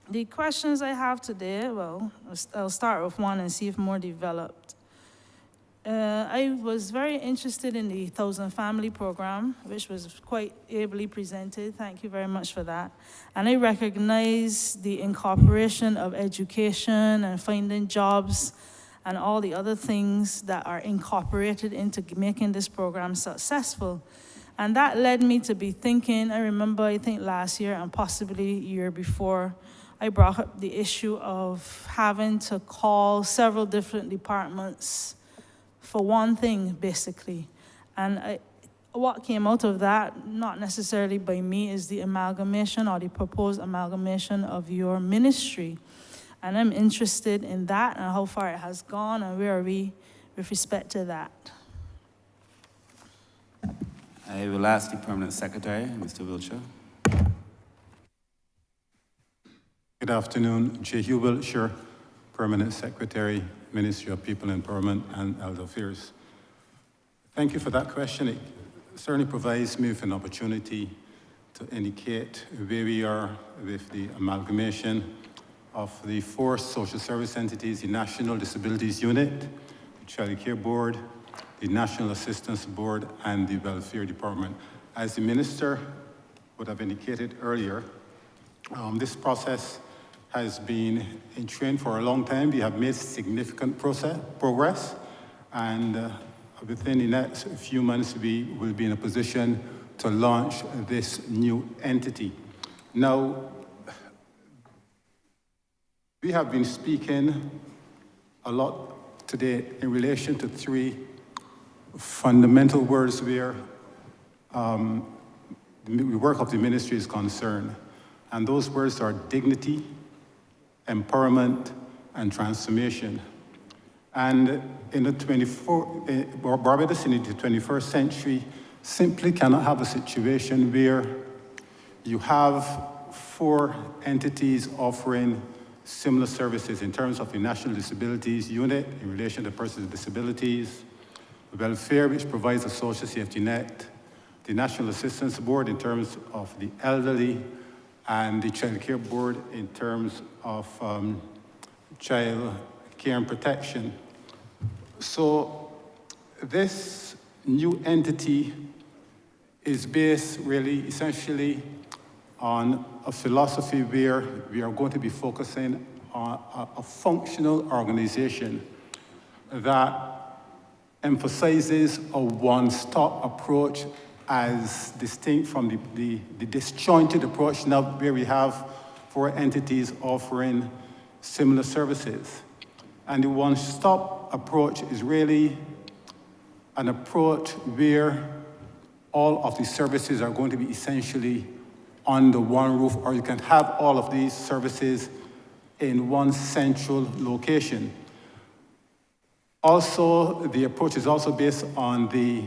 The questions I have today, well, I'll start with one and see if more developed. I was very interested in the 1,000 Family Program, which was quite ably presented. Thank you very much for that. And I recognize the incorporation of education and finding jobs and all the other things that are incorporated into making this program successful. And that led me to be thinking, I think last year and possibly year before, I brought up the issue of having to call several different departments for one thing, basically. And what came out of that, not necessarily by me, is the amalgamation or the proposed amalgamation of your ministry. And I'm interested in that and how far it has gone and where are we with respect to that. I will ask the Permanent Secretary, Mr. Wiltshire. Good afternoon, J. Wiltshire, Permanent Secretary, Ministry of People Empowerment and Elder Affairs. Thank you for that question. It certainly provides me with an opportunity to indicate where we are with the amalgamation of the 4 social service entities, the National Disabilities Unit, the Child Care Board, the National Assistance Board, and the Welfare Department. As the Minister would have indicated earlier, this process has been in train for a long time. We have made significant progress, and within the next few months, we will be in a position to launch this new entity. Now, we have been speaking a lot today in relation to 3 fundamental words where the work of the ministry is concerned. And those words are dignity, empowerment, and transformation. And in the Barbados in the 21st century simply cannot have a situation where you have 4 entities offering similar services in terms of the National Disabilities Unit in relation to persons with disabilities, welfare, which provides a social safety net, the National Assistance Board in terms of the elderly, and the Child Care Board in terms of child care and protection. So this new entity is based really essentially on a philosophy where we are going to be focusing on a functional organization that emphasizes a one-stop approach as distinct from the disjointed approach now where we have 4 entities offering similar services. And the one-stop approach is really an approach where all of the services are going to be essentially under one roof, or you can have all of these services in one central location. Also, the approach is also based on the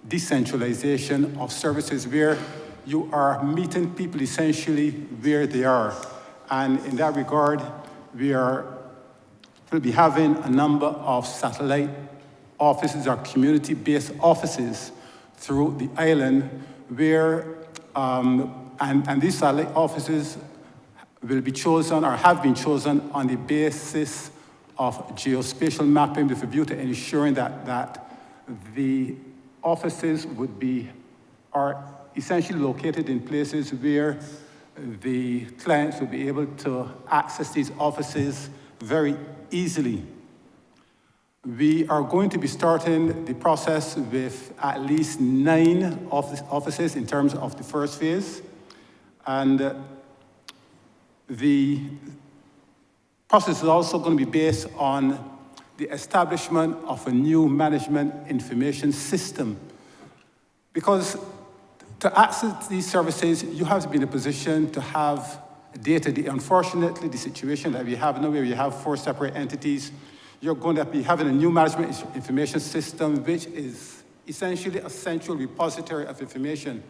decentralization of services where you are meeting people essentially where they are. And in that regard, we'll be having a number of satellite offices or community-based offices through the island where, and these satellite offices will be chosen or have been chosen on the basis of geospatial mapping with a view to ensuring that the offices are essentially located in places where the clients will be able to access these offices very easily. We are going to be starting the process with at least 9 offices in terms of the first phase. And the process is also going to be based on the establishment of a new management information system. Because to access these services, you have to be in a position to have data. Unfortunately, the situation that we have now, where you have 4 separate entities, you're going to be having a new management information system, which is essentially a central repository of information,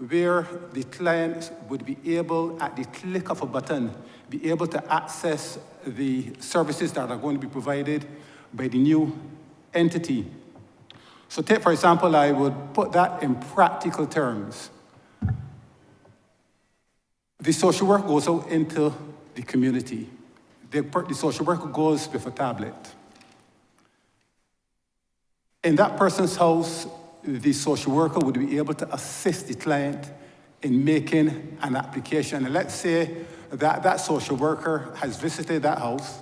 where the client would be able, at the click of a button, be able to access the services that are going to be provided by the new entity. So take, for example, I would put that in practical terms. The social work goes out into the community. The social worker goes with a tablet. In that person's house, the social worker would be able to assist the client in making an application. And let's say that that social worker has visited that house.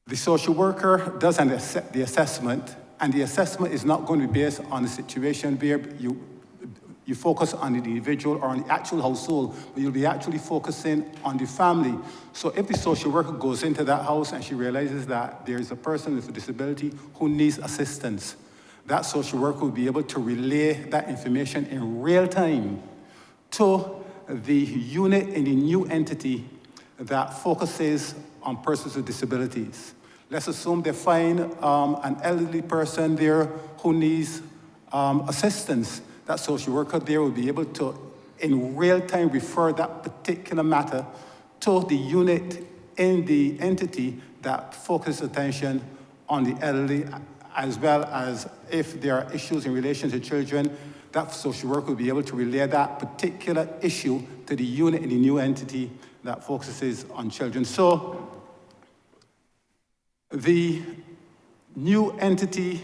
The social worker does the assessment, and the assessment is not going to be based on a situation where you focus on the individual or on the actual household, but you'll be actually focusing on the family. So if the social worker goes into that house and she realizes that there is a person with a disability who needs assistance, that social worker will be able to relay that information in real time to the unit in the new entity that focuses on persons with disabilities. Let's assume they find an elderly person there who needs assistance. That social worker there will be able to, in real time, refer that particular matter to the unit in the entity that focuses attention on the elderly, as well as if there are issues in relation to children, that social worker will be able to relay that particular issue to the unit in the new entity that focuses on children. So the new entity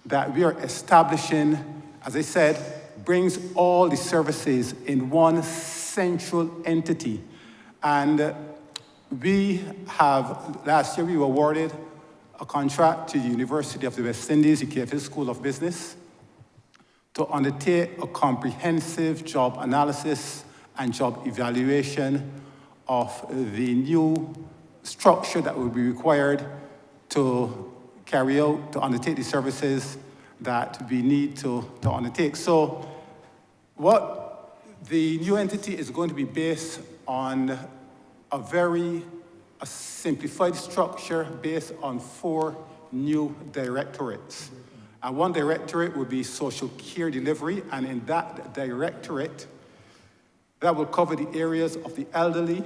that we are establishing, as I said, brings all the services in one central entity. And we have, last year we were awarded a contract to the University of the West Indies, the KFL School of Business, to undertake a comprehensive job analysis and job evaluation of the new structure that will be required to carry out, to undertake the services that we need to undertake. So what the new entity is going to be based on a simplified structure based on 4 new directorates. And one directorate will be social care delivery, and in that directorate, that will cover the areas of the elderly,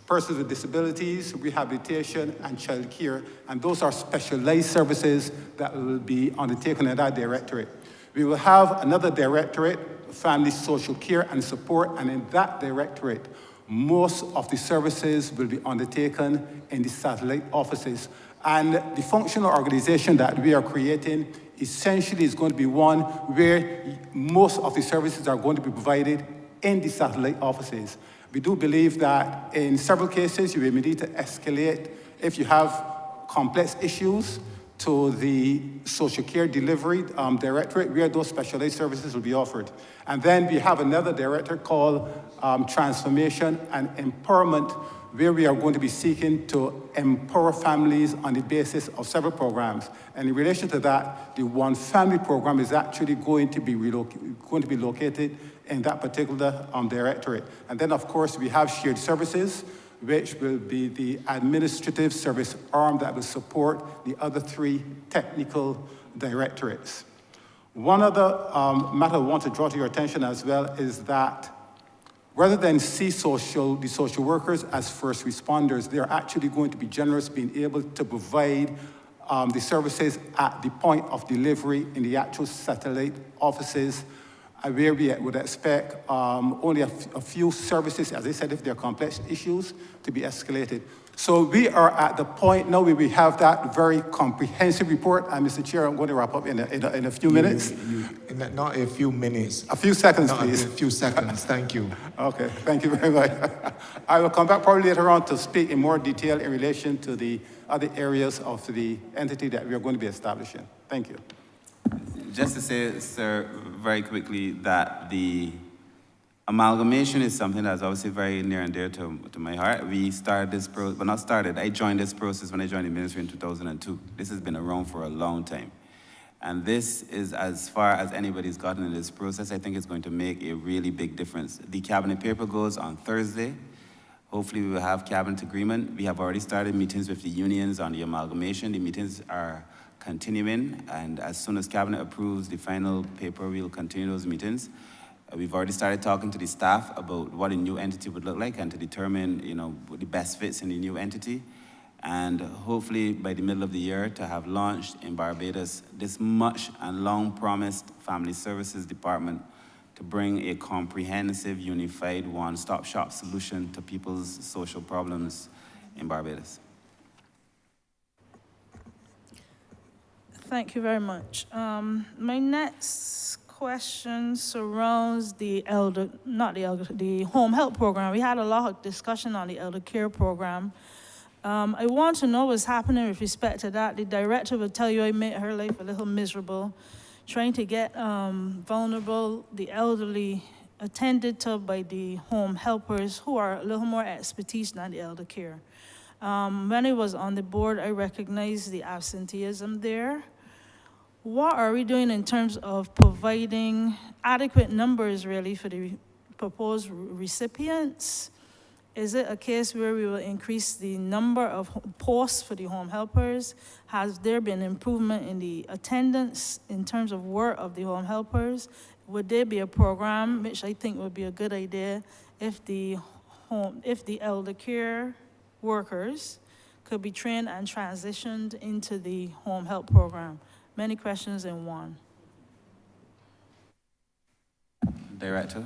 persons with disabilities, rehabilitation, and child care. And those are specialized services that will be undertaken in that directorate. We will have another directorate, family social care and support, and in that directorate, most of the services will be undertaken in the satellite offices. And the functional organization that we are creating essentially is going to be one where most of the services are going to be provided in the satellite offices. We do believe that in several cases, you may need to escalate if you have complex issues to the social care delivery directorate, where those specialized services will be offered. And then we have another directorate called Transformation and Empowerment, where we are going to be seeking to empower families on the basis of several programs. And in relation to that, the One Family program is actually going to be located in that particular directorate. And then, of course, we have shared services, which will be the administrative service arm that will support the other 3 technical directorates. One other matter I want to draw to your attention as well is that rather than see the social workers as first responders, they're actually going to be generous, being able to provide the services at the point of delivery in the actual satellite offices, where we would expect only a few services, as I said, if there are complex issues, to be escalated. So we are at the point now where we have that very comprehensive report. And Mr. Chair, I'm going to wrap up in a few minutes. Not a few minutes. A few seconds, please. A few seconds, thank you. Okay, thank you very much. I will come back probably later on to speak in more detail in relation to the other areas of the entity that we are going to be establishing. Thank you. Just to say, sir, very quickly, that the Amalgamation is something that's obviously very near and dear to my heart. We started this I joined this process when I joined the ministry in 2002. This has been around for a long time. And this is as far as anybody's gotten in this process. I think it's going to make a really big difference. The cabinet paper goes on Thursday. Hopefully we will have cabinet agreement. We have already started meetings with the unions on the amalgamation. The meetings are continuing, and as soon as cabinet approves the final paper, we'll continue those meetings. We've already started talking to the staff about what a new entity would look like and to determine, the best fits in the new entity. And hopefully by the middle of the year to have launched in Barbados this much and long promised family services department to bring a comprehensive, unified, one-stop shop solution to people's social problems in Barbados. Thank you very much. My next question surrounds the home health program. We had a lot of discussion on the elder care program. I want to know what's happening with respect to that. The director will tell you I made her life a little miserable, trying to get vulnerable, the elderly, attended to by the home helpers who are a little more expertise than the elder care. When I was on the board, I recognized the absenteeism there. What are we doing in terms of providing adequate numbers, really, for the proposed recipients? Is it a case where we will increase the number of posts for the home helpers? Has there been improvement in the attendance in terms of work of the home helpers? Would there be a program, which I think would be a good idea, if the elder care workers could be trained and transitioned into the home health program? Many questions in one. Director?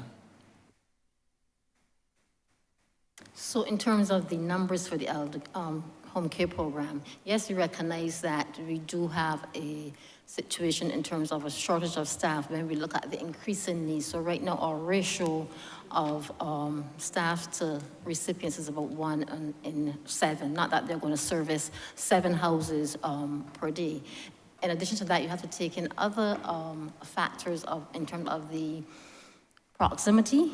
So in terms of the numbers for the elder home care program, yes, we recognize that we do have a situation in terms of a shortage of staff when we look at the increasing needs. So right now our ratio of staff to recipients is about 1 in 7, not that they're going to service 7 houses per day. In addition to that, you have to take in other factors in terms of the proximity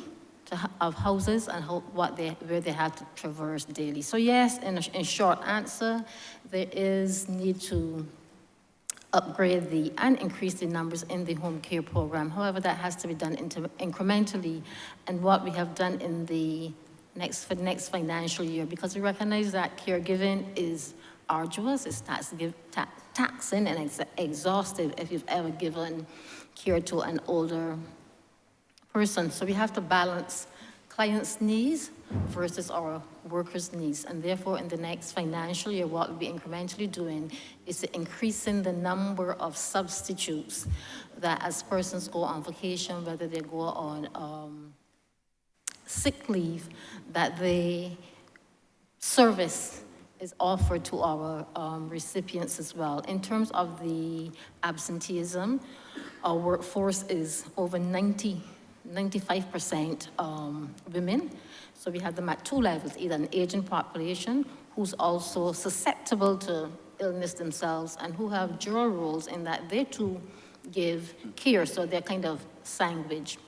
of houses and where they have to traverse daily. So yes, in short answer, there is need to upgrade and increase the numbers in the home care program. However, that has to be done incrementally, and what we have done in for the next financial year, because we recognize that caregiving is arduous, it's taxing, and it's exhaustive if you've ever given care to an older person. So we have to balance clients' needs versus our workers' needs. And therefore, in the next financial year, what we'll be incrementally doing is increasing the number of substitutes that as persons go on vacation, whether they go on sick leave, that they service is offered to our recipients as well. In terms of the absenteeism, our workforce is over 95% women. So we have them at 2 levels, either an aging population who's also susceptible to illness themselves and who have dual roles in that they too give care, so they're kind of sandwiched.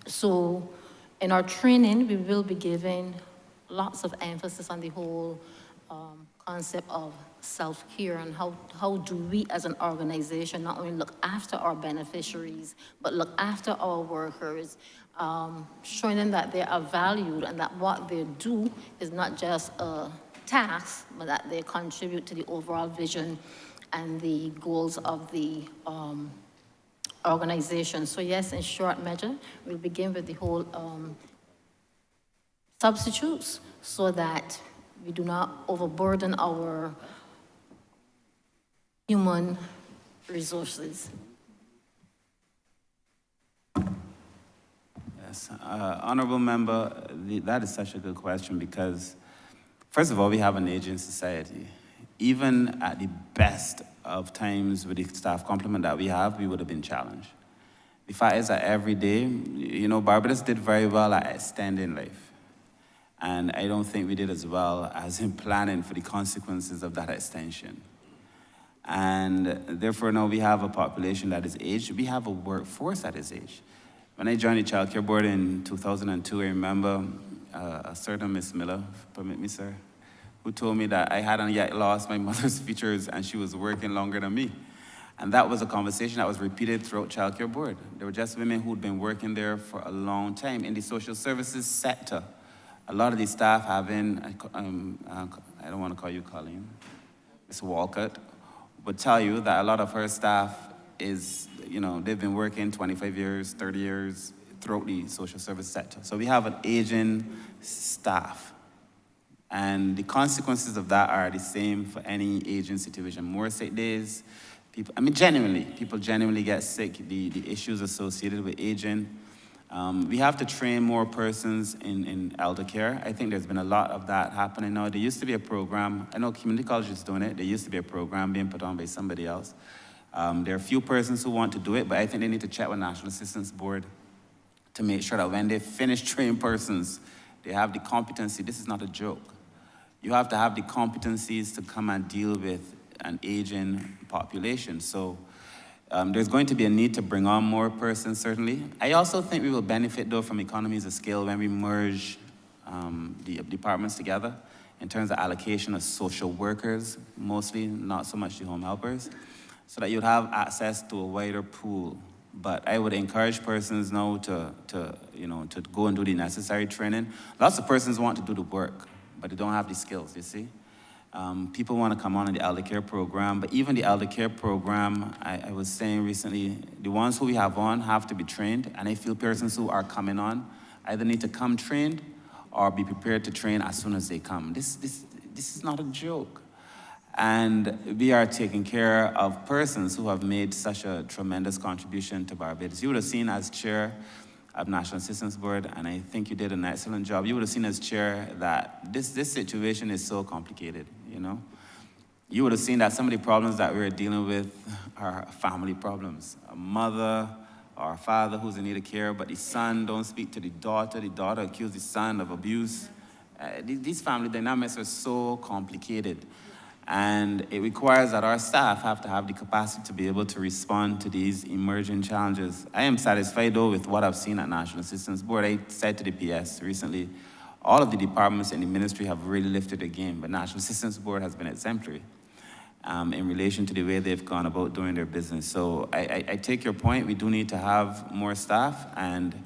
So in our training, we will be giving lots of emphasis on the whole concept of self-care and how do we as an organization not only look after our beneficiaries, but look after our workers, showing them that they are valued and that what they do is not just a task, but that they contribute to the overall vision and the goals of the organization. So yes, in short measure, we'll begin with the whole substitutes so that we do not overburden our human resources. Yes, Honourable Member, that is such a good question because, first of all, we have an aging society. Even at the best of times with the staff complement that we have, we would have been challenged. The fact is that every day, Barbados did very well at extending life. And I don't think we did as well as in planning for the consequences of that extension. And therefore, now we have a population that is aged. We have a workforce that is aged. When I joined the Child Care Board in 2002, I remember a certain Miss Miller, permit me, sir, who told me that I hadn't yet lost my mother's features and she was working longer than me. And that was a conversation that was repeated throughout Child Care Board. There were just women who'd been working there for a long time in the social services sector. A lot of the staff having, I don't want to call you Colleen, Ms. Walcott, would tell you that a lot of her staff is, they've been working 25 years, 30 years throughout the social service sector. So we have an aging staff. And the consequences of that are the same for any aging situation. More sick days, people genuinely get sick, the issues associated with aging. We have to train more persons in elder care. I think there's been a lot of that happening now. There used to be a program, I know community college is doing it, there used to be a program being put on by somebody else. There are a few persons who want to do it, but I think they need to check with National Assistance Board to make sure that when they finish training persons, they have the competency. This is not a joke. You have to have the competencies to come and deal with an aging population. So there's going to be a need to bring on more persons, certainly. I also think we will benefit, though, from economies of scale when we merge the departments together in terms of allocation of social workers, mostly, not so much the home helpers, so that you'd have access to a wider pool. But I would encourage persons now to go and do the necessary training. Lots of persons want to do the work, but they don't have the skills, you see. People want to come on in the elder care program, but even the elder care program, I was saying recently, the ones who we have on have to be trained, and I feel persons who are coming on either need to come trained or be prepared to train as soon as they come. This is not a joke. And we are taking care of persons who have made such a tremendous contribution to Barbados. You would have seen as chair of National Assistance Board, and I think you did an excellent job. You would have seen as chair that this situation is so complicated, You would have seen that some of the problems that we're dealing with are family problems. A mother or a father who's in need of care, but the son don't speak to the daughter accused the son of abuse. These family dynamics are so complicated. And it requires that our staff have to have the capacity to be able to respond to these emerging challenges. I am satisfied, though, with what I've seen at National Assistance Board. I said to the PS recently, all of the departments in the ministry have really lifted their game, but National Assistance Board has been exemplary in relation to the way they've gone about doing their business. So I take your point. We do need to have more staff, and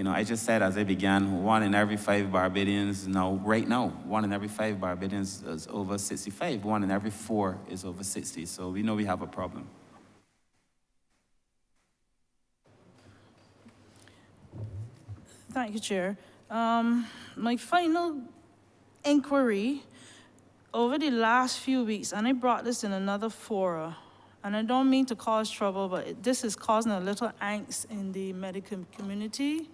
I just said as I began, 1 in every 5 Barbadians right now, 1 in every 5 Barbadians is over 65. 1 in every 4 is over 60. So we know we have a problem. Thank you, Chair. My final inquiry over the last few weeks, and I brought this in another fora, and I don't mean to cause trouble, but this is causing a little angst in the medical community,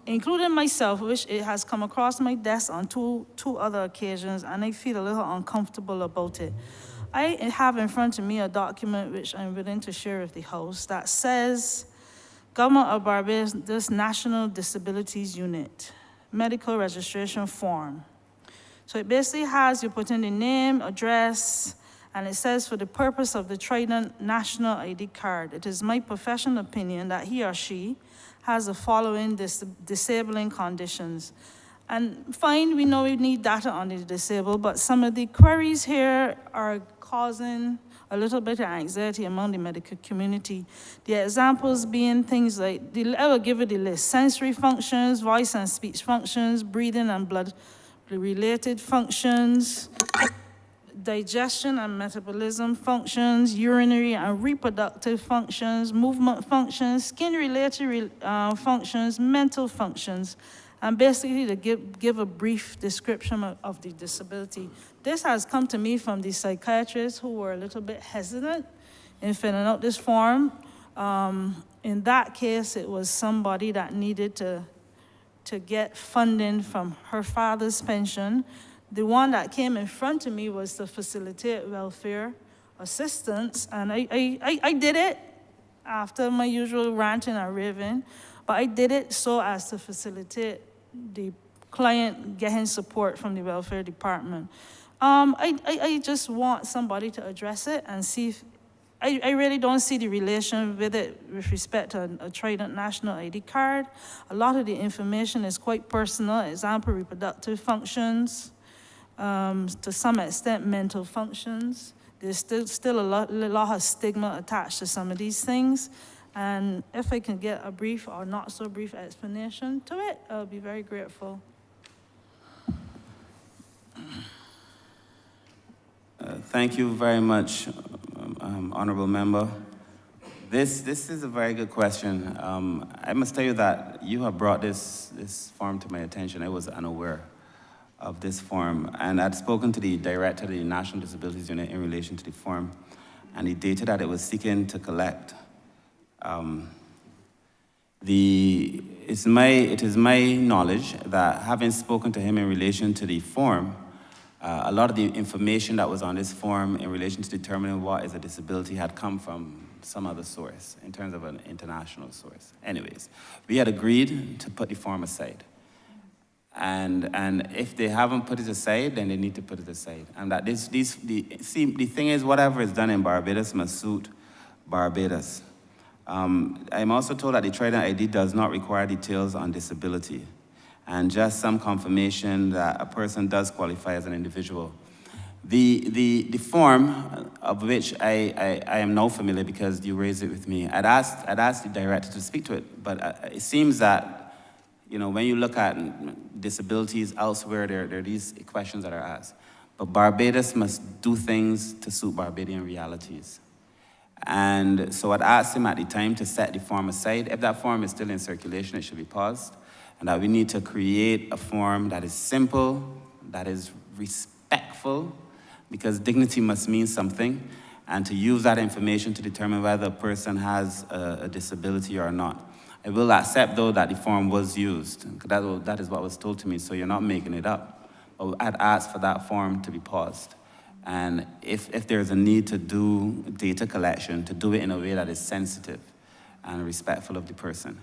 including myself, which it has come across my desk on two other occasions, and I feel a little uncomfortable about it. I have in front of me a document which I'm willing to share with the House that says, Government of Barbados National Disabilities Unit, medical registration form. So it basically has, you put in the name, address, and it says for the purpose of the Trident National ID card, it is my professional opinion that he or she has the following disabling conditions. And fine, we know we need data on the disabled, but some of the queries here are causing a little bit of anxiety among the medical community. The examples being things like, I will give you the list: sensory functions, voice and speech functions, breathing and blood-related functions, digestion and metabolism functions, urinary and reproductive functions, movement functions, skin-related functions, mental functions, and basically to give a brief description of the disability. This has come to me from the psychiatrists who were a little bit hesitant in filling out this form. In that case, it was somebody that needed to get funding from her father's pension. The one that came in front of me was to facilitate welfare assistance, and I did it after my usual ranting and raving, but I did it so as to facilitate the client getting support from the welfare department. I just want somebody to address it and see I really don't see the relation with it with respect to a Trident National ID card. A lot of the information is quite personal, example, reproductive functions, to some extent, mental functions. There's still a lot of stigma attached to some of these things. And if I can get a brief or not so brief explanation to it, I'll be very grateful. Thank you very much, Honourable Member. This is a very good question. I must tell you that you have brought this form to my attention. I was unaware of this form, and I'd spoken to the director of the National Disabilities Unit in relation to the form, and the data that it was seeking to collect. It is my knowledge that having spoken to him in relation to the form, a lot of the information that was on this form in relation to determining what is a disability had come from some other source, in terms of an international source. Anyways, we had agreed to put the form aside. And if they haven't put it aside, then they need to put it aside. And that the thing is, whatever is done in Barbados must suit Barbados. I'm also told that the Trident ID does not require details on disability, and just some confirmation that a person does qualify as an individual. The form, of which I am now familiar because you raised it with me, I'd asked the director to speak to it, but it seems that, you know, when you look at disabilities elsewhere, there are these questions that are asked. But Barbados must do things to suit Barbadian realities. And so I'd asked him at the time to set the form aside. If that form is still in circulation, it should be paused. And that we need to create a form that is simple, that is respectful, because dignity must mean something, and to use that information to determine whether a person has a disability or not. I will accept, though, that the form was used. That is what was told to me, so you're not making it up. But I'd asked for that form to be paused. And if there's a need to do data collection, to do it in a way that is sensitive and respectful of the person.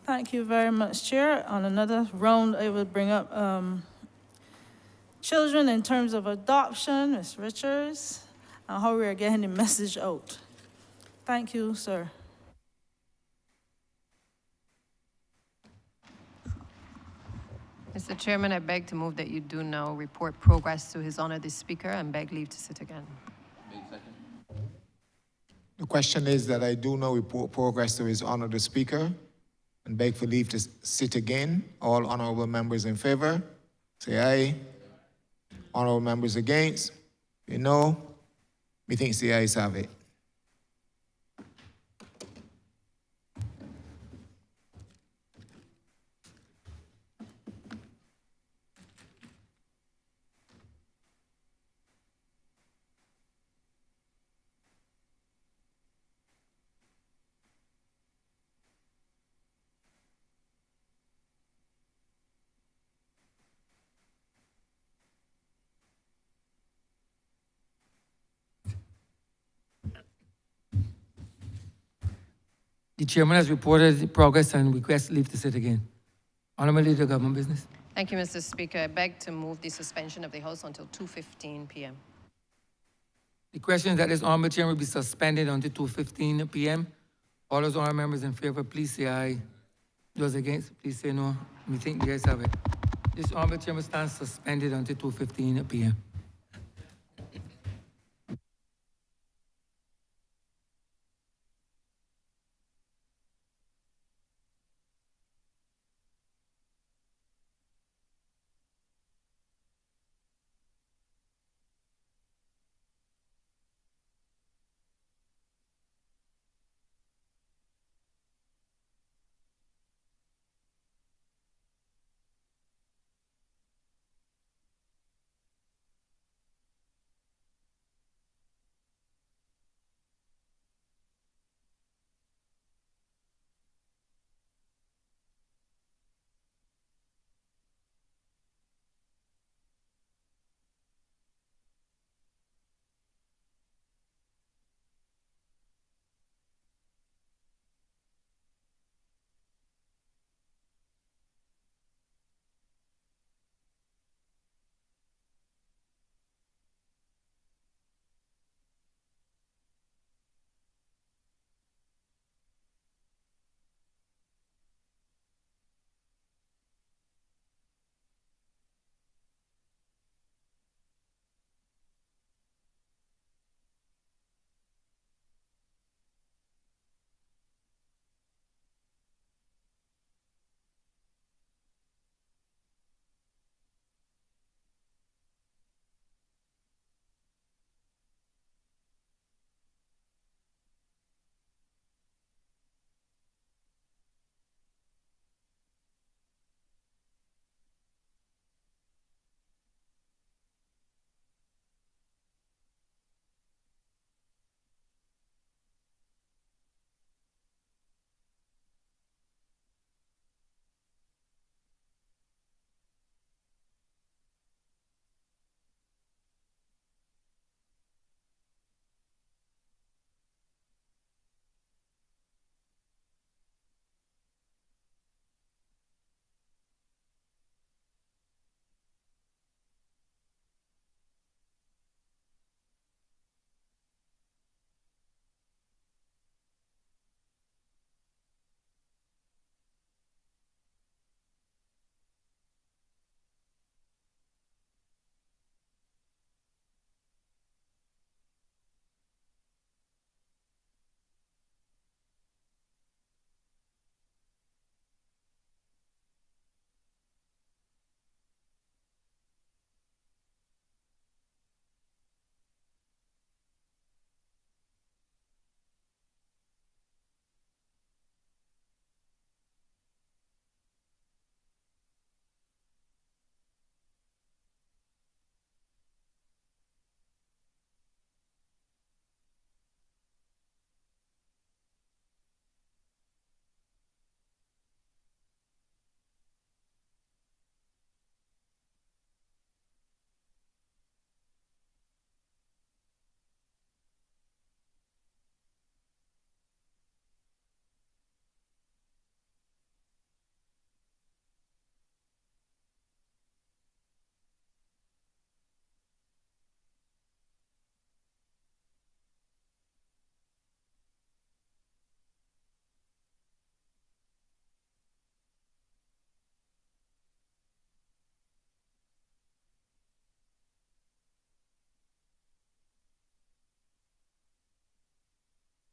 Thank you very much, Chair. On another round, I will bring up children in terms of adoption, Ms. Richards, and how we are getting the message out. Thank you, sir. Mr. Chairman, I beg to move that you do now report progress to His Honor the Speaker and beg leave to sit again. The question is that I do now report progress to His Honor the Speaker and beg for leave to sit again. All honourable members in favour, say aye. Honourable members against, say no. Methinks the ayes have it. The chairman has reported the progress and requests leave to sit again. Honourable Leader of Government Business. Thank you, Mr. Speaker. I beg to move the suspension of the House until 2:15 p.m. The question is that this honourable chairman will be suspended until 2:15 p.m. All those honourable members in favour, please say aye. Those against, please say no. We think the ayes have it. This honourable chairman stands suspended until 2:15 p.m.